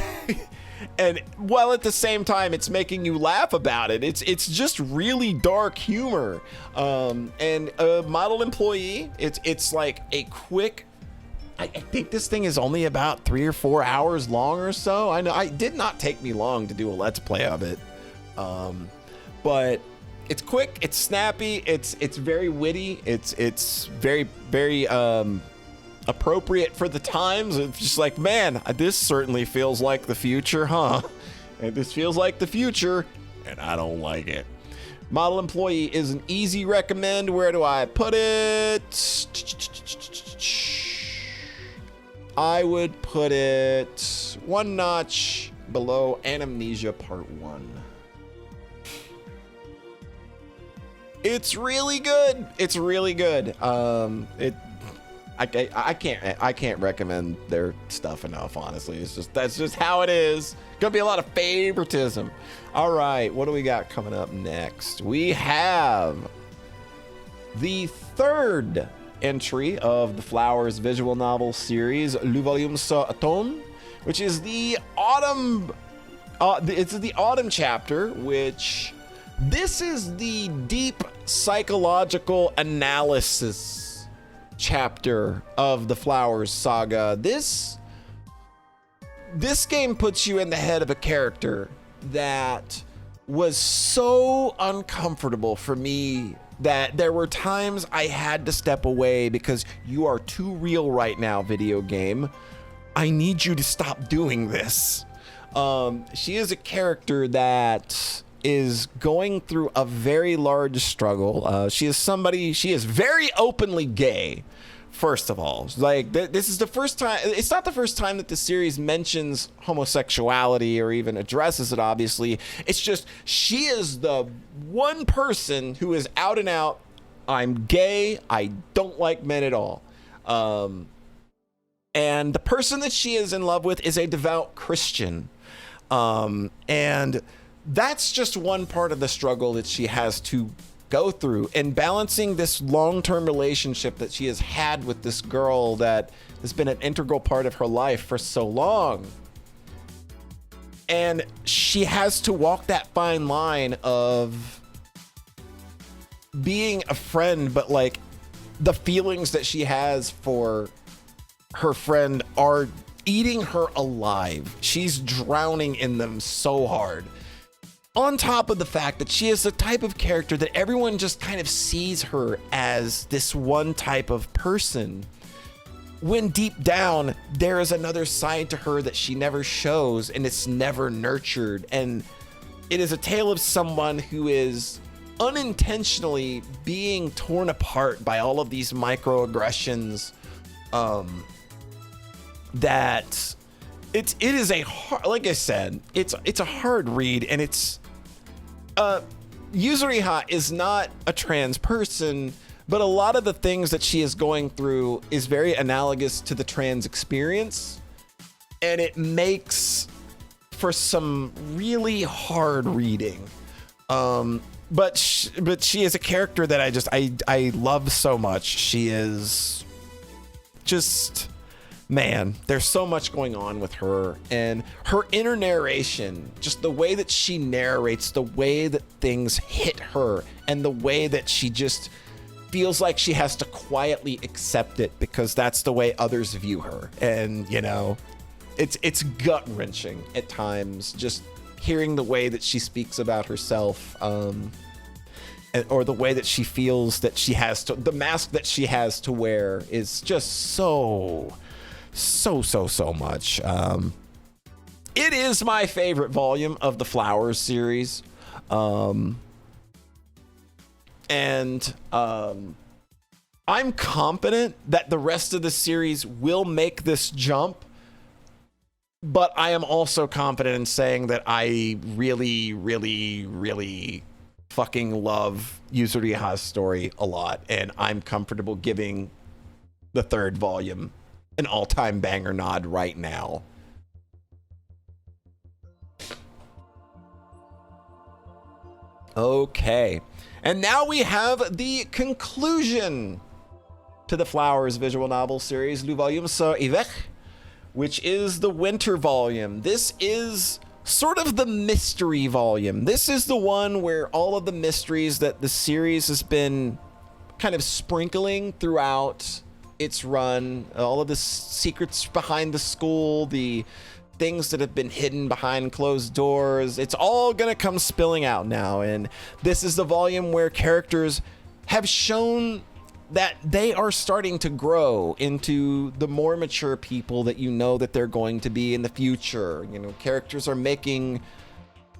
and while at the same time it's making you laugh about it, it's just really dark humor. And a model employee, it's like a quick, I think this thing is only about 3 or 4 hours long or so. I know it did not take me long to do a let's play of it. But it's quick, it's snappy, it's very witty, it's very appropriate for the times. It's just like, man, this certainly feels like the future, huh? And this feels like the future, and I don't like it. Model employee is an easy recommend. Where do I put it? I would put it one notch below Anamnesia Part 1. It's really good. It's really good. I can't recommend their stuff enough, honestly. That's just how it is. Gonna be a lot of favoritism. All right, what do we got coming up next? We have the third entry of the Flowers visual novel series, Le Volume Automne, which is the autumn. It's the autumn chapter, which this is the deep psychological analysis chapter of the Flowers saga. This game puts you in the head of a character that was so uncomfortable for me that there were times I had to step away because you are too real right now, video game. I need you to stop doing this. She is a character that is going through a very large struggle. She is very openly gay. First of all, like this is the first time. It's not the first time that the series mentions homosexuality or even addresses it. Obviously, it's just she is the one person who is out and out. I'm gay. I don't like men at all. And the person that she is in love with is a devout Christian. And that's just one part of the struggle that she has to go through, and balancing this long-term relationship that she has had with this girl that has been an integral part of her life for so long. And she has to walk that fine line of being a friend, but like the feelings that she has for her friend are eating her alive. She's drowning in them so hard. On top of the fact that she is the type of character that everyone just kind of sees her as this one type of person, when deep down there is another side to her that she never shows, and it's never nurtured. And it is a tale of someone who is unintentionally being torn apart by all of these microaggressions. That it is a hard, like I said, it's a hard read, and it's Yuzuriha is not a trans person, but a lot of the things that she is going through is very analogous to the trans experience, and it makes for some really hard reading. But she is a character that I love so much. She is just, man, there's so much going on with her, and her inner narration, just the way that she narrates, the way that things hit her, and the way that she just feels like she has to quietly accept it because that's the way others view her. And, you know, it's gut-wrenching at times, just hearing the way that she speaks about herself, or the way that she feels that she has to, the mask that she has to wear is just so much. It is my favorite volume of the Flowers series. I'm confident that the rest of the series will make this jump, but I am also confident in saying that I really, really, really fucking love Yuzuriha's story a lot, and I'm comfortable giving the third volume an all-time banger nod right now. Okay, and now we have the conclusion to to the Flowers visual novel series, Le Volume sur Hiver, which is the winter volume. This is sort of the mystery volume. This is the one where all of the mysteries that the series has been kind of sprinkling throughout its run, all of the secrets behind the school, the things that have been hidden behind closed doors, it's all gonna come spilling out now. And this is the volume where characters have shown that they are starting to grow into the more mature people that you know that they're going to be in the future. You know, characters are making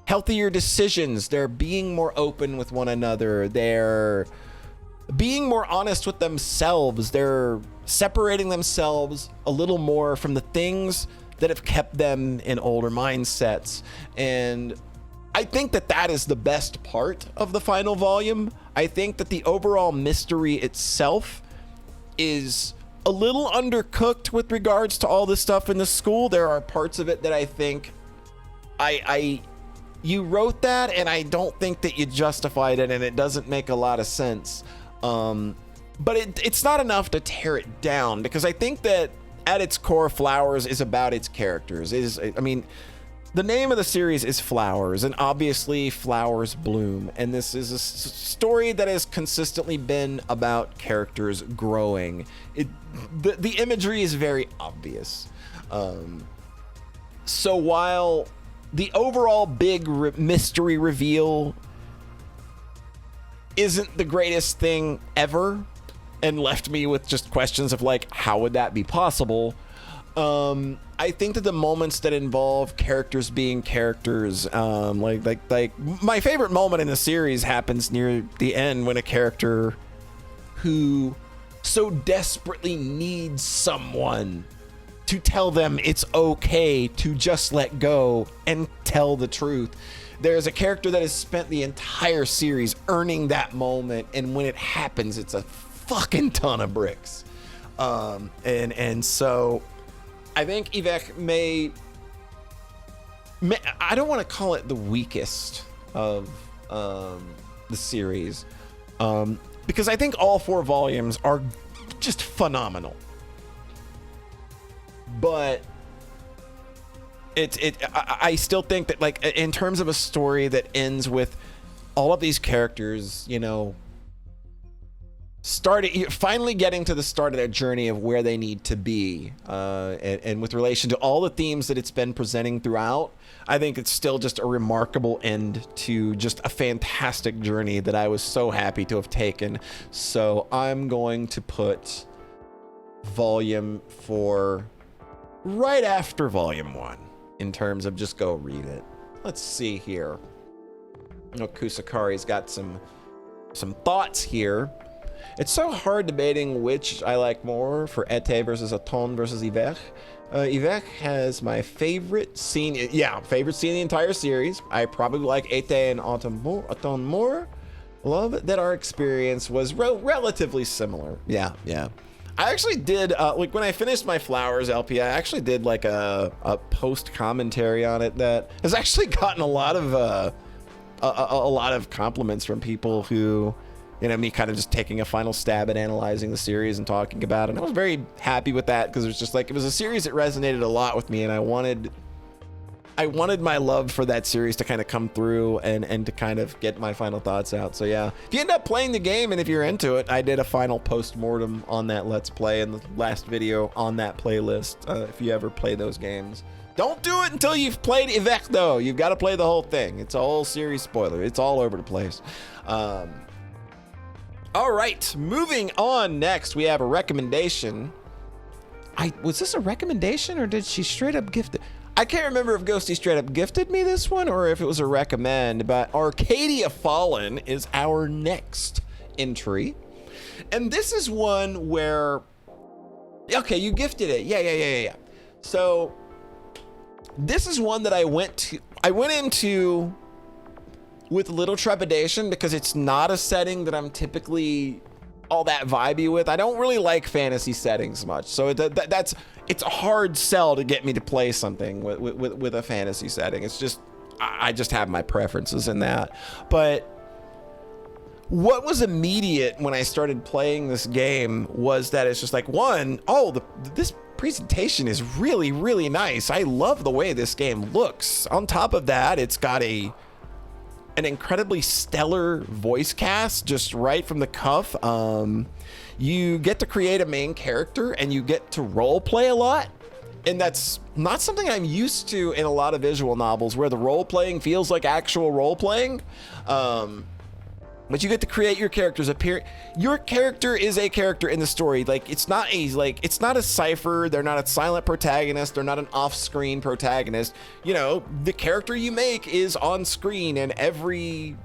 healthier decisions. They're being more open with one another. They're being more honest with themselves. They're separating themselves a little more from the things that have kept them in older mindsets. And I think that that is the best part of the final volume. I think that the overall mystery itself is a little undercooked with regards to all this stuff in the school. There are parts of it that I think you wrote that and I don't think that you justified it, and it doesn't make a lot of sense. But it's not enough to tear it down, because I think that at its core, Flowers is about its characters. The name of the series is Flowers, and obviously flowers bloom. And this is a story that has consistently been about characters growing. The imagery is very obvious. So while the overall big mystery reveal isn't the greatest thing ever, and left me with just questions of like, how would that be possible? I think that the moments that involve characters being characters, like my favorite moment in the series happens near the end, when a character who so desperately needs someone to tell them it's okay to just let go and tell the truth. There's a character that has spent the entire series earning that moment, and when it happens, it's a fucking ton of bricks. And so I think Ivek may I don't want to call it the weakest of the series, because I think all 4 volumes are just phenomenal. But I still think that, like, in terms of a story that ends with all of these characters, you know, finally getting to the start of their journey of where they need to be, and with relation to all the themes that it's been presenting throughout, I think it's still just a remarkable end to just a fantastic journey that I was so happy to have taken. So I'm going to put Volume 4 right after Volume 1 in terms of just go read it. Let's see here. Kusakari's got some thoughts here. It's so hard debating which I like more for Été versus Automne versus Hiver. Hiver has my favorite scene. Favorite scene in the entire series. I probably like Été and Automne more. Love that our experience was relatively similar. Yeah. I actually did, like, when I finished my Flowers LP, I actually did like a post commentary on it that has actually gotten a lot of compliments from people who, you know, me kind of just taking a final stab at analyzing the series and talking about it. And I was very happy with that, because it was just like, it was a series that resonated a lot with me, and I wanted my love for that series to kind of come through and to kind of get my final thoughts out. So yeah, if you end up playing the game and if you're into it, I did a final post-mortem on that Let's Play in the last video on that playlist, if you ever play those games. Don't do it until you've played Ivek, though. You've got to play the whole thing. It's a whole series spoiler. It's all over the place. All right, moving on. Next, we have a recommendation. Was this a recommendation, or did she straight up gift it? I can't remember if Ghosty straight up gifted me this one or if it was a recommend, but Arcadia Fallen is our next entry. And this is one where, okay, you gifted it. Yeah. So this is one that I went into with little trepidation, because it's not a setting that I'm typically all that vibey with. I don't really like fantasy settings much, so it's a hard sell to get me to play something with a fantasy setting. It's just, I just have my preferences in that. But what was immediate when I started playing this game was that it's just like, one, this presentation is really, really nice. I love the way this game looks. On top of that, it's got an incredibly stellar voice cast just right from the cuff. You get to create a main character and you get to role play a lot. And that's not something I'm used to in a lot of visual novels where the role playing feels like actual role playing. But you get to create your characters appear. Your character is a character in the story. Like it's not a cipher. They're not a silent protagonist. They're not an off-screen protagonist. You know, the character you make is on screen in every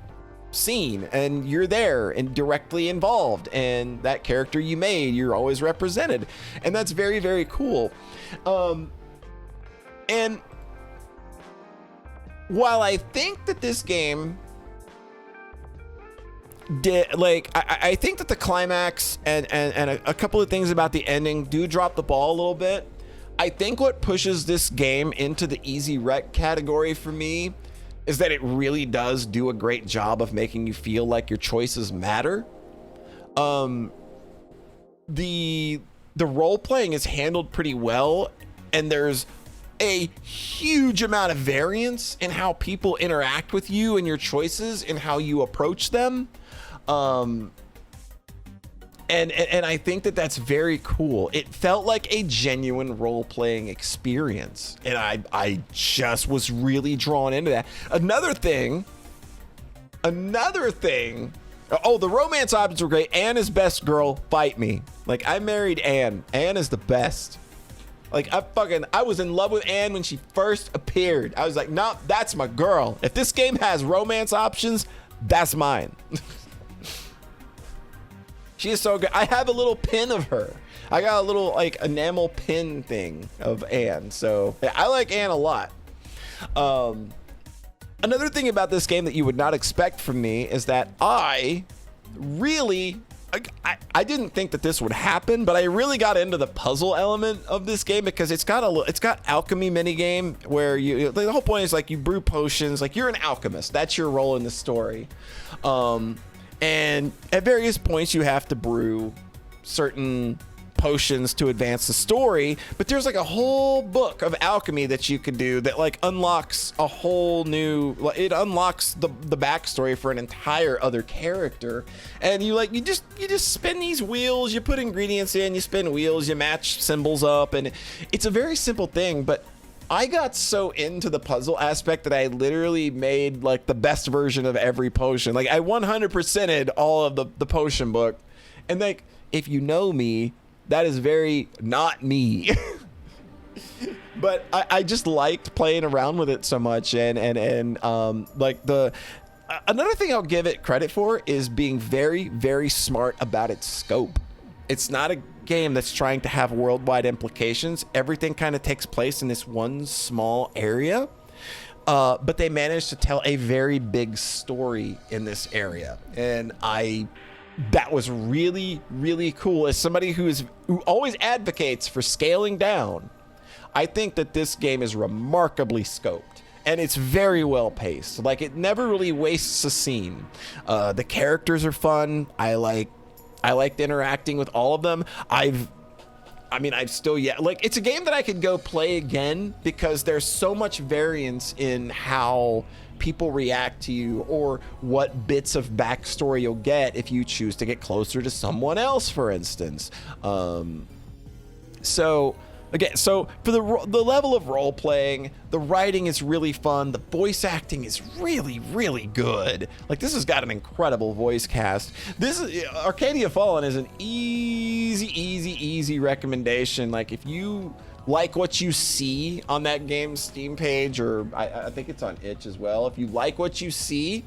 scene, and you're there and directly involved. And that character you made, you're always represented, and that's very, very cool. And while I think that this game I think that the climax and a couple of things about the ending do drop the ball a little bit. I think what pushes this game into the easy rec category for me is that it really does do a great job of making you feel like your choices matter. The role playing is handled pretty well, and there's a huge amount of variance in how people interact with you and your choices and how you approach them. And I think that that's very cool. It felt like a genuine role-playing experience, and I just was really drawn into that. Another thing. Oh, the romance options were great. Anne is best girl. Fight me. Like, I married Anne. Anne is the best. Like, I was in love with Anne when she first appeared. I was like, no, that's my girl. If this game has romance options, that's mine. She is so good. I have a little pin of her. I got a little like enamel pin thing of Anne. So yeah, I like Anne a lot. Another thing about this game that you would not expect from me is that I didn't think that this would happen, but I really got into the puzzle element of this game because it's got alchemy mini game where the whole point is like you brew potions, like you're an alchemist. That's your role in the story. And at various points you have to brew certain potions to advance the story, but there's like a whole book of alchemy that you could do that like unlocks a whole new, it unlocks the backstory for an entire other character. And you just spin these wheels, you put ingredients in, you spin wheels, you match symbols up, and it's a very simple thing. But I got so into the puzzle aspect that I literally made like the best version of every potion. Like I 100%ed all of the potion book. And like, if you know me, that is very not me. But I just liked playing around with it so much. And like another thing I'll give it credit for is being very, very smart about its scope. It's not a game that's trying to have worldwide implications. Everything kind of takes place in this one small area, but they managed to tell a very big story in this area, and that was really, really cool. As somebody who always advocates for scaling down, I think that this game is remarkably scoped, and it's very well paced. Like it never really wastes a scene. The characters are fun. I liked interacting with all of them. It's a game that I could go play again because there's so much variance in how people react to you or what bits of backstory you'll get if you choose to get closer to someone else, for instance. So for the level of role playing, the writing is really fun. The voice acting is really, really good. Like this has got an incredible voice cast. Arcadia Fallen is an easy recommendation. Like if you like what you see on that game's Steam page, or I think it's on itch as well. If you like what you see,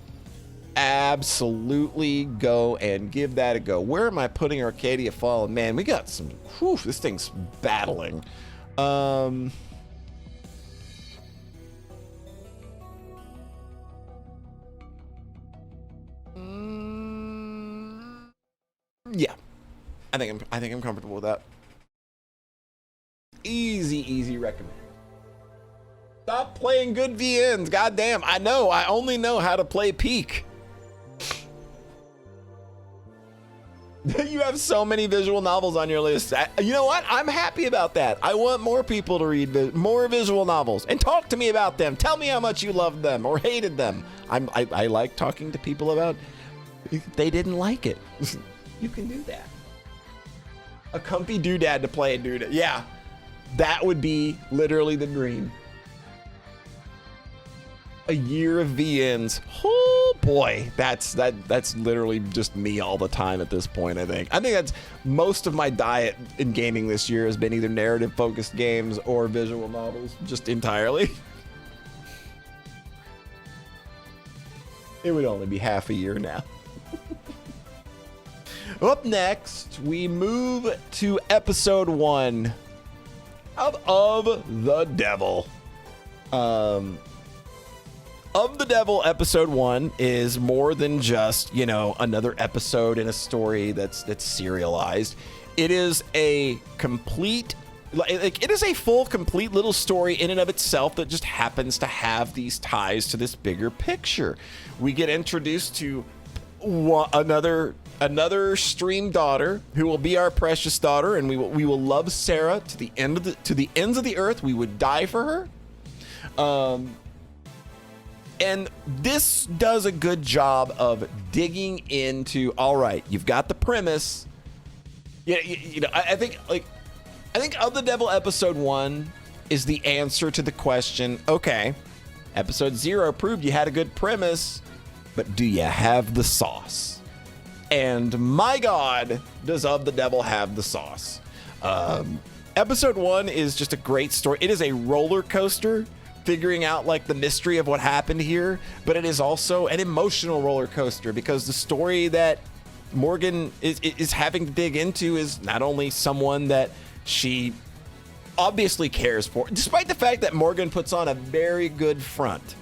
absolutely go and give that a go. Where am I putting Arcadia Fallen? Man, we got some, this thing's battling. Yeah, I think I'm comfortable with that. Easy recommend. Stop playing good VNs. Goddamn, I know. I only know how to play Peak. You have so many visual novels on your list. You know what? I'm happy about that. I want more people to read more visual novels and talk to me about them. Tell me how much you loved them or hated them. I like talking to people about if they didn't like it. You can do that. A comfy doodad to play a doodad. Yeah, that would be literally the dream. A year of VNs. Oh boy, that's literally just me all the time at this point. I think that's most of my diet in gaming this year has been either narrative focused games or visual novels, just entirely. It would only be half a year now. Up next, we move to episode 1 of The Devil. Of the Devil, episode 1 is more than just, another episode in a story that's serialized. It is a complete, it is a full, complete little story in and of itself that just happens to have these ties to this bigger picture. We get introduced to another stream daughter who will be our precious daughter, and we will love Sarah to the ends of the earth. We would die for her. And this does a good job of digging into, all right, you've got the premise. I think Of the Devil episode 1 is the answer to the question, okay, episode 0 proved you had a good premise, but do you have the sauce? And my God, does Of the Devil have the sauce? Episode 1 is just a great story. It is a roller coaster, figuring out the mystery of what happened here, but it is also an emotional roller coaster because the story that Morgan is having to dig into is not only someone that she obviously cares for, despite the fact that Morgan puts on a very good front.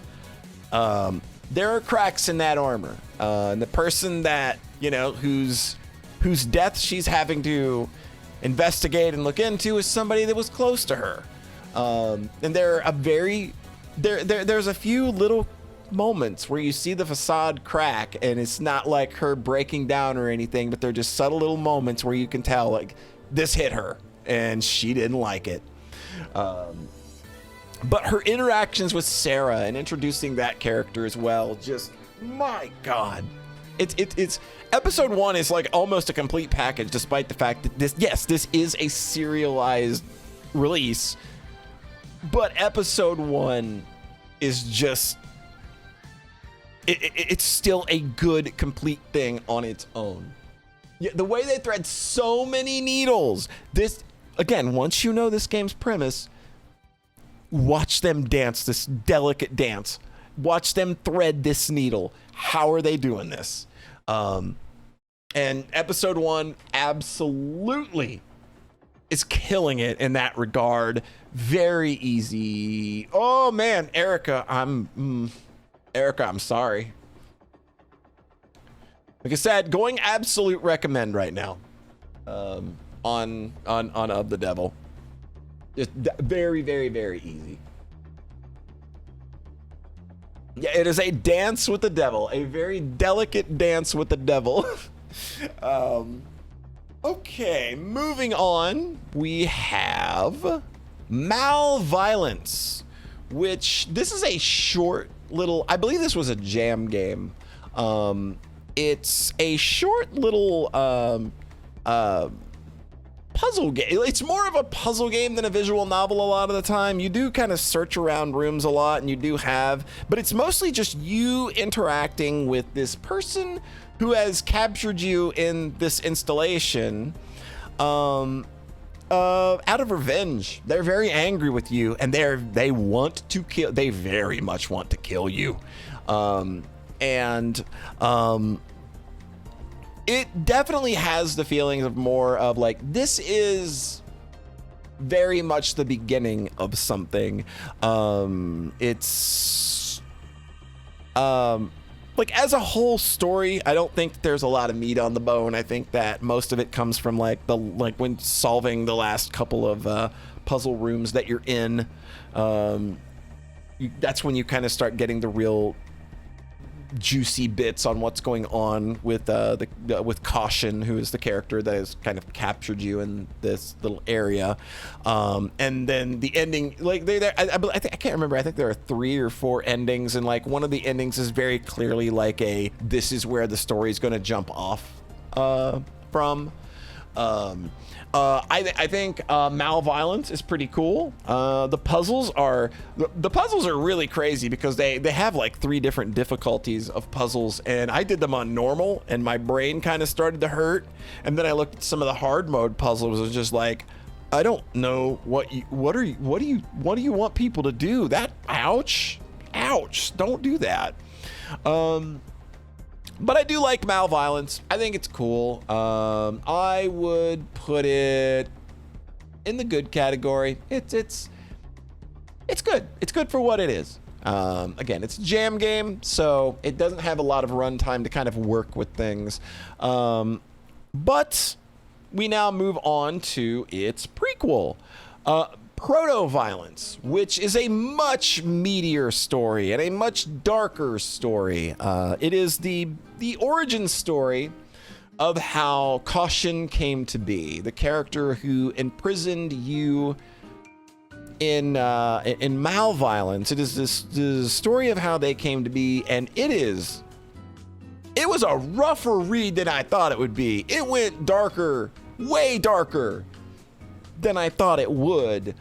There are cracks in that armor. And the person that, whose death she's having to investigate and look into is somebody that was close to her. And there's a few little moments where you see the facade crack, and it's not like her breaking down or anything, but they're just subtle little moments where you can tell this hit her and she didn't like it. But her interactions with Sarah and introducing that character as well, just my God, it's episode 1 is almost a complete package, despite the fact that this is a serialized release. But episode 1 is just, it's still a good, complete thing on its own. Yeah, the way they thread so many needles. This, again, once you know this game's premise, watch them dance this delicate dance. Watch them thread this needle. How are they doing this? And episode 1 absolutely is killing it in that regard. Very easy. Oh man, Erica, I'm sorry. Like I said, going absolute recommend right now. On Of the Devil. Just very, very, very easy. Yeah, it is a dance with the devil, a very delicate dance with the devil. Okay, moving on, we have MalViolence, which this is a short little, I believe this was a jam game. It's a short little puzzle game. It's more of a puzzle game than a visual novel a lot of the time. You do kind of search around rooms a lot, and you do but it's mostly just you interacting with this person who has captured you in this installation out of revenge. They're very angry with you, and they very much want to kill you. It definitely has the feeling of more of this is very much the beginning of something. It's as a whole story, I don't think there's a lot of meat on the bone. I think that most of it comes from when solving the last couple of puzzle rooms that you're in. That's when you kind of start getting the real juicy bits on what's going on with with Caution, who is the character that has kind of captured you in this little area, and then the ending, like I can't remember. I think there are 3 or 4 endings, and like one of the endings is very clearly like this is where the story is going to jump off from. I think MalViolence is pretty cool. The puzzles are really crazy because they have like 3 different difficulties of puzzles, and I did them on normal, and my brain kind of started to hurt. And then I looked at some of the hard mode puzzles, and was just like, I don't know what do you want people to do? That ouch, don't do that. But I do like MalViolence. I think it's cool. I would put it in the good category. It's good. It's good for what it is. Again, it's a jam game, so it doesn't have a lot of runtime to kind of work with things. But we now move on to its prequel. ProtoViolence, which is a much meatier story and a much darker story. It is the origin story of how Caution came to be, the character who imprisoned you in MalViolence. It is this story of how they came to be, and it was a rougher read than I thought it would be. It went darker, way darker than I thought it would.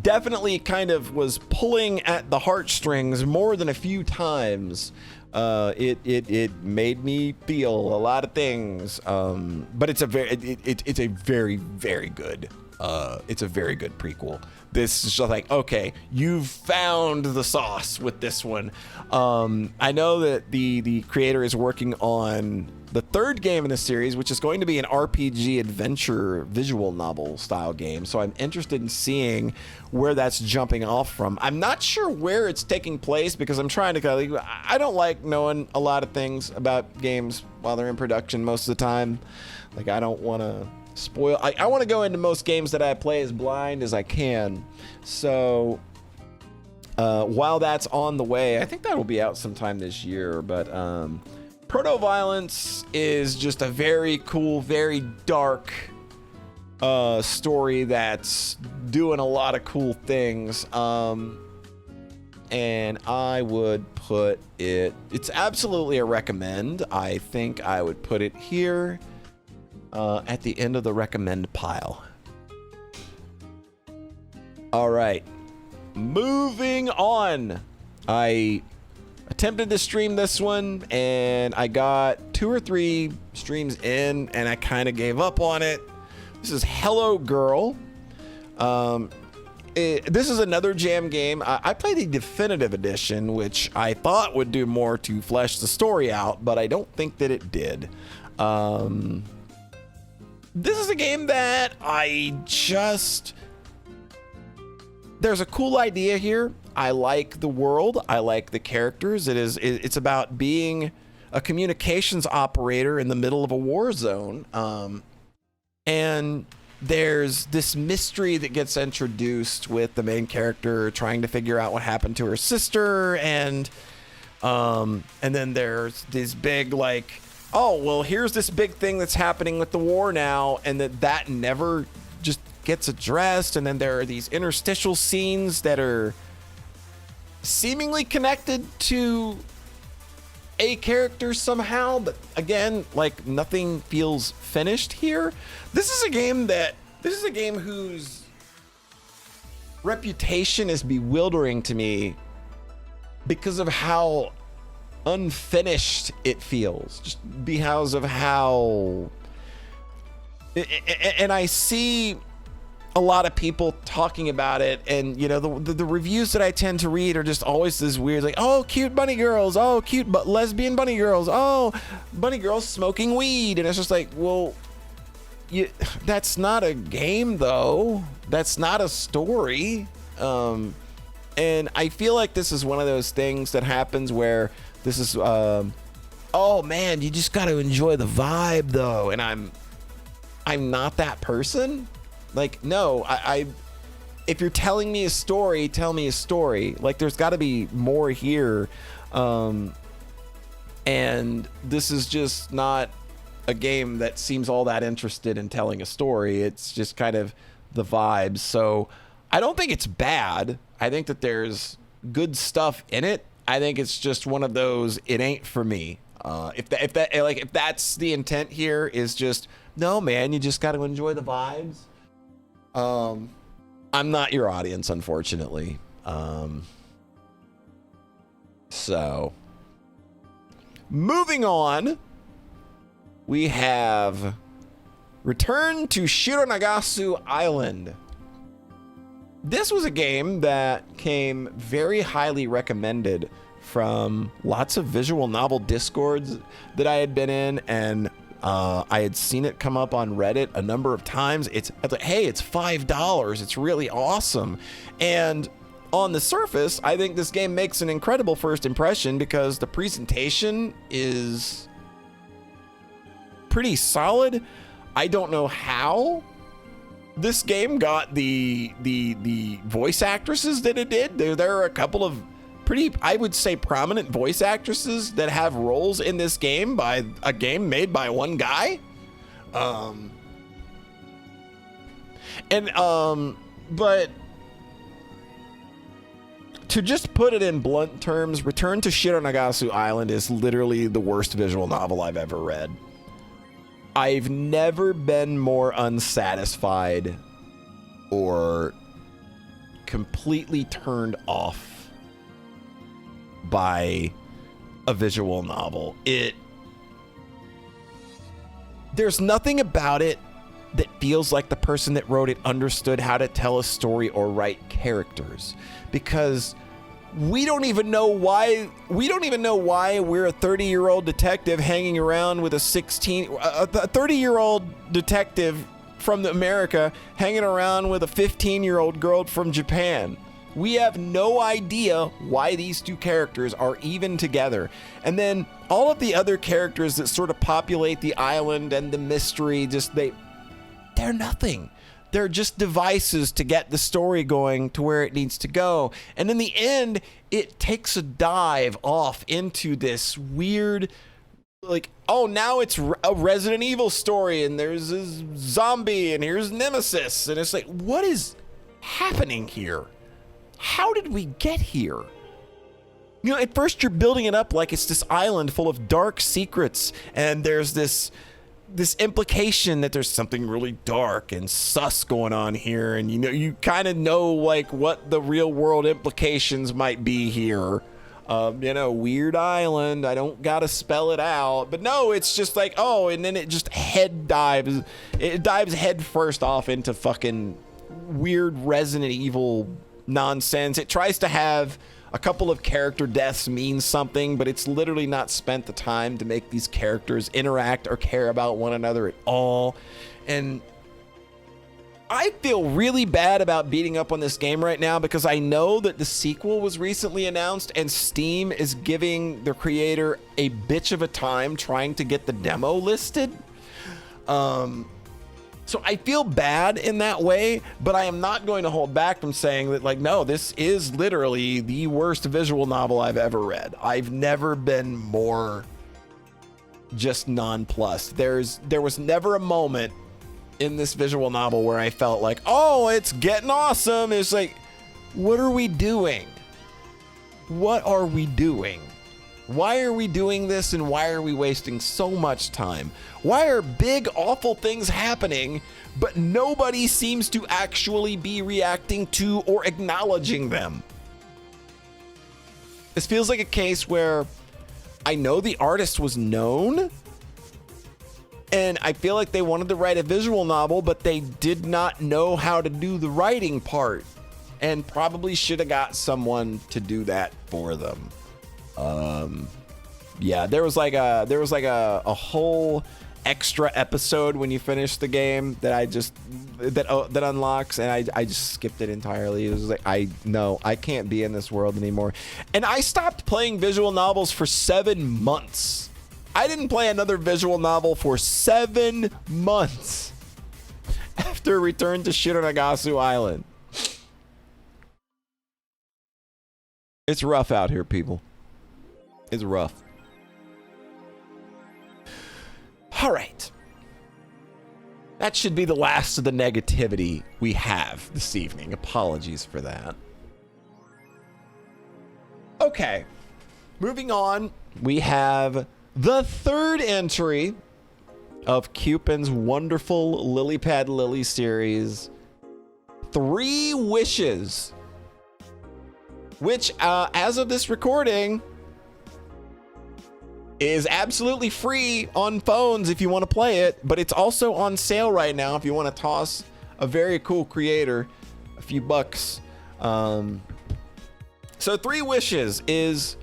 Definitely kind of was pulling at the heartstrings more than a few times. It made me feel a lot of things. But it's a very very good. It's a very good prequel. This is just like, okay, you've found the sauce with this one. I know that the creator is working on the 3rd game in the series, which is going to be an RPG adventure visual novel style game. So I'm interested in seeing where that's jumping off from. I'm not sure where it's taking place because I'm trying to I don't like knowing a lot of things about games while they're in production most of the time. Like, I don't want to spoil. I want to go into most games that I play as blind as I can. So while that's on the way, I think that'll be out sometime this year. But ProtoViolence is just a very cool, very dark story that's doing a lot of cool things. And I would put it's absolutely a recommend. I think I would put it here at the end of the recommend pile. All right, moving on. I attempted to stream this one, and I got 2 or 3 streams in, and I kind of gave up on it. This is Hello Girl. This is another jam game. I played the definitive edition, which I thought would do more to flesh the story out, but I don't think that it did. This is a game that there's a cool idea here. I like the world. I like the characters. It's about being a communications operator in the middle of a war zone. And there's this mystery that gets introduced with the main character trying to figure out what happened to her sister. And then there's this big, like, oh, well, here's this big thing that's happening with the war now. And that never just gets addressed. And then there are these interstitial scenes that are seemingly connected to a character somehow, but again, like, nothing feels finished here. This is a game whose reputation is bewildering to me because of how unfinished it feels, just because of how, and I see a lot of people talking about it, and you know, the reviews that I tend to read are just always this weird, like, oh, cute bunny girls, oh, cute lesbian bunny girls, oh, bunny girls smoking weed, and it's just like, well, that's not a game though, that's not a story. And I feel like this is one of those things that happens where this is oh man, you just got to enjoy the vibe though, and I'm not that person. Like, no, I if you're telling me a story, tell me a story. Like, there's got to be more here. And this is just not a game that seems all that interested in telling a story. It's just kind of the vibes. So I don't think it's bad. I think that there's good stuff in it. I think it's just one of those, it ain't for me. If that's the intent here, is just, no, man, you just got to enjoy the vibes. I'm not your audience, unfortunately. So moving on, we have Return to Shironagasu Island. This was a game that came very highly recommended from lots of visual novel discords that I had been in, and I had seen it come up on Reddit a number of times. It's like, hey, it's $5. It's really awesome. And on the surface, I think this game makes an incredible first impression because the presentation is pretty solid. I don't know how this game got the voice actresses that it did. There are a couple of pretty, I would say, prominent voice actresses that have roles in this game by a game made by one guy. But to just put it in blunt terms, Return to Shironagasu Island is literally the worst visual novel I've ever read. I've never been more unsatisfied or completely turned off by a visual novel. There's nothing about it that feels like the person that wrote it understood how to tell a story or write characters, because we don't even know why we're a 30-year-old detective hanging around with a 30-year-old detective from America hanging around with a 15-year-old girl from Japan. We have no idea why these two characters are even together. And then all of the other characters that sort of populate the island and the mystery, they're nothing. They're just devices to get the story going to where it needs to go. And in the end, it takes a dive off into this weird, like, oh, now it's a Resident Evil story and there's a zombie and here's Nemesis. And it's like, what is happening here? How did we get here? You know, at first you're building it up like it's this island full of dark secrets, and there's this implication that there's something really dark and sus going on here, and you kind of know like what the real world implications might be here. Weird island, I don't gotta spell it out, but no, it's just like, oh, and then it just dives head first off into fucking weird Resident Evil nonsense. It tries to have a couple of character deaths mean something, but it's literally not spent the time to make these characters interact or care about one another at all. And I feel really bad about beating up on this game right now because I know that the sequel was recently announced and Steam is giving the creator a bitch of a time trying to get the demo listed. So I feel bad in that way, but I am not going to hold back from saying that, like, no, this is literally the worst visual novel I've ever read. I've never been more just nonplussed. There was never a moment in this visual novel where I felt like, oh, it's getting awesome. It's like, what are we doing? What are we doing? Why are we doing this, and why are we wasting so much time? Why are big, awful things happening, but nobody seems to actually be reacting to or acknowledging them? This feels like a case where I know the artist was known, and I feel like they wanted to write a visual novel, but they did not know how to do the writing part, and probably should have got someone to do that for them. Yeah, there was like a whole extra episode when you finish the game that unlocks, and I just skipped it entirely. It was like, I can't be in this world anymore. And I stopped playing visual novels for 7 months. I didn't play another visual novel for 7 months after Return to Shironagasu Island. It's rough out here, people. is rough. All right. That should be the last of the negativity we have this evening. Apologies for that. Okay. Moving on, we have the third entry of Cupin's wonderful Lily Pad Lily series, 3 Wishes, which, as of this recording, is absolutely free on phones if you want to play it, but it's also on sale right now if you want to toss a very cool creator a few bucks. So 3 Wishes is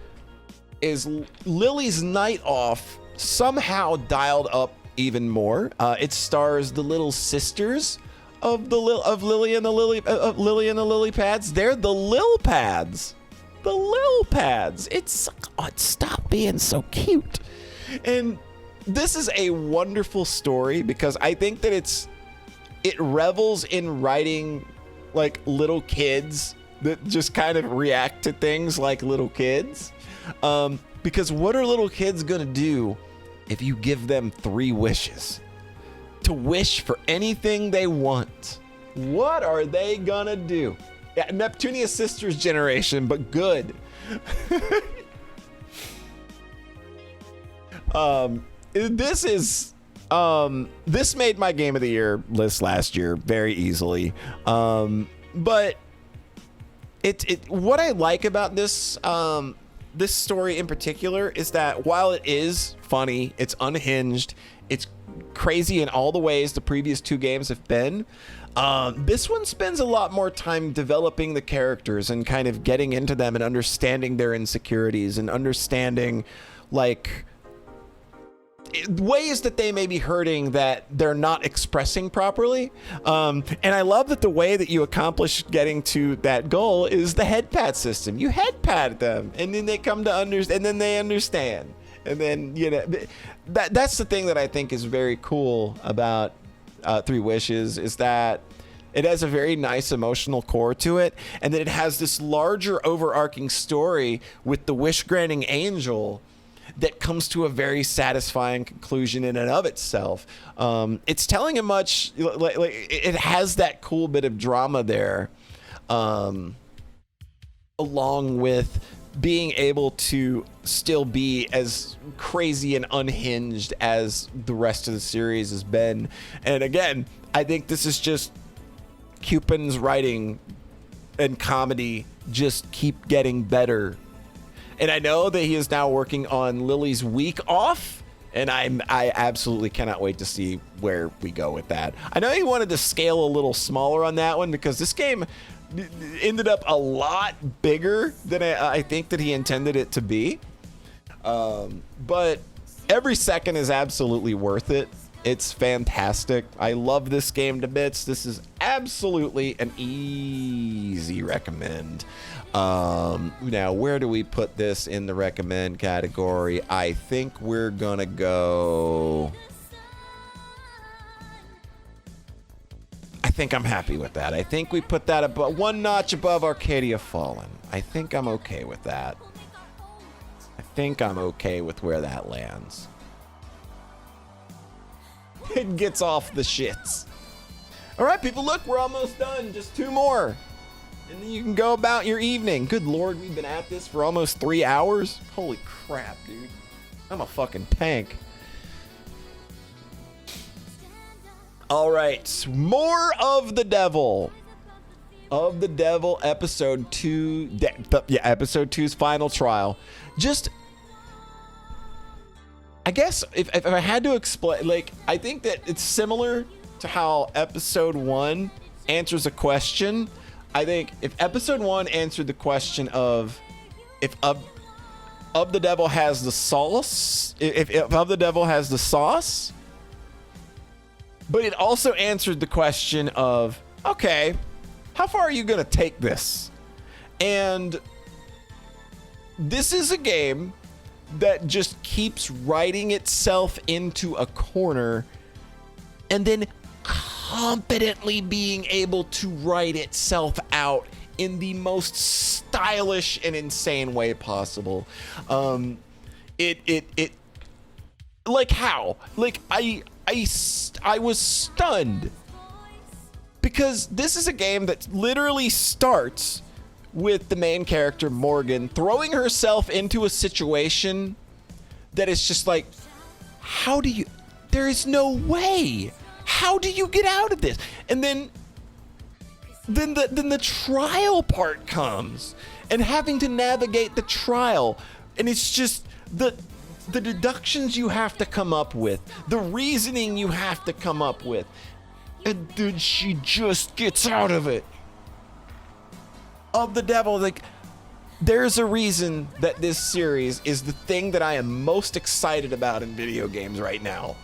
Lily's night off somehow dialed up even more. It stars the little sisters of Lily and the Lily Pads. They're the Lil Pads. The Lil Pads. It's stop being so cute. And this is a wonderful story because I think that it revels in writing like little kids that just kind of react to things like little kids. Because what are little kids gonna do if you give them 3 wishes to wish for anything they want? What are they gonna do? Yeah, Neptunia Sisters generation, but good. This made my game of the year list last year very easily. But what I like about this this story in particular is that while it is funny, it's unhinged, it's crazy in all the ways the previous 2 games have been. This one spends a lot more time developing the characters and kind of getting into them and understanding their insecurities and understanding like ways that they may be hurting that they're not expressing properly. And I love that the way that you accomplish getting to that goal is the head pat system. You head pat them and then they come to understand, and then they understand. And then, you know, that's the thing that I think is very cool about 3 Wishes is that it has a very nice emotional core to it, and that it has this larger overarching story with the wish granting angel that comes to a very satisfying conclusion in and of itself. It's telling a much like it has that cool bit of drama there, along with being able to still be as crazy and unhinged as the rest of the series has been. And again, I think this is just Cupin's writing and comedy just keep getting better. And I know that he is now working on Lily's week off, and I absolutely cannot wait to see where we go with that. I know he wanted to scale a little smaller on that one because this game ended up a lot bigger than I think that he intended it to be. But every second is absolutely worth it. It's fantastic. I love this game to bits. This is absolutely an easy recommend. Now, where do we put this in the recommend category? I think we're gonna go... I think I'm happy with that. I think we put that above, 1 notch above Arcadia Fallen. I think I'm okay with that. I think I'm okay with where that lands. It gets off the shits. All right, people, look, we're almost done. Just 2 more. And then you can go about your evening. Good Lord, we've been at this for almost 3 hours. Holy crap, dude. I'm a fucking tank. All right, more of the devil. Of the Devil, episode 2. Episode 2's final trial. Just, I guess if I had to explain, like, I think that it's similar to how episode 1 answers a question. I think if episode 1 answered the question of if of the Devil has the sauce, if of the Devil has the sauce, but it also answered the question of, okay, how far are you going to take this? And this is a game that just keeps writing itself into a corner and then competently being able to write itself out in the most stylish and insane way possible. it like how? Like I was stunned because this is a game that literally starts with the main character Morgan throwing herself into a situation that is just like, how do you, there is no way. How do you get out of this? And then the trial part comes and having to navigate the trial. And it's just the deductions you have to come up with, the reasoning you have to come up with. And then she just gets out of it. Of the Devil, like, there's a reason that this series is the thing that I am most excited about in video games right now.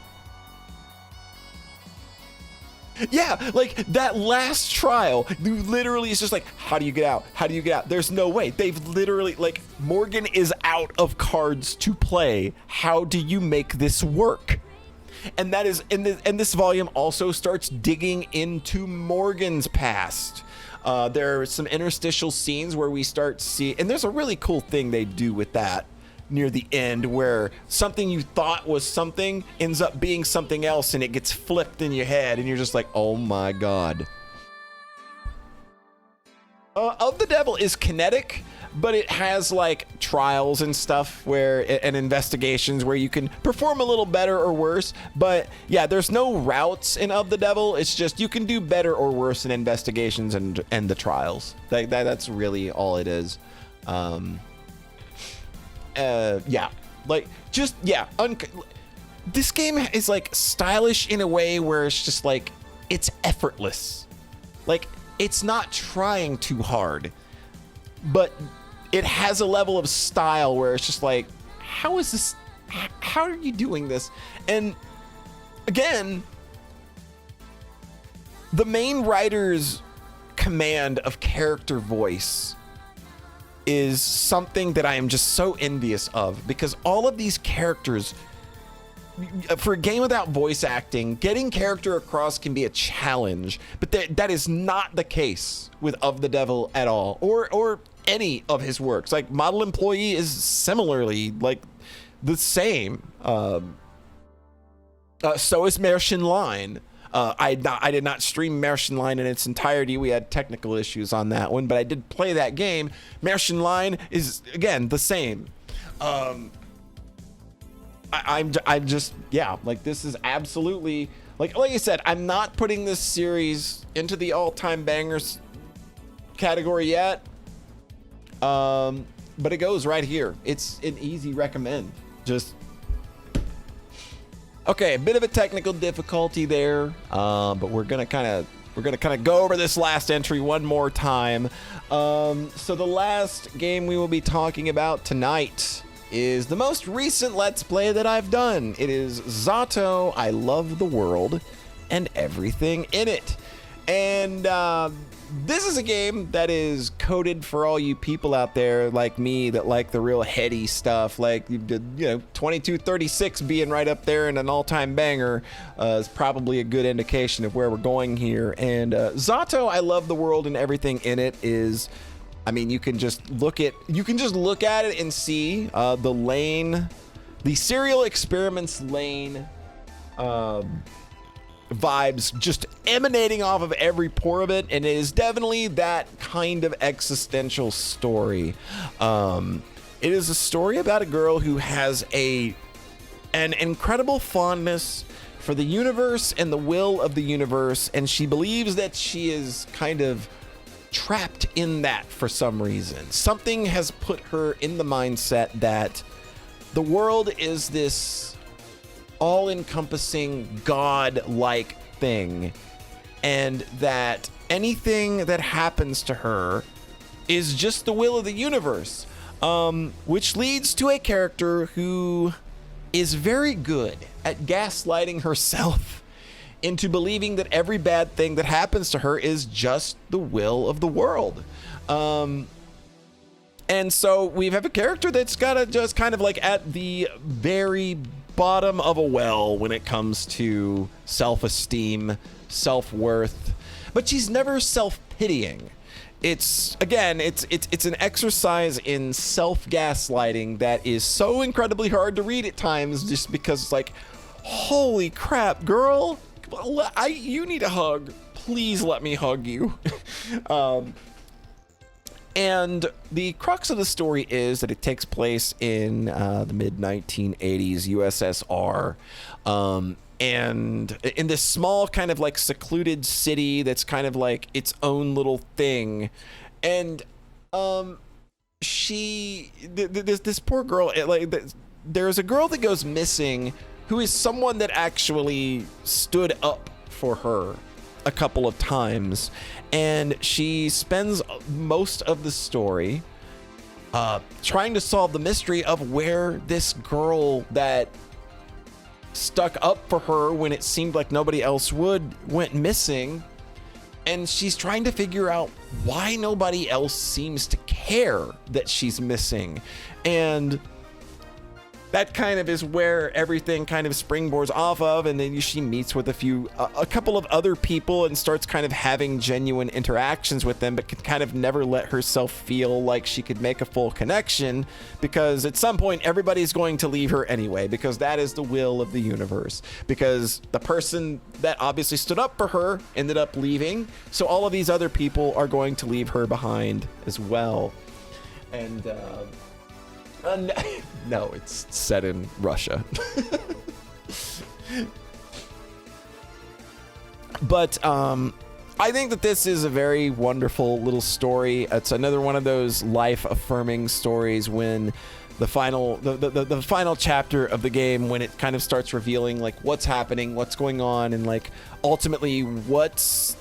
Yeah, like that last trial, literally is just like, how do you get out? How do you get out? There's no way. They've literally, like, Morgan is out of cards to play. How do you make this work? And that is, and this volume also starts digging into Morgan's past. There are some interstitial scenes where we start to see, and there's a really cool thing they do with that near the end where something you thought was something ends up being something else and it gets flipped in your head and you're just like, oh my God. Of the Devil is kinetic, but it has like trials and stuff and investigations where you can perform a little better or worse. But yeah, there's no routes in Of the Devil. It's just you can do better or worse in investigations and the trials. That's really all it is. Yeah, like just, yeah. This game is like stylish in a way where it's just like, it's effortless. Like, it's not trying too hard, but it has a level of style where it's just like, how is this? How are you doing this? And again, the main writer's command of character voice is something that I am just so envious of, because all of these characters, for a game without voice acting, getting character across can be a challenge, but that is not the case with Of the Devil at all, or any of his works. Like Model Employee is similarly like the same. So is Märchen Line. I did not stream Märchen Line in its entirety. We had technical issues on that one, but I did play that game. Märchen Line is, again, the same. I'm just, yeah, like this is absolutely, like I said, I'm not putting this series into the all-time bangers category yet. But it goes right here. It's an easy recommend. Just, okay, a bit of a technical difficulty there, but we're gonna kind of go over this last entry one more time. So the last game we will be talking about tonight is the most recent Let's Play that I've done. It is Z.A.T.O, I Love the World and Everything in It. And this is a game that is coded for all you people out there like me that like the real heady stuff, like, you know, 2236 being right up there and an all-time banger is probably a good indication of where we're going here. And Z.A.T.O, I Love the World and Everything in It is, I mean, you can just look at it and see the lane, the Serial Experiments lane vibes just emanating off of every pore of it, and it is definitely that kind of existential story. It is a story about a girl who has an incredible fondness for the universe and the will of the universe, and she believes that she is kind of trapped in that for some reason. Something has put her in the mindset that the world is this all-encompassing God-like thing, and that anything that happens to her is just the will of the universe, which leads to a character who is very good at gaslighting herself into believing that every bad thing that happens to her is just the will of the world. And so we have a character that's gotta just kind of like at the very bottom of a well when it comes to self-esteem, self-worth, but she's never self-pitying. it's an exercise in self-gaslighting that is so incredibly hard to read at times, just because it's like, holy crap, girl, you need a hug. Please let me hug you. And the crux of the story is that it takes place in the mid-1980s USSR. And in this small kind of like secluded city that's kind of like its own little thing. And this poor girl, there's a girl that goes missing who is someone that actually stood up for her a couple of times. And she spends most of the story trying to solve the mystery of where this girl that stuck up for her when it seemed like nobody else went missing. And she's trying to figure out why nobody else seems to care that she's missing. And that kind of is where everything kind of springboards off of. And then she meets with a couple of other people and starts kind of having genuine interactions with them, but can kind of never let herself feel like she could make a full connection, because at some point everybody's going to leave her anyway, because that is the will of the universe, because the person that obviously stood up for her ended up leaving. So all of these other people are going to leave her behind as well. And, no, it's set in Russia. But I think that this is a very wonderful little story. It's another one of those life-affirming stories when the final chapter of the game, when it kind of starts revealing like what's happening, what's going on, and like ultimately what's,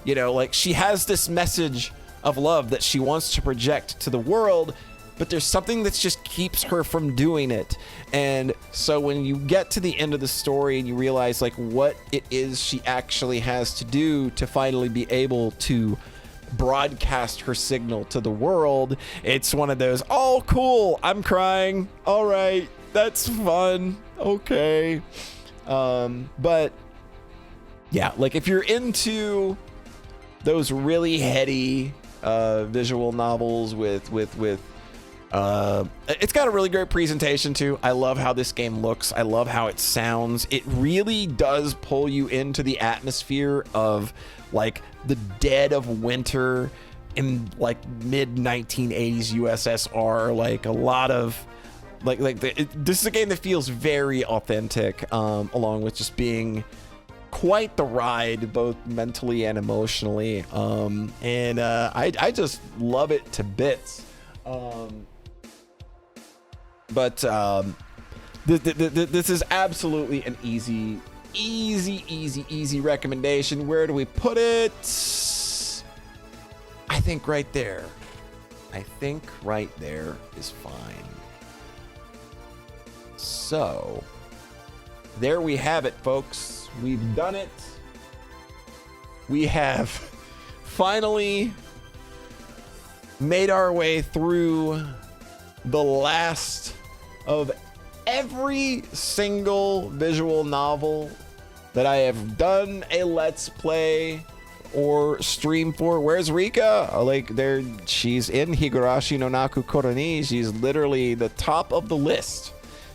like she has this message of love that she wants to project to the world, but there's something that just keeps her from doing it. And so when you get to the end of the story and you realize like what it is she actually has to do to finally be able to broadcast her signal to the world, it's one of those, oh cool, I'm crying, all right, that's fun, okay. But yeah, like if you're into those really heady visual novels with it's got a really great presentation too. I love how this game looks. I love how it sounds. It really does pull you into the atmosphere of like the dead of winter in like mid 1980s USSR. Like a lot of this is a game that feels very authentic, along with just being quite the ride, both mentally and emotionally. And I just love it to bits. But this is absolutely an easy recommendation. Where do we put it? I think right there. I think right there is fine. So, there we have it, folks. We've done it. We have finally made our way through the last of every single visual novel that I have done a Let's Play or stream for. Where's Rika? Like, she's in Higurashi no Naku Koro ni. She's literally the top of the list.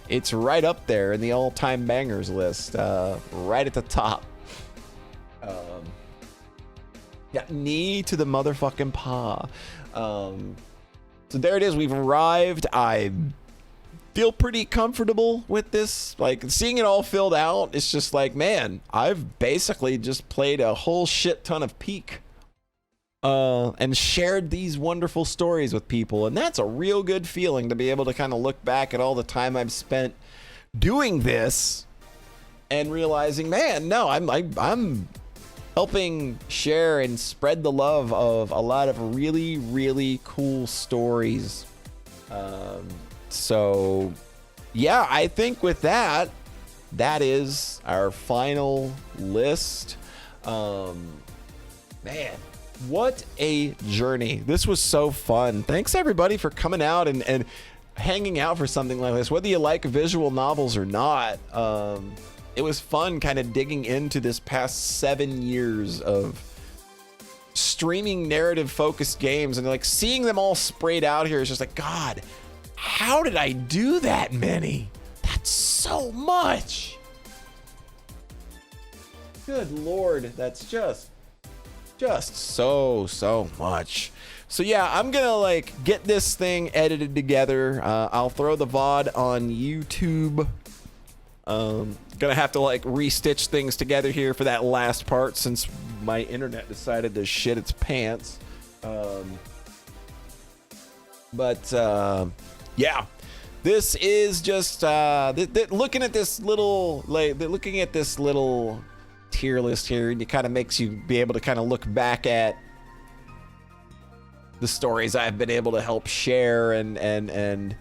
It's right up there in the all-time bangers list, right at the top. Yeah, knee to the motherfucking paw. So there it is. We've arrived. I feel pretty comfortable with this. Like, seeing it all filled out, it's just like, man, I've basically just played a whole shit ton of Peak and shared these wonderful stories with people. And that's a real good feeling to be able to kind of look back at all the time I've spent doing this and realizing, man, no, I'm helping share and spread the love of a lot of really, really cool stories. So yeah, I think with that is our final list. Man, what a journey. This was so fun. Thanks everybody for coming out and hanging out for something like this, whether you like visual novels or not. It was fun kind of digging into this past 7 years of streaming narrative focused games, and like seeing them all sprayed out here is just like, God, how did I do that many? That's so much. Good Lord, that's just so much. So yeah, I'm gonna like get this thing edited together. I'll throw the VOD on YouTube. Gonna have to like restitch things together here for that last part since my internet decided to shit its pants. Yeah, this is just looking at this little tier list here, and it kind of makes you be able to kind of look back at the stories I've been able to help share, and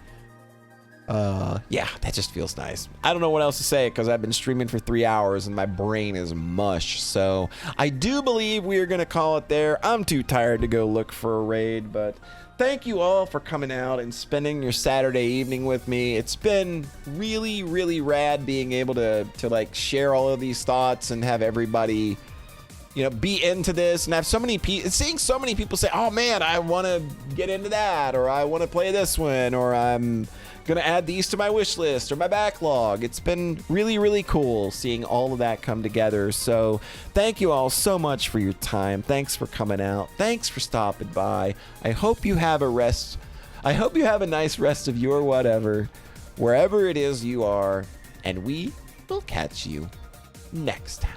yeah, that just feels nice. I don't know what else to say because I've been streaming for 3 hours and my brain is mush. So I do believe we are gonna call it there. I'm too tired to go look for a raid, but thank you all for coming out and spending your Saturday evening with me. It's been really, really rad being able to like share all of these thoughts and have everybody, you know, be into this, and have so many people, seeing so many people say, oh man, I want to get into that, or I want to play this one, or I'm gonna add these to my wish list or my backlog. It's been really, really cool seeing all of that come together. So thank you all so much for your time. Thanks for coming out. Thanks for stopping by. I hope you have a nice rest of your whatever, wherever it is you are, and we will catch you next time.